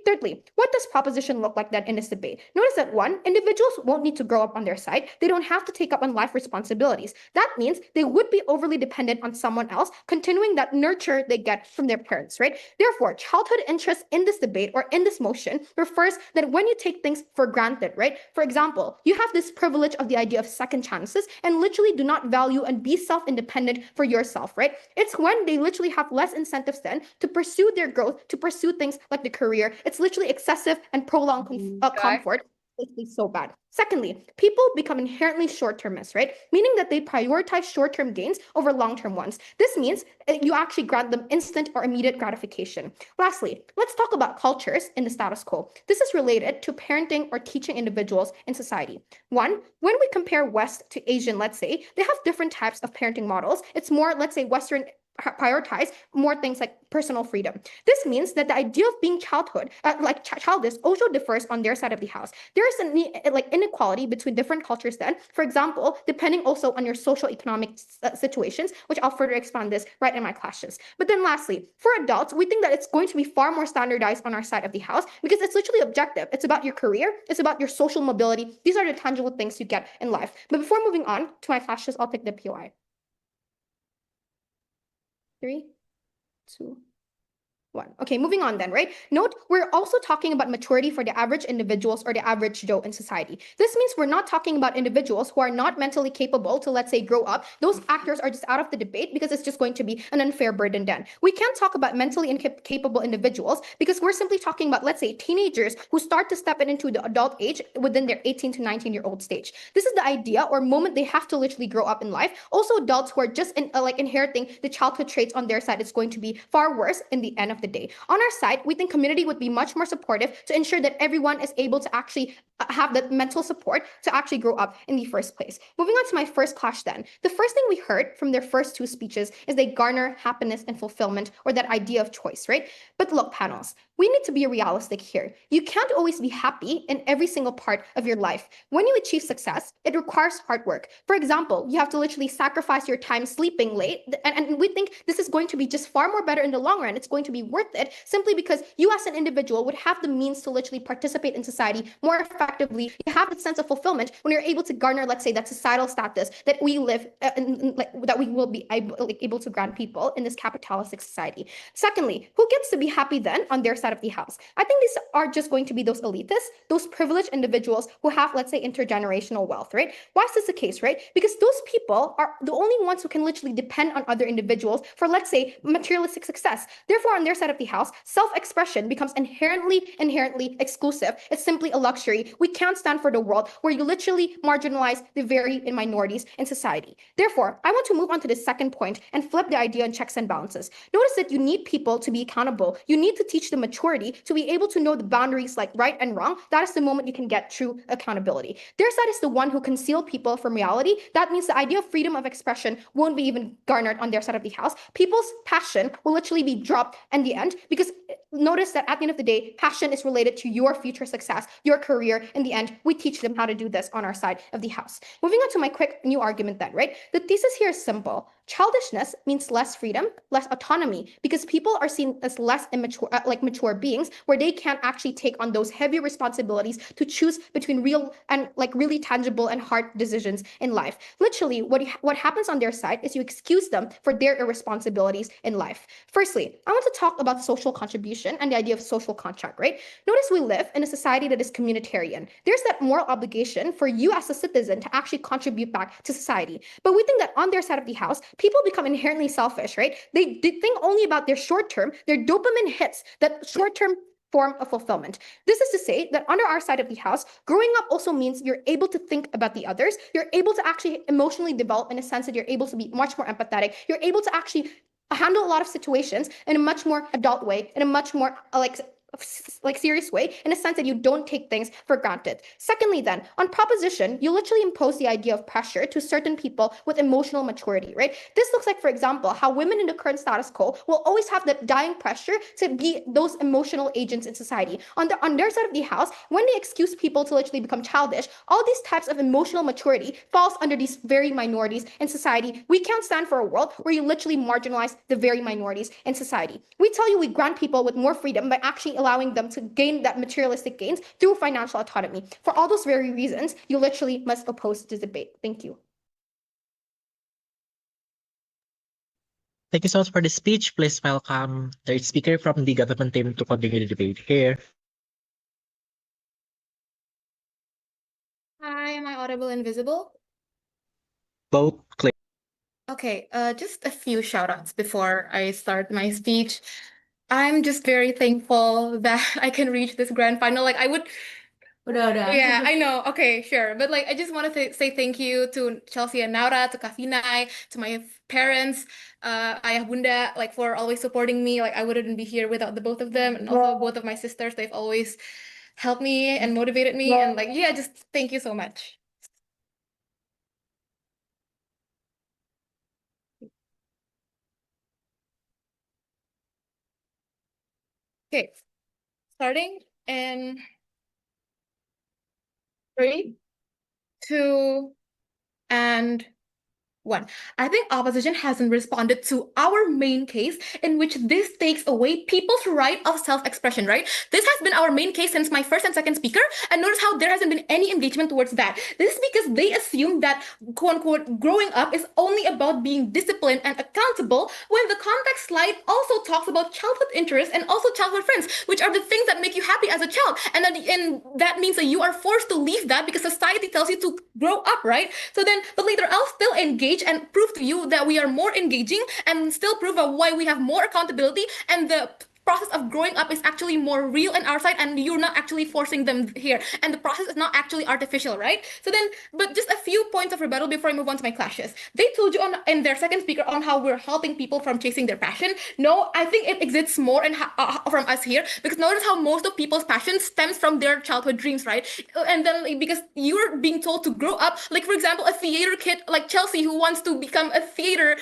Thirdly, what does proposition look like then in this debate? Notice that 1, individuals won't need to grow up on their side. They don't have to take up on life responsibilities. That means they would be overly dependent on someone else, continuing that nurture they get from their parents, right? Therefore, childhood interest in this debate or in this motion refers that when you take things for granted, right? For example, you have this privilege of the idea of second chances and literally do not value and be self-independent for yourself, right? It's when they literally have less incentives then to pursue their growth, to pursue things like the career. It's literally excessive and prolonged comfort. It's so bad. Secondly, people become inherently short-termists, right? Meaning that they prioritize short-term gains over long-term ones. This means you actually grant them instant or immediate gratification. Lastly, let's talk about cultures in the status quo. This is related to parenting or teaching individuals in society. 1, when we compare West to Asian, let's say, they have different types of parenting models. It's more, let's say, Western prioritize more things like personal freedom. This means that the idea of being childish also differs on their side of the house. There is an inequality between different cultures then, for example, depending also on your social economic situations, which I'll further expand this right in my classes. But then lastly, for adults, we think that it's going to be far more standardized on our side of the house because it's literally objective. It's about your career, it's about your social mobility. These are the tangible things you get in life. But before moving on to my classes, I'll take the POI. 3, 2, 1. Okay, moving on then, right? Note, we're also talking about maturity for the average individuals or the average Joe in society. This means we're not talking about individuals who are not mentally capable to, let's say, grow up. Those actors are just out of the debate because it's just going to be an unfair burden then. We can't talk about mentally incapable individuals because we're simply talking about, let's say, teenagers who start to step into the adult age within their 18 to 19-year-old stage. This is the idea or moment they have to literally grow up in life. Also, adults who are just inheriting the childhood traits on their side, it's going to be far worse in the end of the day. On our side, we think community would be much more supportive to ensure that everyone is able to actually have that mental support to actually grow up in the first place. Moving on to my first clash then. The first thing we heard from their first two speeches is they garner happiness and fulfillment, or that idea of choice, right? But look, panels, we need to be realistic here. You can't always be happy in every single part of your life. When you achieve success, it requires hard work. For example, you have to literally sacrifice your time sleeping late, and we think this is going to be just far more better in the long run. It's going to be worth it simply because you as an individual would have the means to literally participate in society more effectively. You have a sense of fulfillment when you're able to garner, let's say, that societal status that we live that we will be able to grant people in this capitalistic society. Secondly, who gets to be happy then on their side of the house? I think these are just going to be those elitists, those privileged individuals who have, let's say, intergenerational wealth, right? Why is this the case, right? Because those people are the only ones who can literally depend on other individuals for, let's say, materialistic success. Therefore, on their side of the house, self-expression becomes inherently exclusive. It's simply a luxury. We can't stand for the world where you literally marginalize the very minorities in society. Therefore, I want to move on to the second point and flip the idea on checks and balances. Notice that you need people to be accountable. You need to teach them maturity to be able to know the boundaries like right and wrong. That is the moment you can get true accountability. Their side is the one who conceal people from reality. That means the idea of freedom of expression won't be even garnered on their side of the house. People's passion will literally be dropped in the end because notice that at the end of the day, passion is related to your future success, your career. In the end, we teach them how to do this on our side of the house. Moving on to my quick new argument then, right? The thesis here is simple. Childishness means less freedom, less autonomy, because people are seen as less immature, mature beings, where they can't actually take on those heavy responsibilities to choose between real and really tangible and hard decisions in life. Literally, what happens on their side is you excuse them for their irresponsibilities in life. Firstly, I want to talk about social contribution and the idea of social contract, right? Notice we live in a society that is communitarian. There's that moral obligation for you as a citizen to actually contribute back to society. But we think that on their side of the house, people become inherently selfish, right? They think only about their short term, their dopamine hits, that short term form of fulfillment. This is to say that under our side of the house, growing up also means you're able to think about the others. You're able to actually emotionally develop in a sense that you're able to be much more empathetic. You're able to actually handle a lot of situations in a much more adult way, in a much more serious way, in a sense that you don't take things for granted. Secondly, then, on proposition, you literally impose the idea of pressure to certain people with emotional maturity, right? This looks like, for example, how women in the current status quo will always have that dying pressure to be those emotional agents in society. On their side of the house, when they excuse people to literally become childish, all these types of emotional maturity falls under these very minorities in society. We can't stand for a world where you literally marginalize the very minorities in society. We tell you we grant people with more freedom by actually allowing them to gain that materialistic gains through financial autonomy. For all those very reasons, you literally must oppose this debate. Thank you. Thank you so much for the speech. Please welcome the speaker from the government team to continue the debate here. Hi, am I audible and visible? Both clear. Okay, just a few shout outs before I start my speech. I'm just very thankful that I can reach this grand final. Like I would Yeah, I know. Okay, sure. But I just want to say thank you to Chelsea and Naura, to Kavinai, to my parents, Ayah Bunda, for always supporting me. I wouldn't be here without the both of them, and also both of my sisters. They've always helped me and motivated me, and yeah, just thank you so much. Okay, starting in 3, 2, and 1. I think opposition hasn't responded to our main case in which this takes away people's right of self-expression, right? This has been our main case since my first and second speaker, and notice how there hasn't been any engagement towards that. This is because they assume that, quote unquote, growing up is only about being disciplined and accountable, when the context slide also talks about childhood interests and also childhood friends, which are the things that make you happy as a child. And that means that you are forced to leave that because society tells you to grow up, right? So then, but later I'll still engage and prove to you that we are more engaging and still prove why we have more accountability, and the process of growing up is actually more real on our side, and you're not actually forcing them here, and the process is not actually artificial, right? So then, but just a few points of rebuttal before I move on to my clashes. They told you in their second speaker on how we're helping people from chasing their passion. No, I think it exists more from us here, because notice how most of people's passion stems from their childhood dreams, right? And then because you're being told to grow up, like for example, a theater kid like Chelsea who wants to become a theater,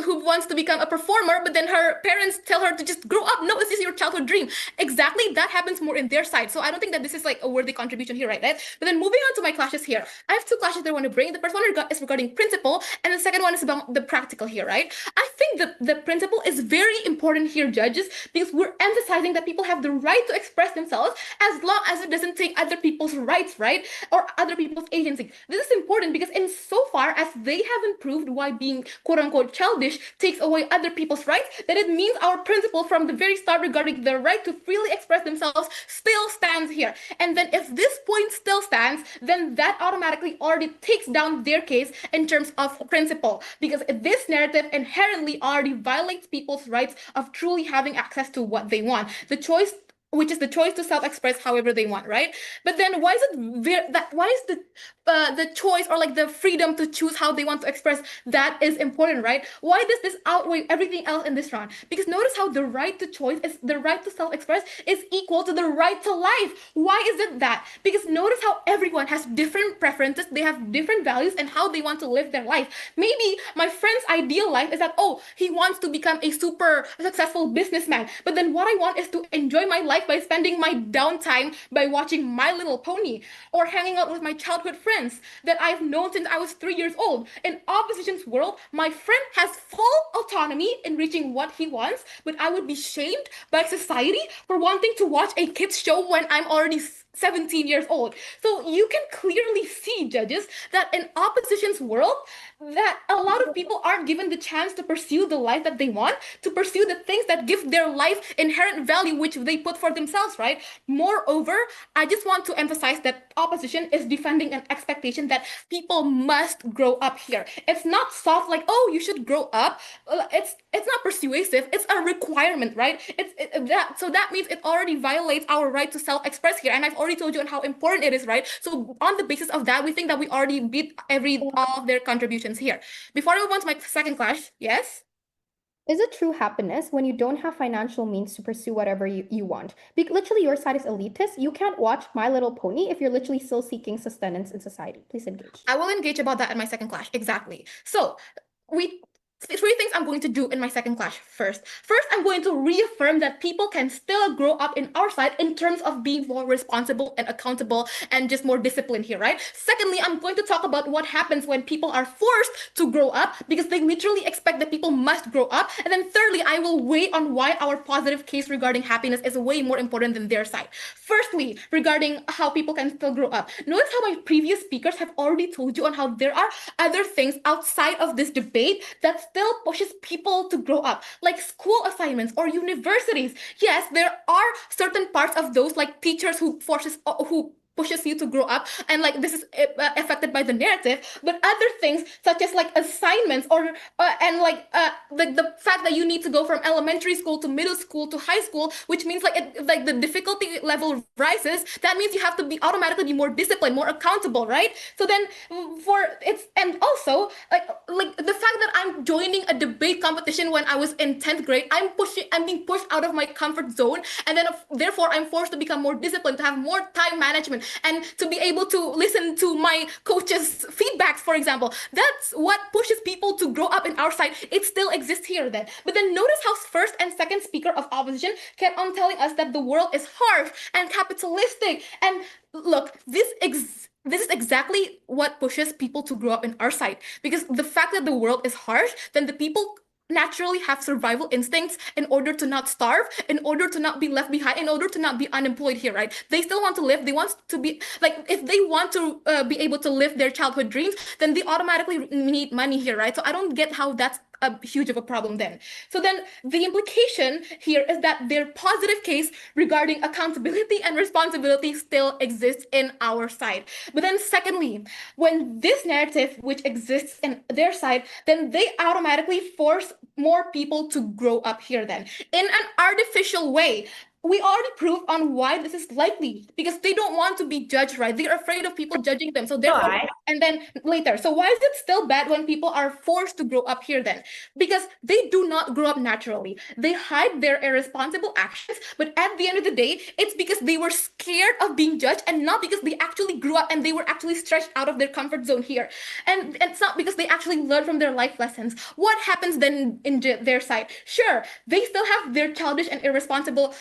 who wants to become a performer, but then her parents tell her to just grow up. No, this is your childhood dream. Exactly, that happens more in their side. So I don't think that this is like a worthy contribution here, right? But then moving on to my clashes here, I have 2 clashes that I want to bring. The first one is regarding principle, and the second one is about the practical here, right? I think that the principle is very important here, judges, because we're emphasizing that people have the right to express themselves as long as it doesn't take other people's rights, right? Or other people's agency. This is important because in so far as they haven't proved why being quote unquote childish takes away other people's rights, that it means our principle from the very start regarding their right to freely express themselves still stands here. And then if this point still stands, then that automatically already takes down their case in terms of principle, because this narrative inherently already violates people's rights of truly having access to what they want. The choice, which is the choice to self-express however they want, right? But then why is the choice, or like the freedom to choose how they want to express, that is important, right? Why does this outweigh everything else in this round? Because notice how the right to choice, is the right to self-express, is equal to the right to life. Why is it that? Because notice how everyone has different preferences, they have different values and how they want to live their life. Maybe my friend's ideal life is that, oh, he wants to become a super successful businessman, but then what I want is to enjoy my life by spending my downtime by watching My Little Pony or hanging out with my childhood friends that I've known since I was 3 years old. In opposition's world, my friend has full autonomy in reaching what he wants, but I would be shamed by society for wanting to watch a kids show when I'm already 17 years old. So you can clearly see, judges, that in opposition's world, that a lot of people aren't given the chance to pursue the life that they want, to pursue the things that give their life inherent value, which they put for themselves, right? Moreover, I just want to emphasize that opposition is defending an expectation that people must grow up here. It's not soft like, oh, you should grow up. It's not persuasive. It's a requirement, right? So that means it already violates our right to self-express here. And I've already told you on how important it is, right? So on the basis of that, we think that we already beat all of their contributions here. Before I move on to my second clash, yes? Is it true happiness when you don't have financial means to pursue whatever you want? Literally, your side is elitist. You can't watch My Little Pony if you're literally still seeking sustenance in society. Please engage. I will engage about that in my second clash. Exactly. So, 3 things I'm going to do in my second clash. First, I'm going to reaffirm that people can still grow up in our side in terms of being more responsible and accountable and just more disciplined here, right? Secondly, I'm going to talk about what happens when people are forced to grow up because they literally expect that people must grow up. And then thirdly, I will weigh on why our positive case regarding happiness is way more important than their side. Firstly, regarding how people can still grow up. Notice how my previous speakers have already told you on how there are other things outside of this debate that still pushes people to grow up, like school assignments or universities. Yes, there are certain parts of those, like teachers who pushes you to grow up, and like this is affected by the narrative, but other things such as like assignments or and like the fact that you need to go from elementary school to middle school to high school, which means like the difficulty level rises. That means you have to be automatically be more disciplined, more accountable, right? So then and also like the fact that I'm joining a debate competition when I was in 10th grade, I'm being pushed out of my comfort zone, and then therefore I'm forced to become more disciplined, to have more time management, and to be able to listen to my coach's feedbacks, for example. That's what pushes people to grow up in our side. It still exists here then. But then notice how first and second speaker of opposition kept on telling us that the world is harsh and capitalistic. And look, this is exactly what pushes people to grow up in our side. Because the fact that the world is harsh, then the people naturally have survival instincts in order to not starve, in order to not be left behind, in order to not be unemployed here, right? They still want to live. They want to be like, if they want to be able to live their childhood dreams, then they automatically need money here, right? So I don't get how that's a huge of a problem then. So then the implication here is that their positive case regarding accountability and responsibility still exists in our side. But then secondly, when this narrative which exists in their side, then they automatically force more people to grow up here then in an artificial way. We already proved on why this is likely, because they don't want to be judged, right? They're afraid of people judging them. So therefore, Why? and then later. So why is it still bad when people are forced to grow up here then? Because they do not grow up naturally. They hide their irresponsible actions, but at the end of the day, it's because they were scared of being judged and not because they actually grew up and they were actually stretched out of their comfort zone here. And it's not because they actually learned from their life lessons. What happens then in their side? Sure, they still have their childish and irresponsible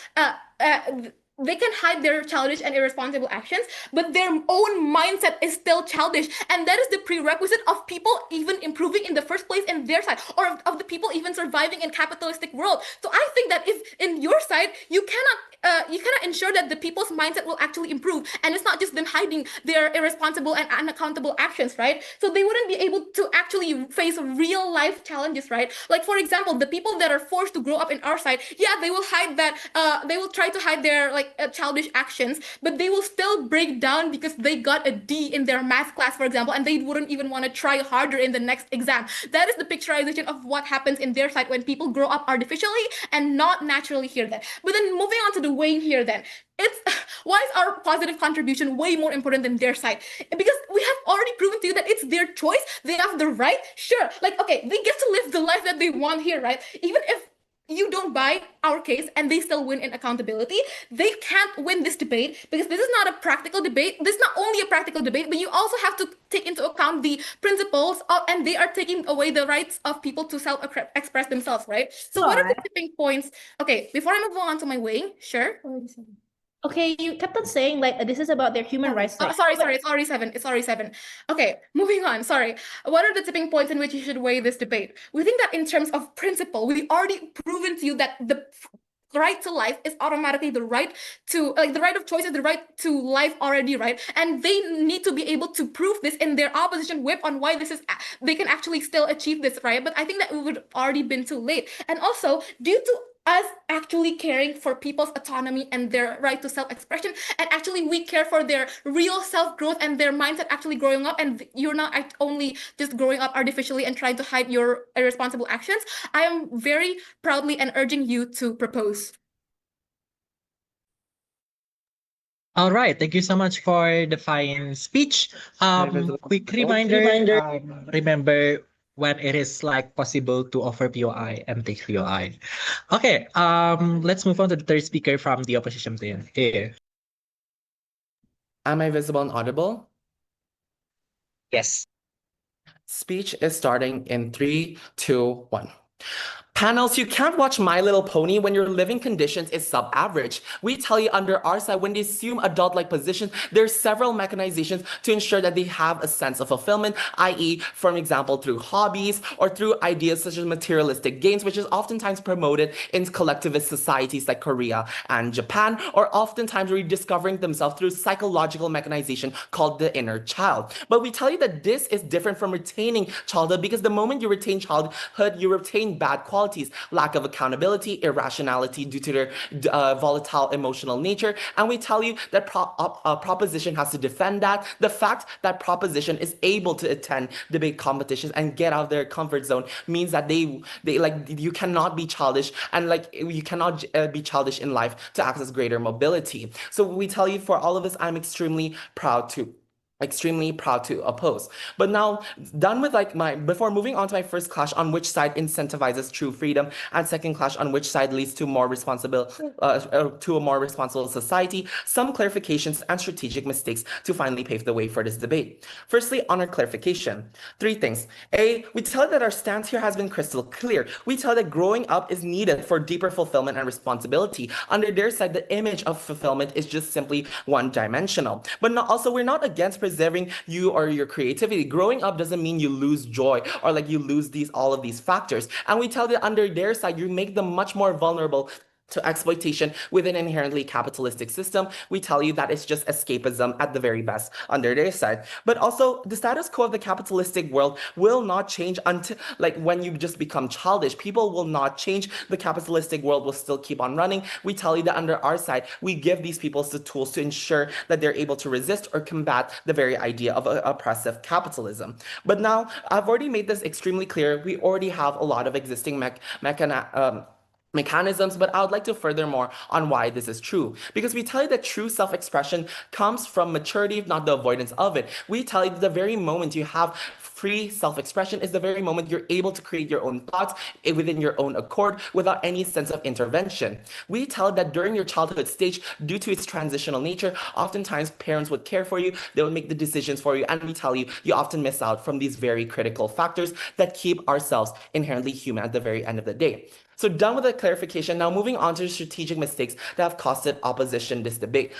they can hide their childish and irresponsible actions, but their own mindset is still childish. And that is the prerequisite of people even improving in the first place in their side, or of the people even surviving in capitalistic world. So I think that if in your side, you cannot ensure that the people's mindset will actually improve. And it's not just them hiding their irresponsible and unaccountable actions, right? So they wouldn't be able to actually face real life challenges, right? Like, for example, the people that are forced to grow up in our side, yeah, they will hide that, they will try to hide their childish actions, but they will still break down because they got a D in their math class, for example, and they wouldn't even want to try harder in the next exam. That is the picturization of what happens in their side when people grow up artificially and not naturally here then. But then moving on to the weighing here then, it's why is our positive contribution way more important than their side? Because we have already proven to you that it's their choice. They have the right. Sure, like, okay, they get to live the life that they want here, right? Even if you don't buy our case and they still win in accountability, they can't win this debate because this is not a practical debate. This is not only a practical debate, but you also have to take into account the principles of, and they are taking away the rights of people to self-express themselves, right? So what are the tipping points? Okay, before I move on to my weighing, sure. Okay, you kept on saying like this is about their human rights. Like, sorry, it's already seven. It's already seven. Okay, moving on. Sorry. What are the tipping points in which you should weigh this debate? We think that in terms of principle, we already proven to you that the right to life is automatically the right to, like, the right of choice is the right to life already, right? And they need to be able to prove this in their opposition whip on why this is, they can actually still achieve this, right? But I think that it would already been too late. And also, due to us actually caring for people's autonomy and their right to self-expression, and actually we care for their real self-growth and their mindset actually growing up, and you're not only just growing up artificially and trying to hide your irresponsible actions, I am very proudly and urging you to propose. All right, thank you so much for the fine speech. Quick reminder, remember when it is like possible to offer POI and take POI. Okay, let's move on to the third speaker from the opposition team. Am I visible and audible? Yes. Speech is starting in 3, 2, 1. Panels, you can't watch My Little Pony when your living conditions is sub-average. We tell you under our side, when they assume adult-like positions, there's several mechanizations to ensure that they have a sense of fulfillment, i.e., for example, through hobbies or through ideas such as materialistic gains, which is oftentimes promoted in collectivist societies like Korea and Japan, or oftentimes rediscovering themselves through psychological mechanization called the inner child. But we tell you that this is different from retaining childhood, because the moment you retain childhood, you retain bad qualities, lack of accountability, irrationality due to their volatile emotional nature. And we tell you that proposition has to defend that. The fact that proposition is able to attend debate competitions and get out of their comfort zone means that they like, you cannot be childish, and like you cannot be childish in life to access greater mobility. So we tell you, for all of this, I'm extremely proud to extremely proud to oppose. But now, done with like before moving on to my first clash on which side incentivizes true freedom, and second clash on which side leads to to a more responsible society, some clarifications and strategic mistakes to finally pave the way for this debate. Firstly, on our clarification, 3 things. A, we tell that our stance here has been crystal clear. We tell that growing up is needed for deeper fulfillment and responsibility. Under their side, the image of fulfillment is just simply one-dimensional. But also, we're not against preserving you or your creativity. Growing up doesn't mean you lose joy or like you lose all of these factors. And we tell that under their side, you make them much more vulnerable to exploitation within an inherently capitalistic system. We tell you that it's just escapism at the very best under their side. But also, the status quo of the capitalistic world will not change until, like, when you just become childish. People will not change. The capitalistic world will still keep on running. We tell you that under our side, we give these people the tools to ensure that they're able to resist or combat the very idea of oppressive capitalism. But now, I've already made this extremely clear. We already have a lot of existing mechanisms, but I would like to further more on why this is true. Because we tell you that true self-expression comes from maturity, not the avoidance of it. We tell you that the very moment you have free self-expression is the very moment you're able to create your own thoughts within your own accord without any sense of intervention. We tell that during your childhood stage, due to its transitional nature, oftentimes parents would care for you, they would make the decisions for you, and we tell you, you often miss out from these very critical factors that keep ourselves inherently human at the very end of the day. So done with the clarification, now moving on to strategic mistakes that have costed opposition this debate.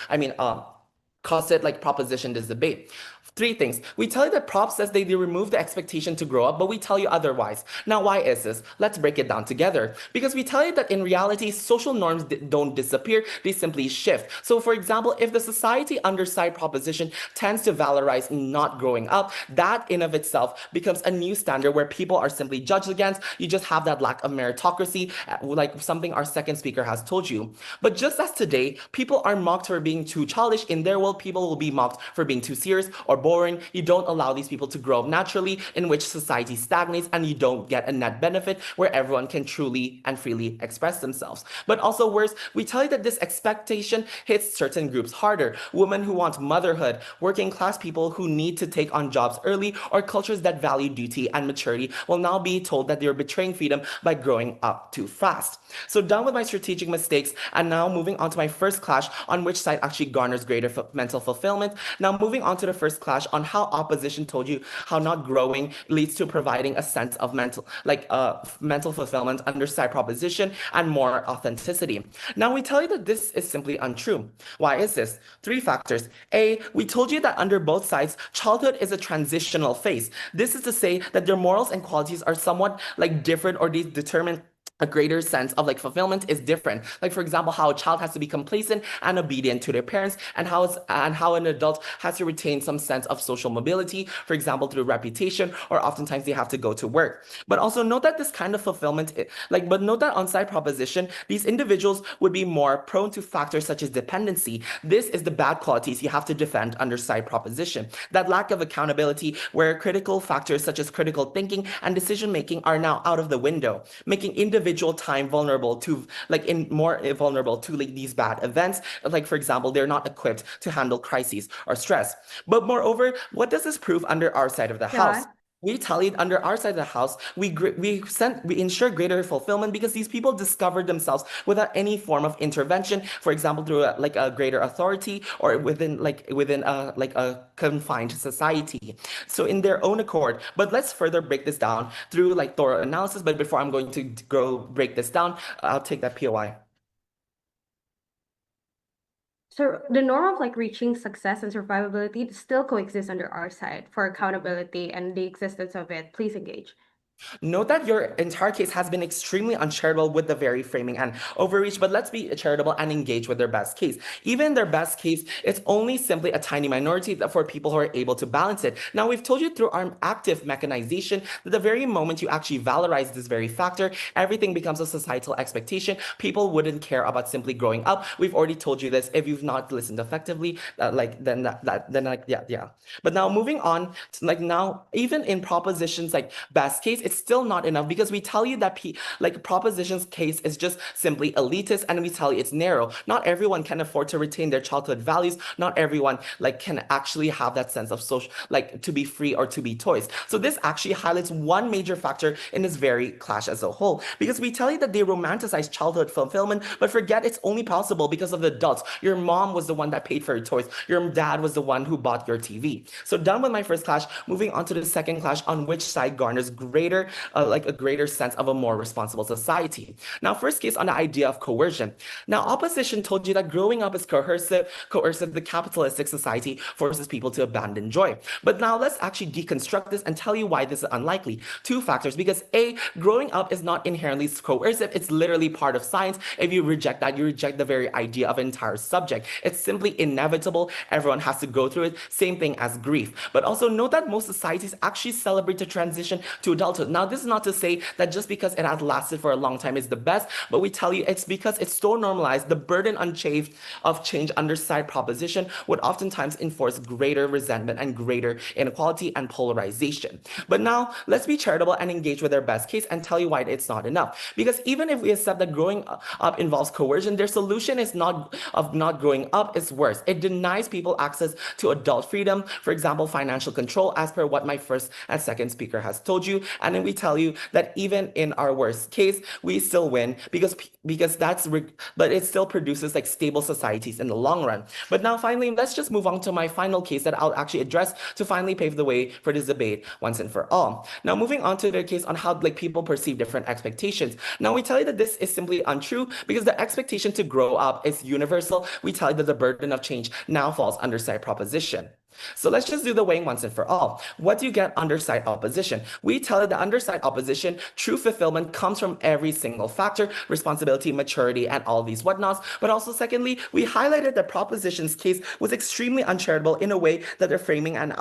Costed like proposition this debate. 3 things. We tell you that Prop says they remove the expectation to grow up, but we tell you otherwise. Now, why is this? Let's break it down together. Because we tell you that in reality, social norms don't disappear, they simply shift. So for example, if the society under side proposition tends to valorize not growing up, that in of itself becomes a new standard where people are simply judged against. You just have that lack of meritocracy, like something our second speaker has told you. But just as today, people are mocked for being too childish, in their world, people will be mocked for being too serious or boring. You don't allow these people to grow up naturally, in which society stagnates, and you don't get a net benefit where everyone can truly and freely express themselves. But also worse, we tell you that this expectation hits certain groups harder. Women who want motherhood, working class people who need to take on jobs early, or cultures that value duty and maturity will now be told that they're betraying freedom by growing up too fast. So done with my strategic mistakes, and now moving on to my first clash on which side actually garners greater mental fulfillment. Now moving on to the first clash on how opposition told you how not growing leads to providing a sense of mental fulfillment under side proposition and more authenticity. Now we tell you that this is simply untrue. Why is this? 3 factors. A, we told you that under both sides, childhood is a transitional phase. This is to say that their morals and qualities are somewhat like different, or they determine a greater sense of like fulfillment is different. Like for example, how a child has to be complacent and obedient to their parents, and how an adult has to retain some sense of social mobility, for example, through reputation, or oftentimes they have to go to work. But also note that this kind of fulfillment, but note that on side proposition, these individuals would be more prone to factors such as dependency. This is the bad qualities you have to defend under side proposition. That lack of accountability, where critical factors such as critical thinking and decision making are now out of the window, making individual time vulnerable to these bad events. Like for example, they're not equipped to handle crises or stress. But moreover, what does this prove under our side of the house? We tell you under our side of the house, we ensure greater fulfillment because these people discovered themselves without any form of intervention. For example, through a greater authority, or within a confined society. So in their own accord. But let's further break this down through like thorough analysis. But before I'm going to go break this down, I'll take that POI. So the norm of like reaching success and survivability still coexist under our side for accountability and the existence of it. Please engage. Note that your entire case has been extremely uncharitable with the very framing and overreach, but let's be charitable and engage with their best case. Even their best case, it's only simply a tiny minority for people who are able to balance it. Now, we've told you through our active mechanization that the very moment you actually valorize this very factor, everything becomes a societal expectation. People wouldn't care about simply growing up. We've already told you this. If you've not listened effectively, yeah. But now moving on, like now, even in propositions like best case, it's still not enough because we tell you that proposition's case is just simply elitist, and we tell you it's narrow. Not everyone can afford to retain their childhood values. Not everyone can actually have that sense of social, to be free or to be toys. So this actually highlights one major factor in this very clash as a whole, because we tell you that they romanticize childhood fulfillment, but forget it's only possible because of the adults. Your mom was the one that paid for your toys. Your dad was the one who bought your TV. So done with my first clash, moving on to the second clash on which side garners greater, a greater sense of a more responsible society. Now, first case on the idea of coercion. Now, opposition told you that growing up is coercive, the capitalistic society forces people to abandon joy. But now let's actually deconstruct this and tell you why this is unlikely. Two factors, because A, growing up is not inherently coercive, it's literally part of science. If you reject that, you reject the very idea of an entire subject. It's simply inevitable. Everyone has to go through it. Same thing as grief. But also note that most societies actually celebrate the transition to adulthood. Now, this is not to say that just because it has lasted for a long time is the best, but we tell you it's because it's so normalized. The burden unchanged of change under side proposition would oftentimes enforce greater resentment and greater inequality and polarization. But now, let's be charitable and engage with their best case and tell you why it's not enough. Because even if we accept that growing up involves coercion, their solution is not growing up is worse. It denies people access to adult freedom, for example, financial control, as per what my first and second speaker has told you. And then we tell you that even in our worst case, we still win because but it still produces stable societies in the long run. But now finally, let's just move on to my final case that I'll actually address to finally pave the way for this debate once and for all. Now, moving on to the case on how people perceive different expectations. Now, we tell you that this is simply untrue because the expectation to grow up is universal. We tell you that the burden of change now falls under side proposition. So let's just do the weighing once and for all. What do you get under side opposition? We tell you that under side opposition, true fulfillment comes from every single factor, responsibility, maturity, and all these whatnots. But also secondly, we highlighted that proposition's case was extremely uncharitable in a way that their framing and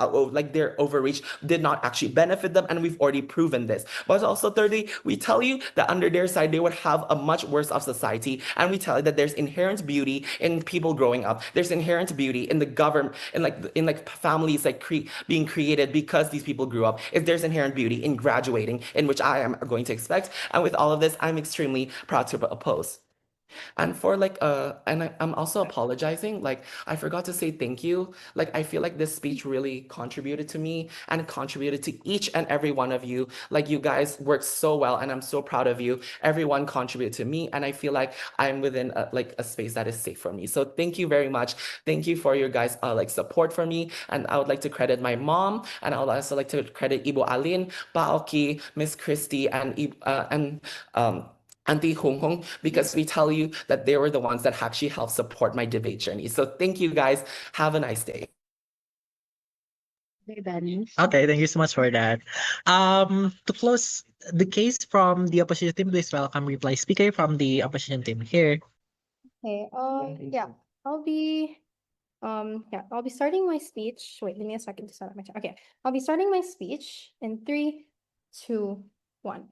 their overreach did not actually benefit them, and we've already proven this. But also thirdly, we tell you that under their side, they would have a much worse of society, and we tell you that there's inherent beauty in people growing up. There's inherent beauty in the government, in families being created because these people grew up. If there's inherent beauty in graduating, in which I am going to expect, and with all of this, I'm extremely proud to oppose. And for I'm also apologizing. I forgot to say thank you. I feel like this speech really contributed to me and contributed to each and every one of you. You guys worked so well, and I'm so proud of you. Everyone contributed to me, and I feel like I'm within a space that is safe for me. So thank you very much. Thank you for your guys support for me. And I would like to credit my mom, and I would also like to credit Ibu Alin, Paoki, Miss Christy, and Auntie Hong Hong, because we tell you that they were the ones that actually helped support my debate journey. So thank you guys. Have a nice day. Okay, thank you so much for that. To close the case from the opposition team, please welcome reply speaker from the opposition team here. Okay, I'll be starting my speech. Wait, give me a second to set up my chat. Okay, I'll be starting my speech in 3, 2, 1.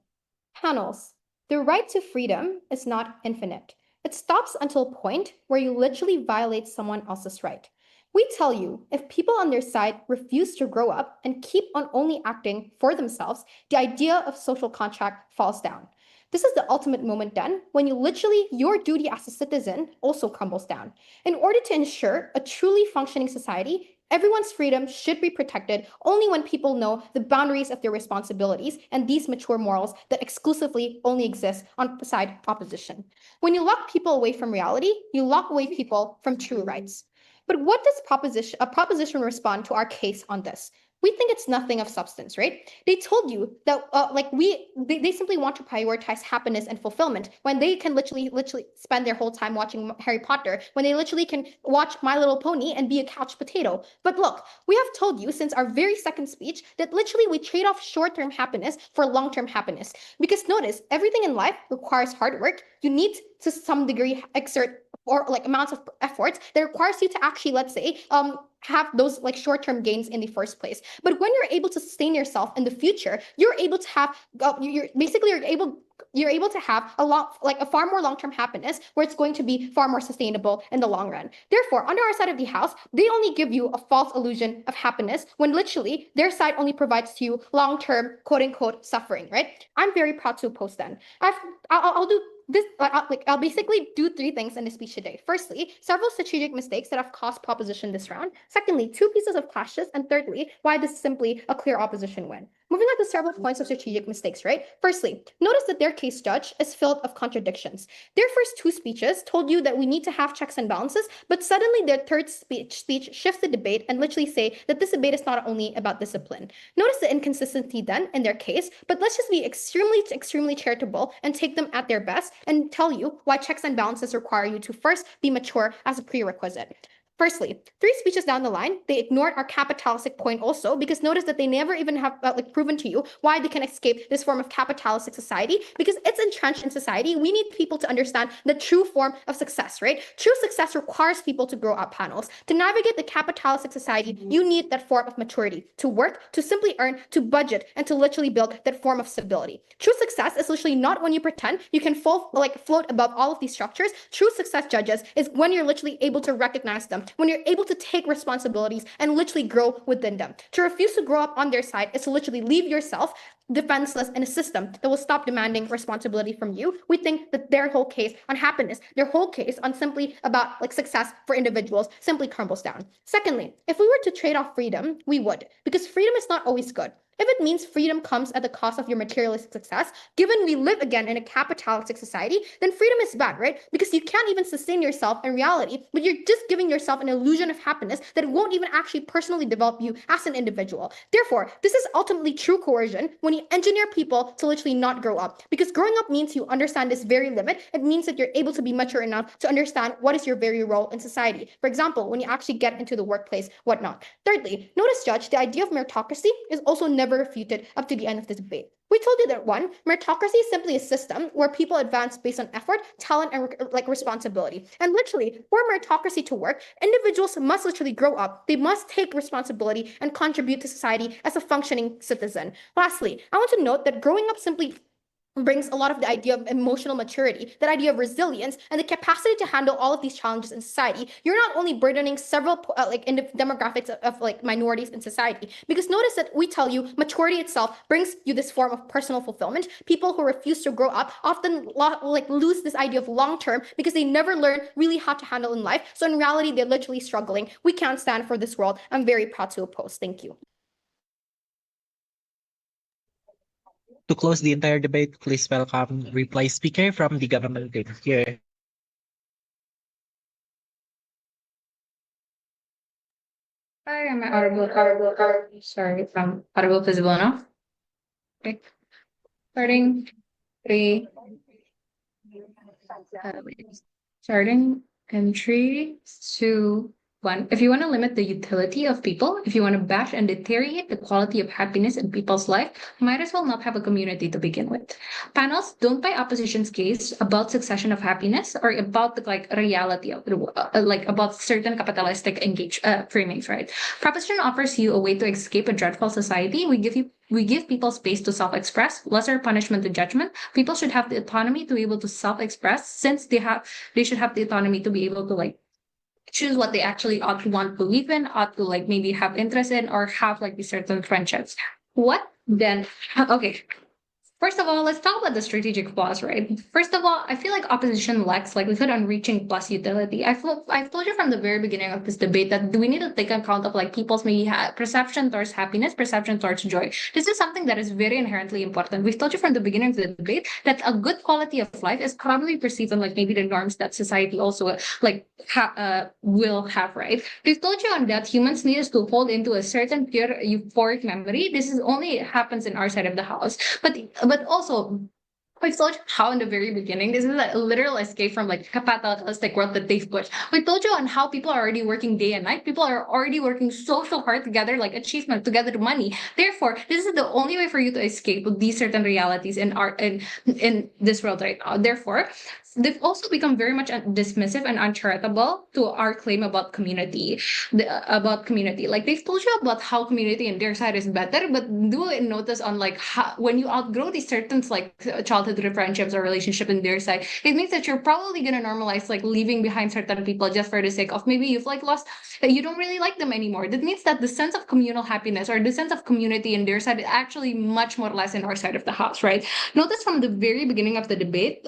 Panels. The right to freedom is not infinite. It stops until a point where you literally violate someone else's right. We tell you, if people on their side refuse to grow up and keep on only acting for themselves, the idea of social contract falls down. This is the ultimate moment then, when your duty as a citizen also crumbles down. In order to ensure a truly functioning society, everyone's freedom should be protected only when people know the boundaries of their responsibilities and these mature morals that exclusively only exist on side opposition. When you lock people away from reality, you lock away people from true rights. But what does a proposition respond to our case on this? We think it's nothing of substance, right? They told you that they simply want to prioritize happiness and fulfillment when they can literally spend their whole time watching Harry Potter, when they literally can watch My Little Pony and be a couch potato. But look, we have told you since our very second speech that literally we trade off short-term happiness for long-term happiness. Because notice, everything in life requires hard work. You need to some degree exert or amounts of efforts that requires you to actually, let's say, have those short-term gains in the first place. But when you're able to sustain yourself in the future, you're able to have, you're able you're able to have a far more long-term happiness where it's going to be far more sustainable in the long run. Therefore, under our side of the house, they only give you a false illusion of happiness when literally their side only provides to you long-term quote unquote suffering, right? I'm very proud to oppose them. I'll do this. I'll basically do 3 things in the speech today. Firstly, several strategic mistakes that have cost proposition this round. Secondly, 2 pieces of clashes, and thirdly, why this is simply a clear opposition win. Moving on to several points of strategic mistakes, right? Firstly, notice that their case judge is filled of contradictions. Their first 2 speeches told you that we need to have checks and balances, but suddenly their third speech shifts the debate and literally say that this debate is not only about discipline. Notice the inconsistency then in their case, but let's just be extremely charitable and take them at their best and tell you why checks and balances require you to first be mature as a prerequisite. Firstly, 3 speeches down the line, they ignored our capitalistic point also, because notice that they never even have proven to you why they can escape this form of capitalistic society, because it's entrenched in society. We need people to understand the true form of success, right? True success requires people to grow up, panels. To navigate the capitalistic society, you need that form of maturity, to work, to simply earn, to budget, and to literally build that form of stability. True success is literally not when you pretend you can float above all of these structures. True success, judges, is when you're literally able to recognize them, when you're able to take responsibilities and literally grow within them. To refuse to grow up on their side is to literally leave yourself defenseless in a system that will stop demanding responsibility from you. We think that their whole case on happiness, their whole case on simply about success for individuals simply crumbles down. Secondly, if we were to trade off freedom, we would, because freedom is not always good. If it means freedom comes at the cost of your materialistic success, given we live again in a capitalistic society, then freedom is bad, right? Because you can't even sustain yourself in reality, but you're just giving yourself an illusion of happiness that won't even actually personally develop you as an individual. Therefore, this is ultimately true coercion when you engineer people to literally not grow up. Because growing up means you understand this very limit. It means that you're able to be mature enough to understand what is your very role in society. For example, when you actually get into the workplace, whatnot. Thirdly, notice, Judge, the idea of meritocracy is also never refuted up to the end of the debate. We told you that 1, meritocracy is simply a system where people advance based on effort, talent, and responsibility. And literally, for meritocracy to work, individuals must literally grow up. They must take responsibility and contribute to society as a functioning citizen. Lastly, I want to note that growing up simply brings a lot of the idea of emotional maturity, that idea of resilience, and the capacity to handle all of these challenges in society. You're not only burdening several demographics of minorities in society, because notice that we tell you maturity itself brings you this form of personal fulfillment. People who refuse to grow up often lose this idea of long term because they never learn really how to handle in life. So in reality, they're literally struggling. We can't stand for this world. I'm very proud to oppose. Thank you. To close the entire debate, please welcome reply speaker from the government team here. Hi, am I audible? Sorry, from audible visible enough? Okay. Starting 3. Starting in 3, 2, 1. If you want to limit the utility of people, if you want to bash and deteriorate the quality of happiness in people's life, might as well not have a community to begin with. Panels, don't buy opposition's case about succession of happiness or about the reality of about certain capitalistic framings, right? Proposition offers you a way to escape a dreadful society. We give people space to self-express, lesser punishment to judgment. People should have the autonomy to be able to self-express, since they should have the autonomy to be able to choose what they actually ought to want to believe in, ought to maybe have interest in, or have these certain friendships. What then? Okay. First of all, let's talk about the strategic flaws, right? First of all, I feel like opposition lacks likelihood on reaching plus utility. I've told you from the very beginning of this debate that we need to take account of people's maybe perception towards happiness, perception towards joy. This is something that is very inherently important. We've told you from the beginning of the debate that a good quality of life is probably perceived on maybe the norms that society also will have, right? We've told you on that humans need us to hold into a certain pure euphoric memory. This is only happens in our side of the house, but also, I told you how in the very beginning, this is a literal escape from capitalistic world that they've pushed. We told you on how people are already working day and night. People are already working so hard to gather achievement, to gather money. Therefore, this is the only way for you to escape these certain realities in this world right now. Therefore, they've also become very much dismissive and uncharitable to our claim about community. Like they've told you about how community in their side is better, but do notice on like how, when you outgrow these certain like childhood friendships or relationship in their side, it means that you're probably gonna normalize like leaving behind certain people just for the sake of maybe you've like lost, you don't really like them anymore. That means that the sense of communal happiness or the sense of community in their side is actually much more less in our side of the house, right? Notice from the very beginning of the debate.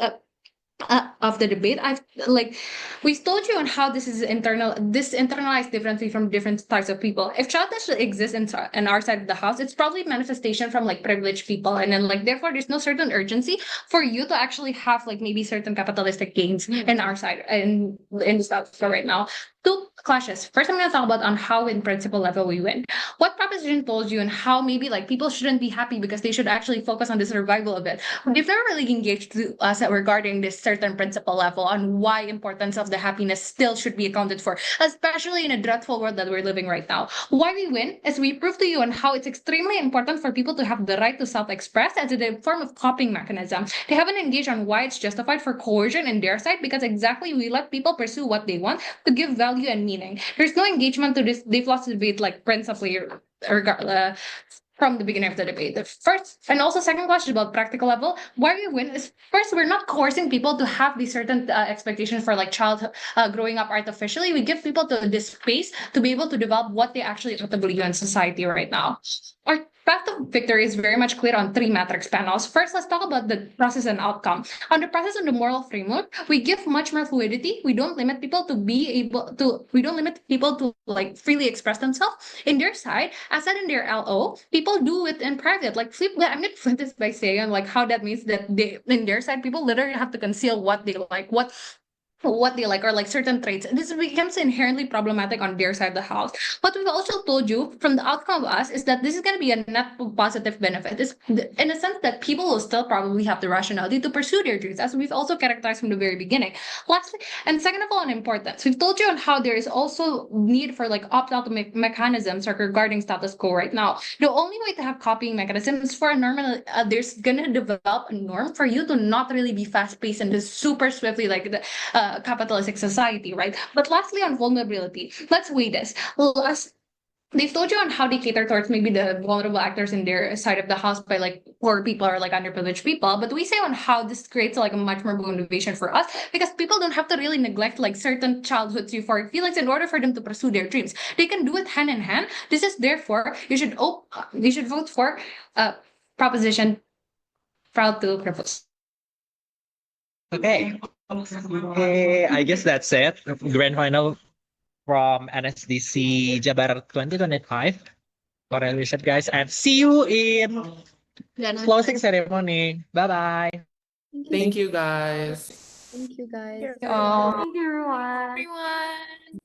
I've like we've told you on how this internalized differently from different types of people. If childness exists in our side of the house, it's probably manifestation from like privileged people, and then like therefore there's no certain urgency for you to actually have like maybe certain capitalistic gains in our side and in the South for right now. Two clashes. First, I'm going to talk about on how in principle level we win. What proposition told you and how maybe like people shouldn't be happy because they should actually focus on the survival of it. They've never really engaged to us regarding this certain principle level on why importance of the happiness still should be accounted for, especially in a dreadful world that we're living right now. Why we win is we prove to you on how it's extremely important for people to have the right to self-express as a form of coping mechanism. They haven't engaged on why it's justified for coercion in their side because exactly we let people pursue what they want to give value and meaning. There's no engagement to this. They've lost the debate like principally from the beginning of the debate. The first and also second question about practical level, why we win is first we're not coercing people to have these certain expectations for like child growing up artificially. We give people this space to be able to develop what they actually want to believe in society right now. Our path to victory is very much clear on 3 matrix panels. First, let's talk about the process and outcome. On the process and the moral framework, we give much more fluidity. We don't limit people to like freely express themselves in their side. As said in their LO, people do it in private. Like I'm gonna flip this by saying like how that means that they in their side, people literally have to conceal what they like, what they like or like certain traits. This becomes inherently problematic on their side of the house. What we've also told you from the outcome of us is that this is going to be a net positive benefit. It's in a sense that people will still probably have the rationality to pursue their dreams, as we've also characterized from the very beginning. Lastly, and second of all, on importance, we've told you on how there is also need for like opt-out mechanisms regarding status quo right now. The only way to have copying mechanisms is for a normal. There's gonna develop a norm for you to not really be fast-paced and just super swiftly like the capitalistic society, right? But lastly, on vulnerability, let's weigh this. They've told you on how they cater towards maybe the vulnerable actors in their side of the house by like poor people or like underprivileged people, but we say on how this creates like a much more motivation for us because people don't have to really neglect like certain childhood euphoric feelings in order for them to pursue their dreams. They can do it hand in hand. This is therefore you should vote for proposition proud to propose. Okay. Okay, I guess that's it. Grand final from NSDC Jabar 2025. Congratulations, guys, and see you in closing ceremony. Bye-bye. Thank you, guys. Thank you, guys. Thank you, everyone. Everyone.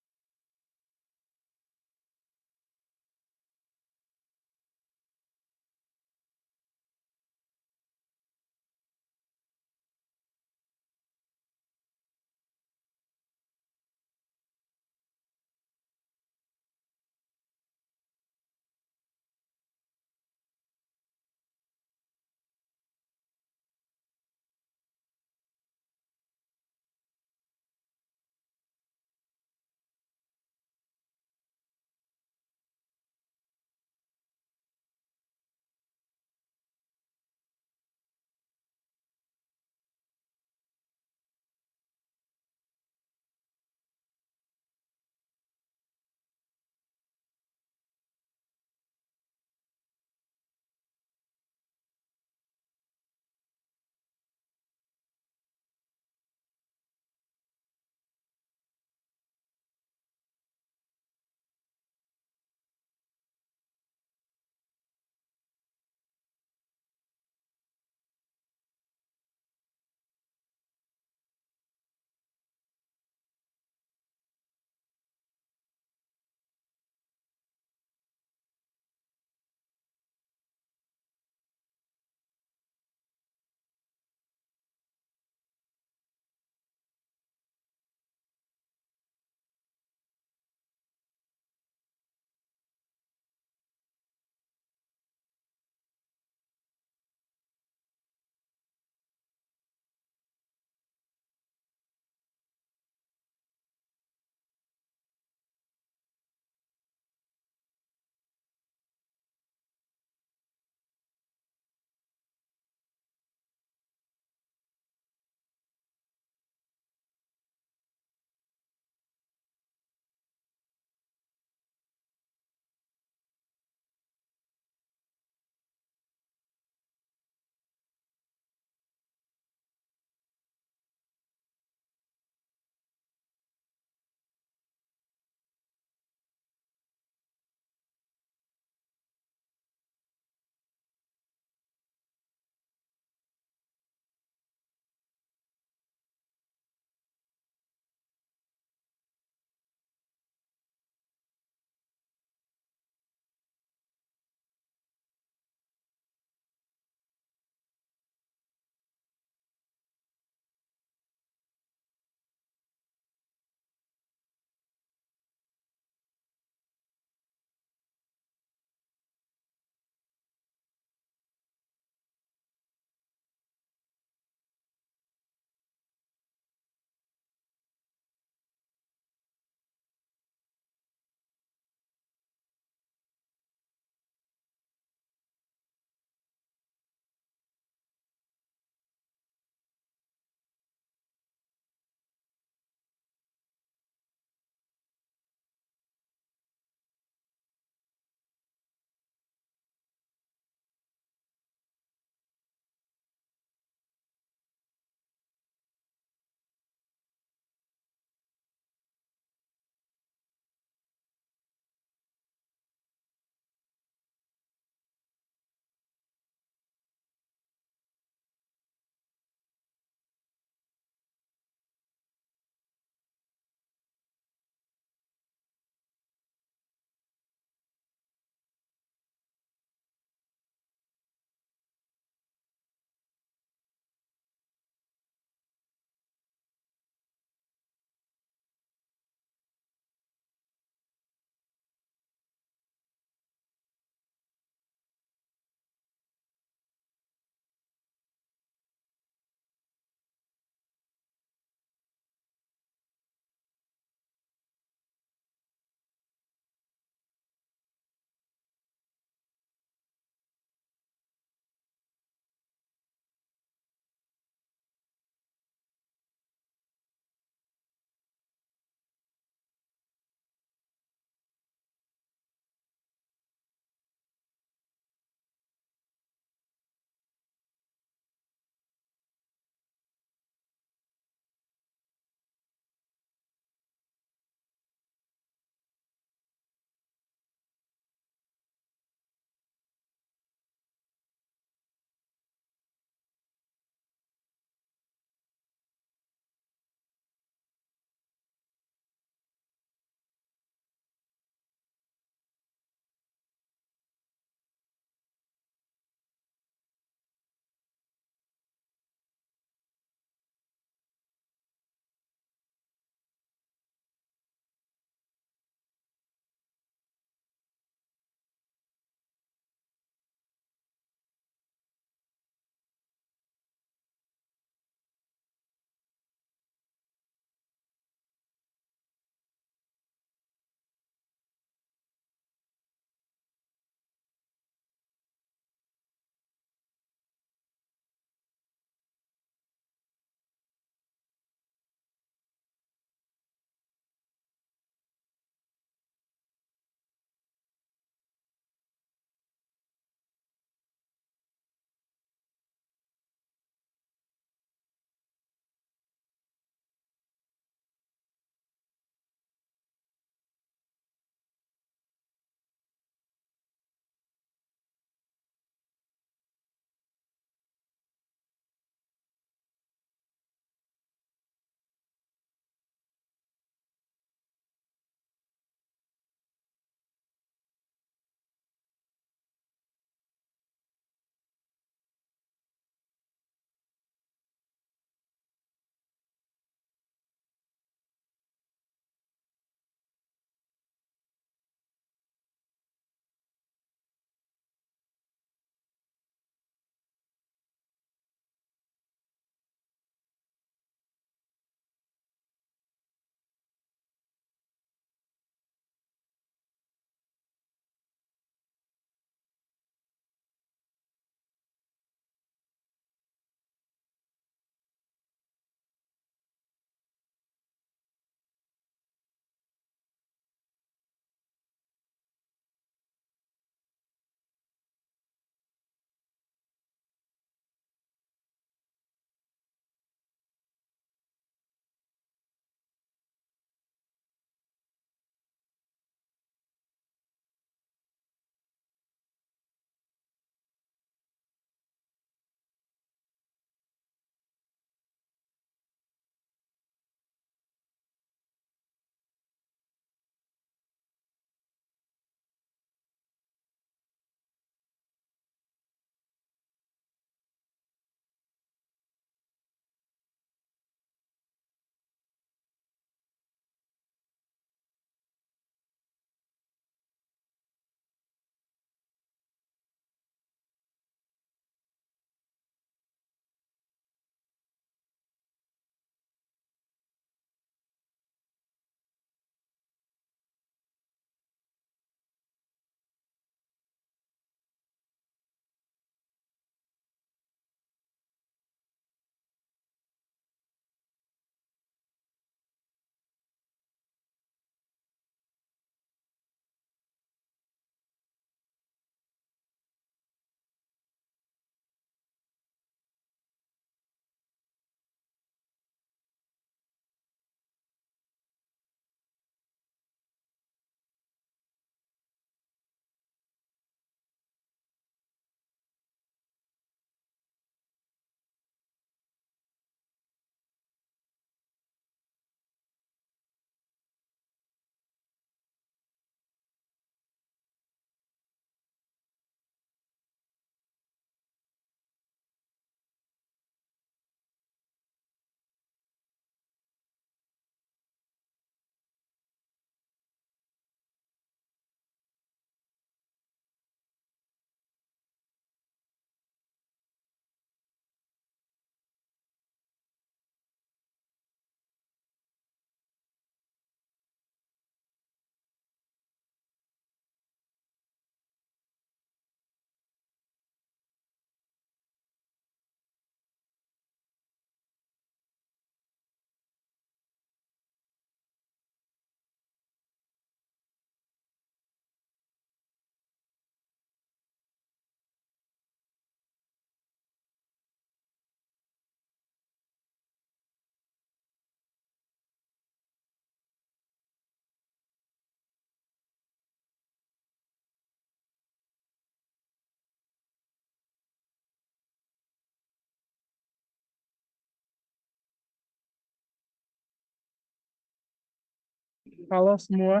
halo semua.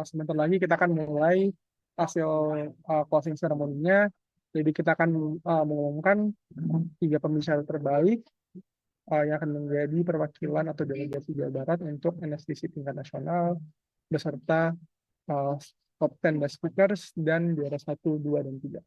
Sebentar lagi kita akan mulai hasil closing ceremony-nya. Jadi kita akan mengumumkan 3 pembicara terbaik yang akan menjadi perwakilan atau delegasi Jawa Barat untuk NSDC tingkat nasional beserta top 10 best speakers dan juara 1, 2, dan 3.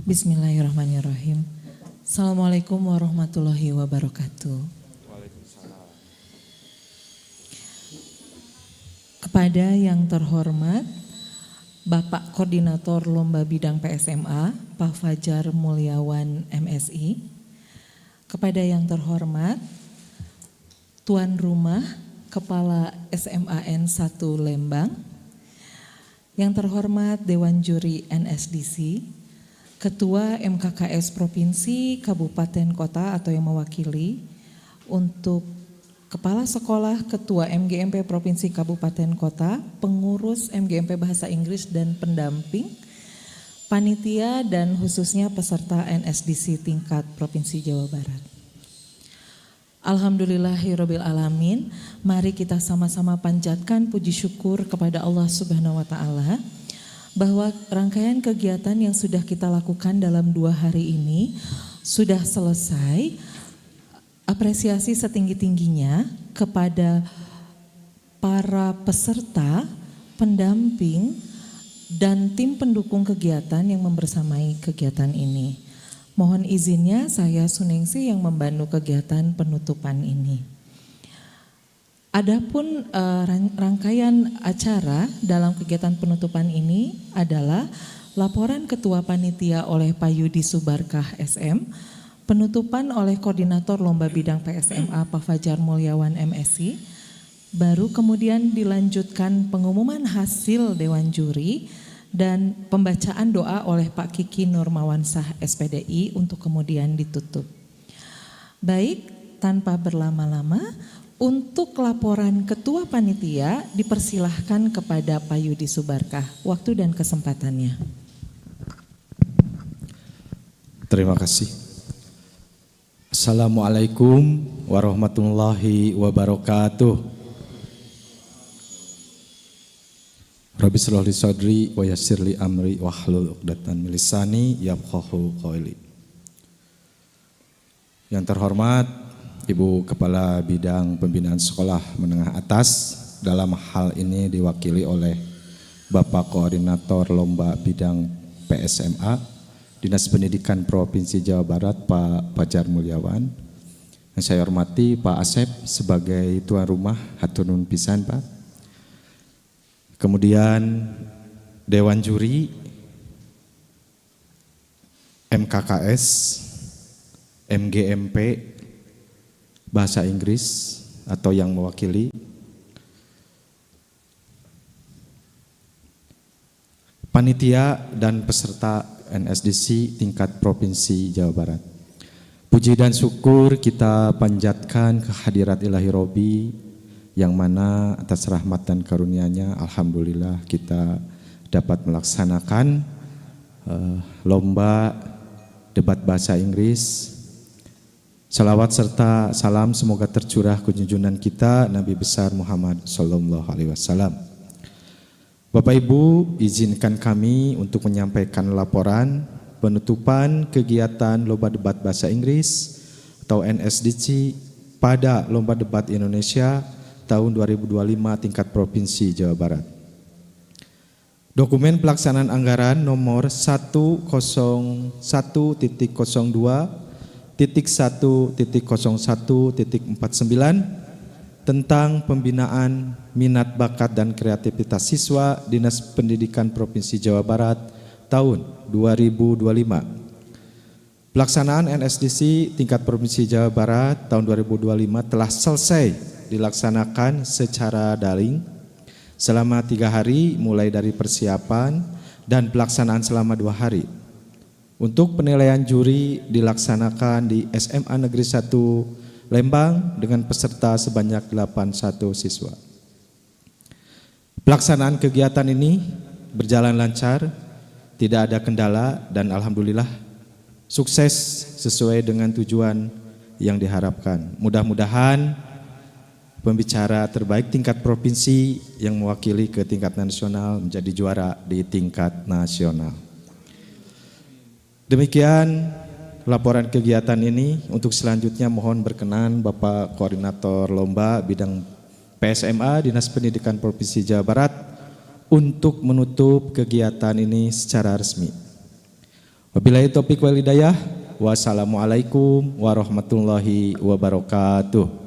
Bismillahirrahmanirrahim. Assalamualaikum warahmatullahi wabarakatuh. Kepada yang terhormat Bapak Koordinator Lomba Bidang PSMA, Pak Fajar Mulyawan MSI. Kepada yang terhormat Tuan Rumah Kepala SMAN 1 Lembang. Yang terhormat Dewan Juri NSDC, Ketua MKKS Provinsi, Kabupaten, Kota atau yang mewakili, untuk Kepala Sekolah, Ketua MGMP Provinsi, Kabupaten, Kota, pengurus MGMP Bahasa Inggris dan pendamping, panitia dan khususnya peserta NSDC tingkat Provinsi Jawa Barat. Alhamdulillahirabbil alamin. Mari kita sama-sama panjatkan puji syukur kepada Allah Subhanahu wa taala bahwa rangkaian kegiatan yang sudah kita lakukan dalam 2 hari ini sudah selesai. Apresiasi setinggi-tingginya kepada para peserta, pendamping, dan tim pendukung kegiatan yang membersamai kegiatan ini. Mohon izinnya saya Suningsi yang membantu kegiatan penutupan ini. Adapun rangkaian acara dalam kegiatan penutupan ini adalah laporan Ketua Panitia oleh Pak Yudi Subarkah SM, penutupan oleh Koordinator Lomba Bidang PSMA Pak Fajar Mulyawan MSI, baru kemudian dilanjutkan pengumuman hasil Dewan Juri dan pembacaan doa oleh Pak Kiki Nurmawansah SPDI untuk kemudian ditutup. Baik, tanpa berlama-lama, untuk laporan Ketua Panitia dipersilahkan kepada Pak Yudi Subarkah. Waktu dan kesempatannya. Terima kasih. Assalamualaikum warahmatullahi wabarakatuh. Rabbi shrah li sadri wa yassir li amri wahlul 'uqdatam min lisani yafqahu qawli. Yang terhormat Ibu Kepala Bidang Pembinaan Sekolah Menengah Atas, dalam hal ini diwakili oleh Bapak Koordinator Lomba Bidang PSMA Dinas Pendidikan Provinsi Jawa Barat Pak Fajar Mulyawan. Yang saya hormati Pak Asep sebagai tuan rumah, hatur nuhun pisan Pak. Kemudian Dewan Juri, MKKS, MGMP, Bahasa Inggris atau yang mewakili, panitia dan peserta NSDC tingkat Provinsi Jawa Barat. Puji dan syukur kita panjatkan kehadirat Ilahi Robbi, yang mana atas rahmat dan karunia-Nya alhamdulillah kita dapat melaksanakan lomba debat bahasa Inggris. Salawat serta salam semoga tercurah ke junjungan kita Nabi besar Muhammad sallallahu alaihi wasallam. Bapak Ibu, izinkan kami untuk menyampaikan laporan penutupan kegiatan lomba debat bahasa Inggris atau NSDC pada Lomba Debat Indonesia tahun 2025 tingkat Provinsi Jawa Barat. Dokumen pelaksanaan anggaran nomor 101.1.01.49 tentang pembinaan minat bakat dan kreativitas siswa Dinas Pendidikan Provinsi Jawa Barat tahun 2025. Pelaksanaan NSDC tingkat Provinsi Jawa Barat tahun 2025 telah selesai dilaksanakan secara daring selama 3 hari mulai dari persiapan dan pelaksanaan selama 2 hari. Untuk penilaian juri dilaksanakan di SMA Negeri 1 Lembang dengan peserta sebanyak 81 siswa. Pelaksanaan kegiatan ini berjalan lancar, tidak ada kendala dan alhamdulillah sukses sesuai dengan tujuan yang diharapkan. Mudah-mudahan pembicara terbaik tingkat provinsi yang mewakili ke tingkat nasional menjadi juara di tingkat nasional. Demikian laporan kegiatan ini. Untuk selanjutnya mohon berkenan Bapak Koordinator Lomba Bidang PSMA Dinas Pendidikan Provinsi Jawa Barat untuk menutup kegiatan ini secara resmi. Wabillahi taufiq wal hidayah. Wassalamualaikum warahmatullahi wabarakatuh.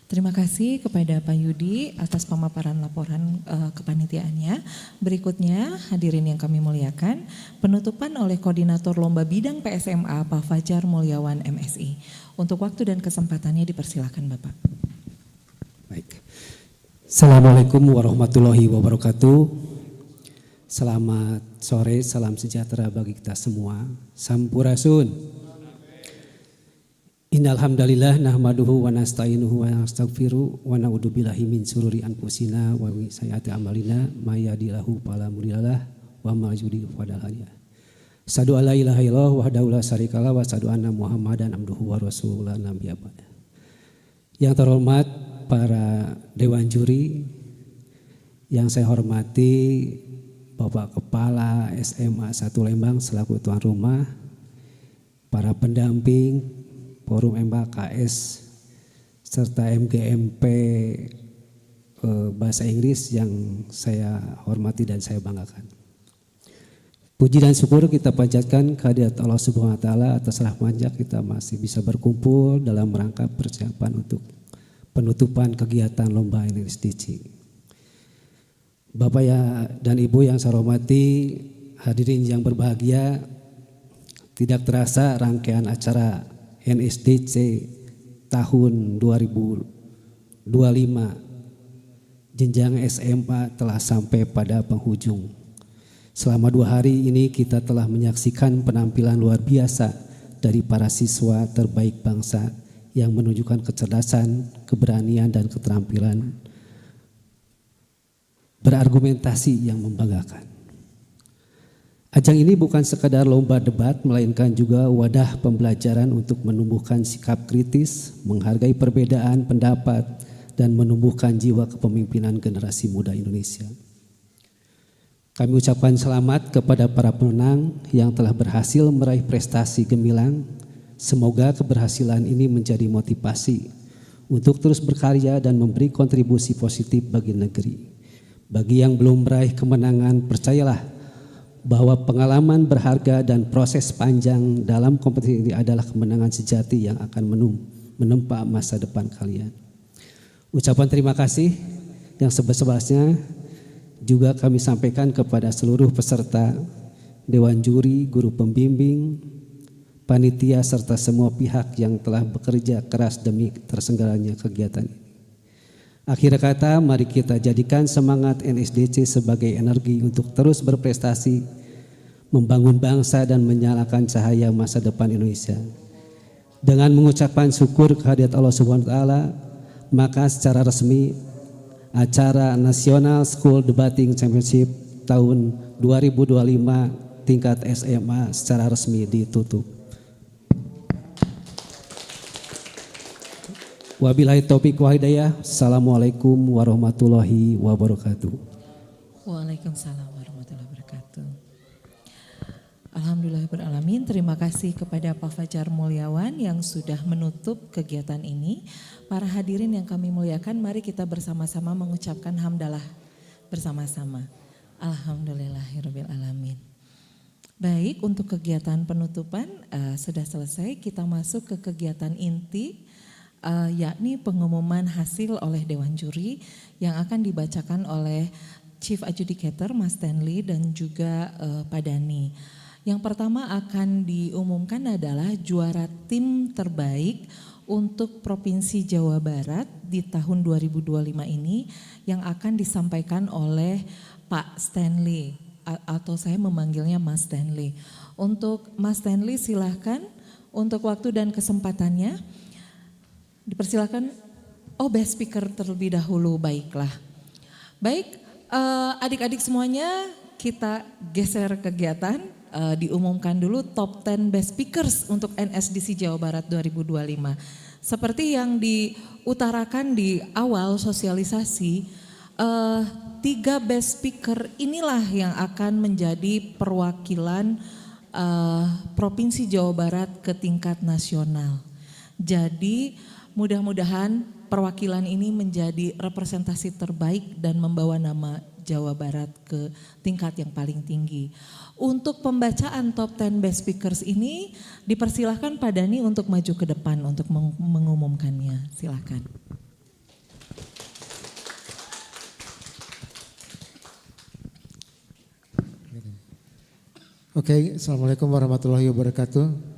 Terima kasih kepada Pak Yudi atas pemaparan laporan kepanitiaannya. Berikutnya hadirin yang kami muliakan, penutupan oleh Koordinator Lomba Bidang PSMA Pak Fajar Mulyawan MSI. Untuk waktu dan kesempatannya dipersilakan Bapak. Baik. Assalamualaikum warahmatullahi wabarakatuh. Selamat sore, salam sejahtera bagi kita semua. Sampurasun. Innal hamdalillah nahmaduhu wa nasta'inuhu wa nastaghfiruh wa na'udzu billahi min syururi anfusina wa min sayyiati a'malina may yahdihillahu fala mudhillalah wa may yudhlil fala hadiya. Asyhadu an la ilaha illallah wahdahu la syarikalah wa asyhadu anna Muhammadan abduhu wa rasuluhu la nabiyya ba'da. Yang terhormat para dewan juri, yang saya hormati Bapak Kepala SMA 1 Lembang selaku tuan rumah, para pendamping, Forum MKS, serta MGMP Bahasa Inggris yang saya hormati dan saya banggakan. Puji dan syukur kita panjatkan kehadirat Allah Subhanahu wa taala atas rahmatnya kita masih bisa berkumpul dalam rangka persiapan untuk penutupan kegiatan Lomba NSDC. Bapak ya dan Ibu yang saya hormati, hadirin yang berbahagia, tidak terasa rangkaian acara NSDC tahun 2025 jenjang SMA telah sampai pada penghujung. Selama 2 hari ini kita telah menyaksikan penampilan luar biasa dari para siswa terbaik bangsa yang menunjukkan kecerdasan, keberanian, dan keterampilan berargumentasi yang membanggakan. Ajang ini bukan sekadar lomba debat, melainkan juga wadah pembelajaran untuk menumbuhkan sikap kritis, menghargai perbedaan pendapat, dan menumbuhkan jiwa kepemimpinan generasi muda Indonesia. Kami ucapkan selamat kepada para pemenang yang telah berhasil meraih prestasi gemilang. Semoga keberhasilan ini menjadi motivasi untuk terus berkarya dan memberi kontribusi positif bagi negeri. Bagi yang belum meraih kemenangan, percayalah bahwa pengalaman berharga dan proses panjang dalam kompetisi ini adalah kemenangan sejati yang akan menempa masa depan kalian. Ucapan terima kasih yang sebesar-besarnya juga kami sampaikan kepada seluruh peserta, dewan juri, guru pembimbing, panitia, serta semua pihak yang telah bekerja keras demi terselenggaranya kegiatan ini. Akhir kata, mari kita jadikan semangat NSDC sebagai energi untuk terus berprestasi, membangun bangsa dan menyalakan cahaya masa depan Indonesia. Dengan mengucapkan syukur kehadirat Allah Subhanahu wa taala, maka secara resmi acara National School Debating Championship tahun 2025 tingkat SMA secara resmi ditutup. Wabillahi taufiq wa hidayah. Assalamualaikum warahmatullahi wabarakatuh. Waalaikumsalam warahmatullahi wabarakatuh. Alhamdulillahirrahmanirrahim. Terima kasih kepada Pak Fajar Mulyawan yang sudah menutup kegiatan ini. Para hadirin yang kami muliakan, mari kita bersama-sama mengucapkan hamdalah bersama-sama. Alhamdulillahirrahmanirrahim. Baik, untuk kegiatan penutupan sudah selesai. Kita masuk ke kegiatan inti, yakni pengumuman hasil oleh Dewan Juri yang akan dibacakan oleh Chief Adjudicator Mas Stanley dan juga Pak Dani. Yang pertama akan diumumkan adalah juara tim terbaik untuk Provinsi Jawa Barat di tahun 2025 ini yang akan disampaikan oleh Pak Stanley atau saya memanggilnya Mas Stanley. Untuk Mas Stanley silahkan untuk waktu dan kesempatannya. Dipersilakan. Oh, best speaker terlebih dahulu, baiklah. Baik, adik-adik semuanya kita geser kegiatan. Diumumkan dulu top 10 best speakers untuk NSDC Jawa Barat 2025. Seperti yang diutarakan di awal sosialisasi, 3 best speaker inilah yang akan menjadi perwakilan Provinsi Jawa Barat ke tingkat nasional. Jadi mudah-mudahan perwakilan ini menjadi representasi terbaik dan membawa nama Jawa Barat ke tingkat yang paling tinggi. Untuk pembacaan top 10 best speakers ini dipersilahkan Pak Dani untuk maju ke depan untuk mengumumkannya. Silakan. Okay, Assalamualaikum warahmatullahi wabarakatuh.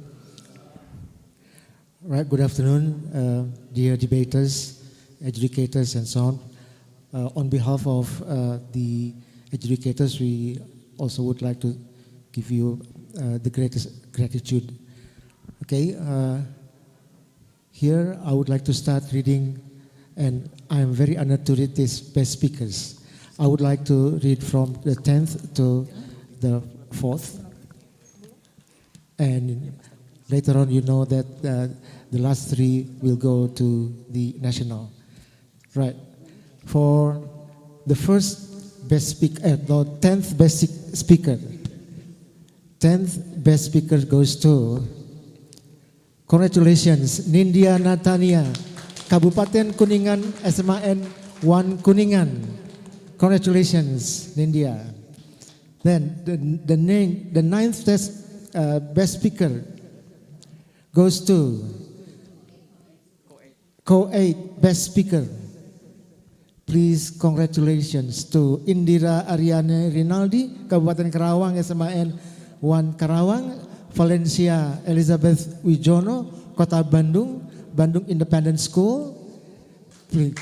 Right, good afternoon, dear debaters, educators, and so on. On behalf of the educators, we also would like to give you the greatest gratitude. Okay, here I would like to start reading, and I am very honored to read these best speakers. I would like to read from the 10th to the 4th. And later on, you know that the last 3 will go to the national. Right. For the first best speaker, no, 10th best speaker. 10th best speaker goes to, congratulations, Nindya Natania, Kabupaten Kuningan, SMAN 1 Kuningan. Congratulations, Nindya. Then the 9th best speaker goes to Co-8 best speaker. Please congratulations to Indira Ariane Rinaldi, Kabupaten Karawang, SMAN 1 Karawang. Valencia Elizabeth Wijono, Kota Bandung, Bandung Independent School. Please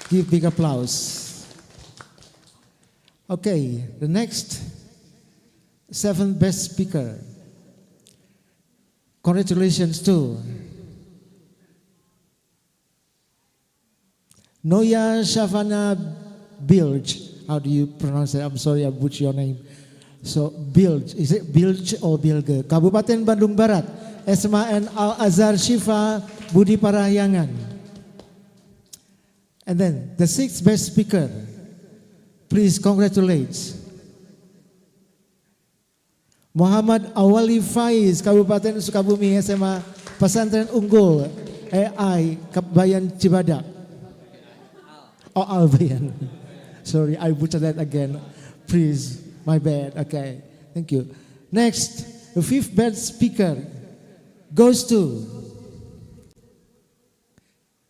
give big applause. Okay, the next 7th best speaker. Congratulations to Noya Shavana Bilge. How do you pronounce it? I'm sorry, I butchered your name. So Bilge, is it Bilge or Bilge? Kabupaten Bandung Barat, SMAN Al-Azhar Shifa Budi Parahyangan. And then the 6th best speaker. Please congratulate Muhammad Awali Faiz, Kabupaten Sukabumi, SMA Pesantren Unggul AI Kabayan Cibadak. Oh, Albayan. Sorry, I butchered that again. Please, my bad. Okay, thank you. Next, the 5th best speaker goes to,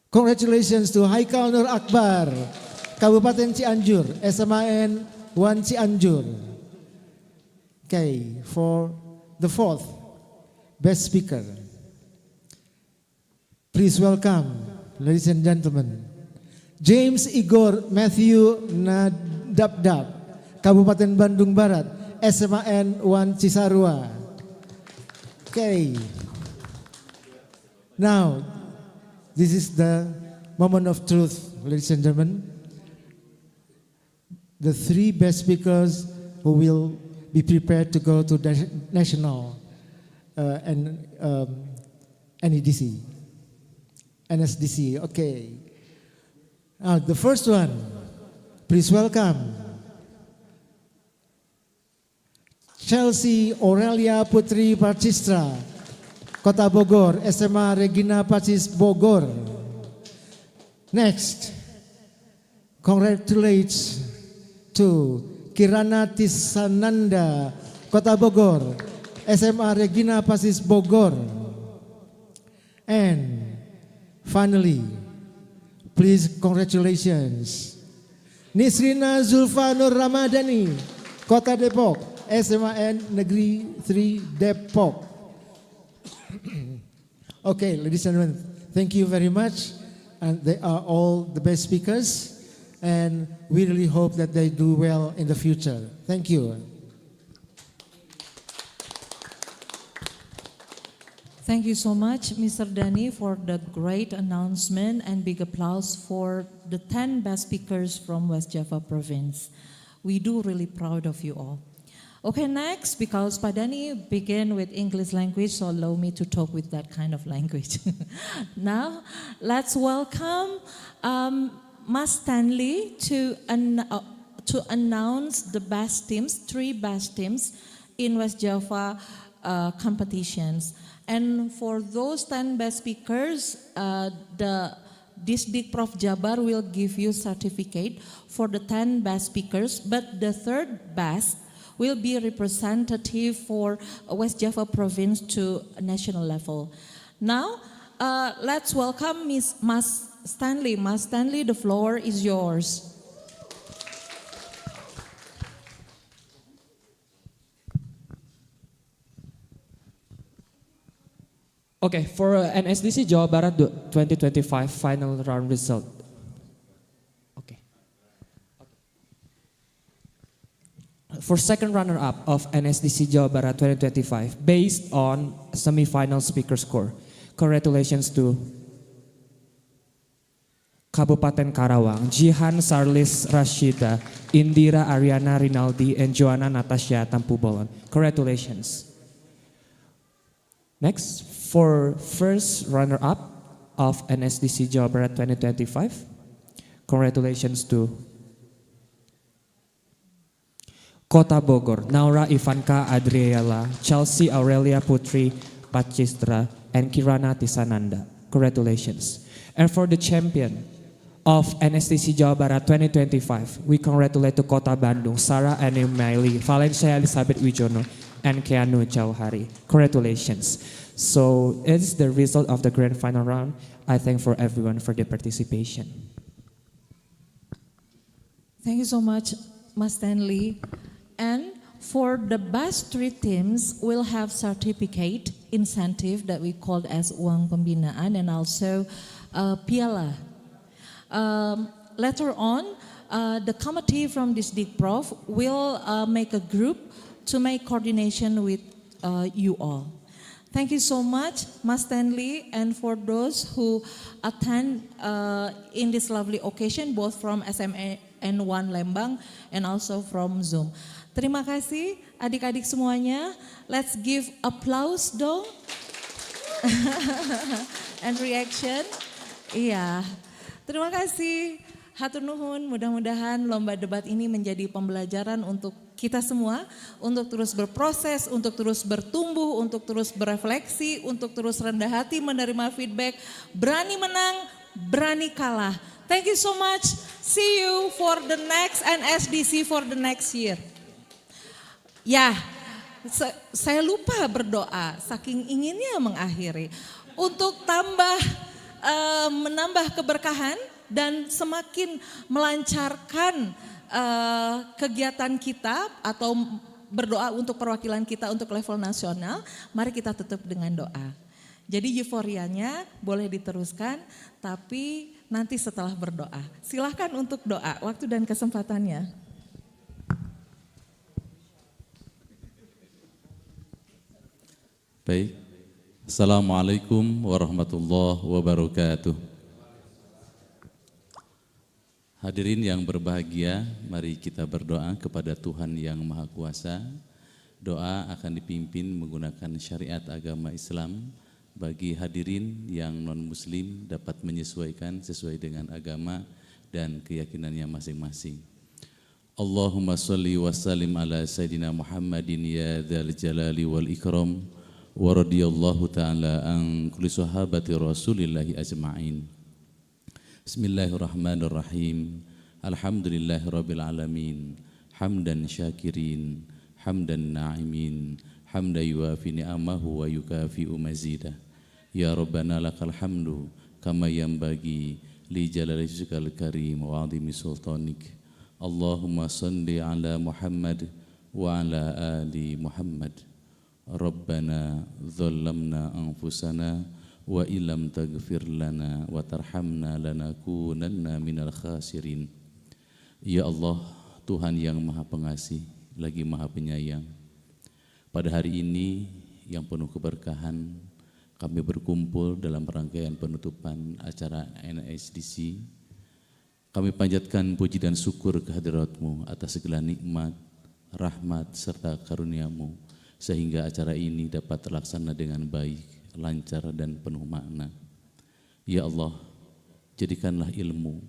congratulations to Haikal Nur Akbar, Kabupaten Cianjur, SMAN 1 Cianjur. Okay, for the 4th best speaker, please welcome, ladies and gentlemen, James Igor Matthew Nadabdab, Kabupaten Bandung Barat, SMAN 1 Cisarua. Okay. Now, this is the moment of truth, ladies and gentlemen. The 3 best speakers who will be prepared to go to national and NSDC. Okay. The first one, please welcome Chelsea Aurelia Putri Parcistra, Kota Bogor, SMA Regina Pacis Bogor. Next, congratulations to Kirana Tisananda, Kota Bogor, SMA Regina Pacis Bogor. And finally, please congratulations Nisrina Zulfa Nur Ramadhani, Kota Depok, SMAN Negeri 3 Depok. Okay, ladies and gentlemen, thank you very much. And they are all the best speakers. And we really hope that they do well in the future. Thank you. Thank you so much, Mr. Dani, for the great announcement, and big applause for the 10 best speakers from West Java province. We do really proud of you all. Okay, next, because Pak Dani began with English language, so allow me to talk with that kind of language. Now, let's welcome Mas Stanley to announce the best teams, 3 best teams in West Java competitions. And for those 10 best speakers, the Disdik Prof Jabar will give you certificate for the 10 best speakers, but the 3rd best will be representative for West Java province to national level. Now, let's welcome Mas Stanley. Mas Stanley, the floor is yours. Okay, for NSDC Jawa Barat 2025 final round result. Okay. for second runner-up of NSDC Jawa Barat 2025 based on semi-final speaker score. Congratulations to Kabupaten Karawang, Jihan Sarlis Rashida, Indira Ariana Rinaldi, and Joanna Natasha Tampubolon. Congratulations. Next, for first runner-up of NSDC Jawa Barat 2025, congratulations to Kota Bogor, Naura Ivanka Adriela, Chelsea Aurelia Putri Pacistra, and Kirana Tisananda. Congratulations. And for the champion of NSDC Jawa Barat 2025, we congratulate to Kota Bandung, Sarah Anne Maili, Valencia Elizabeth Wijono, and Keanu Jauhari. Congratulations. So it's the result of the grand final round. I thank for everyone for their participation. Thank you so much, Mas Stanley. And for the best 3 teams, we'll have certificate incentive that we called as uang pembinaan and also piala. Later on, the committee from this Dikprov will make a group to make coordination with you all. Thank you so much, Mas Stanley, and for those who attend in this lovely occasion, both from SMN1 Lembang and also from Zoom. Terima kasih adik-adik semuanya. Let's give applause dong. And reaction. Iya. Terima kasih. Hatur nuhun, mudah-mudahan lomba debat ini menjadi pembelajaran untuk kita semua, untuk terus berproses, untuk terus bertumbuh, untuk terus berefleksi, untuk terus rendah hati menerima feedback, berani menang, berani kalah. Thank you so much. See you for the next NSDC for the next year. Ya, saya lupa berdoa, saking inginnya mengakhiri. Untuk menambah keberkahan dan semakin melancarkan kegiatan kita atau berdoa untuk perwakilan kita untuk level nasional, mari kita tutup dengan doa. Jadi euforianya boleh diteruskan, tapi nanti setelah berdoa. Silahkan untuk doa, waktu dan kesempatannya. Baik, Assalamualaikum warahmatullahi wabarakatuh. Hadirin yang berbahagia, mari kita berdoa kepada Tuhan yang Maha Kuasa. Doa akan dipimpin menggunakan syariat agama Islam. Bagi hadirin yang non-muslim dapat menyesuaikan sesuai dengan agama dan keyakinannya masing-masing. Allahumma salli wa sallim ala Sayyidina Muhammadin ya dzal jalali wal ikram. Wa radiyallahu ta'ala an kulli sahabati rasulillahi ajma'in. Bismillahirrahmanirrahim. Alhamdulillahi rabbil alamin. Hamdan syakirin, hamdan na'imin, hamdan yuafi ni'amahu wa yukafi'u mazidah. Ya Rabbana lakal hamdu kama yanbaghi li jalali wajhikal karim wa 'azimi sultanik. Allahumma shalli ala Muhammad wa ala ali Muhammad. Rabbana dhallamna anfusana wa illam taghfir lana wa tarhamna lanakunanna minal khasirin. Ya Allah, Tuhan yang Maha Pengasih lagi Maha Penyayang, pada hari ini yang penuh keberkahan kami berkumpul dalam rangkaian penutupan acara NSDC. Kami panjatkan puji dan syukur kehadirat-Mu atas segala nikmat, rahmat serta karunia-Mu, sehingga acara ini dapat terlaksana dengan baik, lancar dan penuh makna. Ya Allah, jadikanlah ilmu,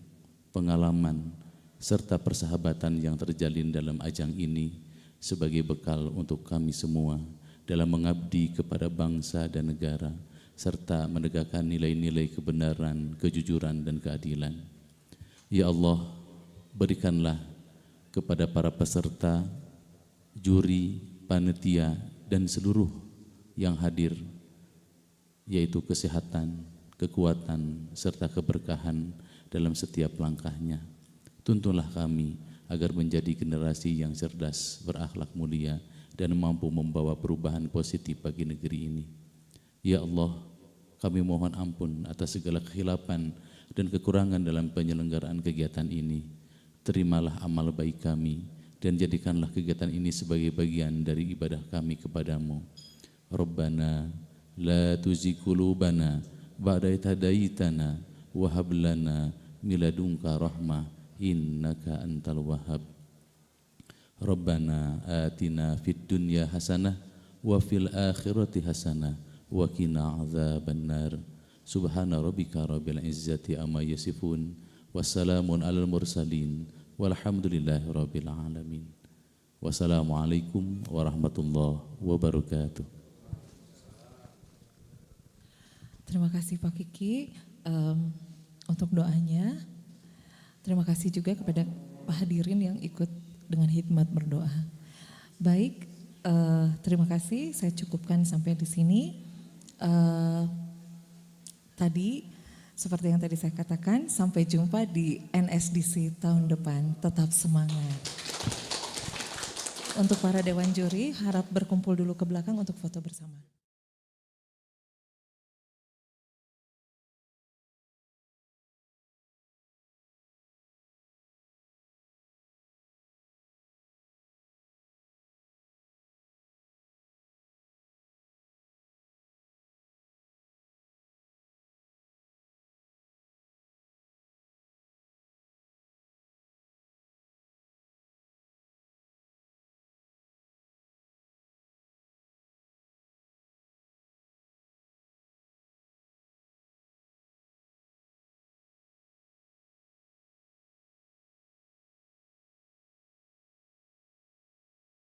pengalaman, serta persahabatan yang terjalin dalam ajang ini sebagai bekal untuk kami semua dalam mengabdi kepada bangsa dan negara, serta menegakkan nilai-nilai kebenaran, kejujuran dan keadilan. Ya Allah, berikanlah kepada para peserta, juri, panitia dan seluruh yang hadir, yaitu kesehatan, kekuatan, serta keberkahan dalam setiap langkahnya. Tuntunlah kami agar menjadi generasi yang cerdas, berakhlak mulia, dan mampu membawa perubahan positif bagi negeri ini. Ya Allah, kami mohon ampun atas segala kehilapan dan kekurangan dalam penyelenggaraan kegiatan ini. Terimalah amal baik kami dan jadikanlah kegiatan ini sebagai bagian dari ibadah kami kepadamu. Rabbana la tuzigh qulubana ba'da idh hadaitana wa hab lana min ladunka rahmah innaka antal wahhab. Rabbana atina fid dunya hasanah wa fil akhirati hasanah wa qina adzabannar. Subhana rabbika rabbil izzati amma yasifun wassalamun alal mursalin walhamdulillahi rabbil alamin. Wassalamualaikum warahmatullahi wabarakatuh. Terima kasih Pak Kiki untuk doanya. Terima kasih juga kepada Pak hadirin yang ikut dengan hikmat berdoa. Baik, terima kasih. Saya cukupkan sampai di sini. Tadi, seperti yang tadi saya katakan, sampai jumpa di NSDC tahun depan. Tetap semangat. Untuk para dewan juri, harap berkumpul dulu ke belakang untuk foto bersama.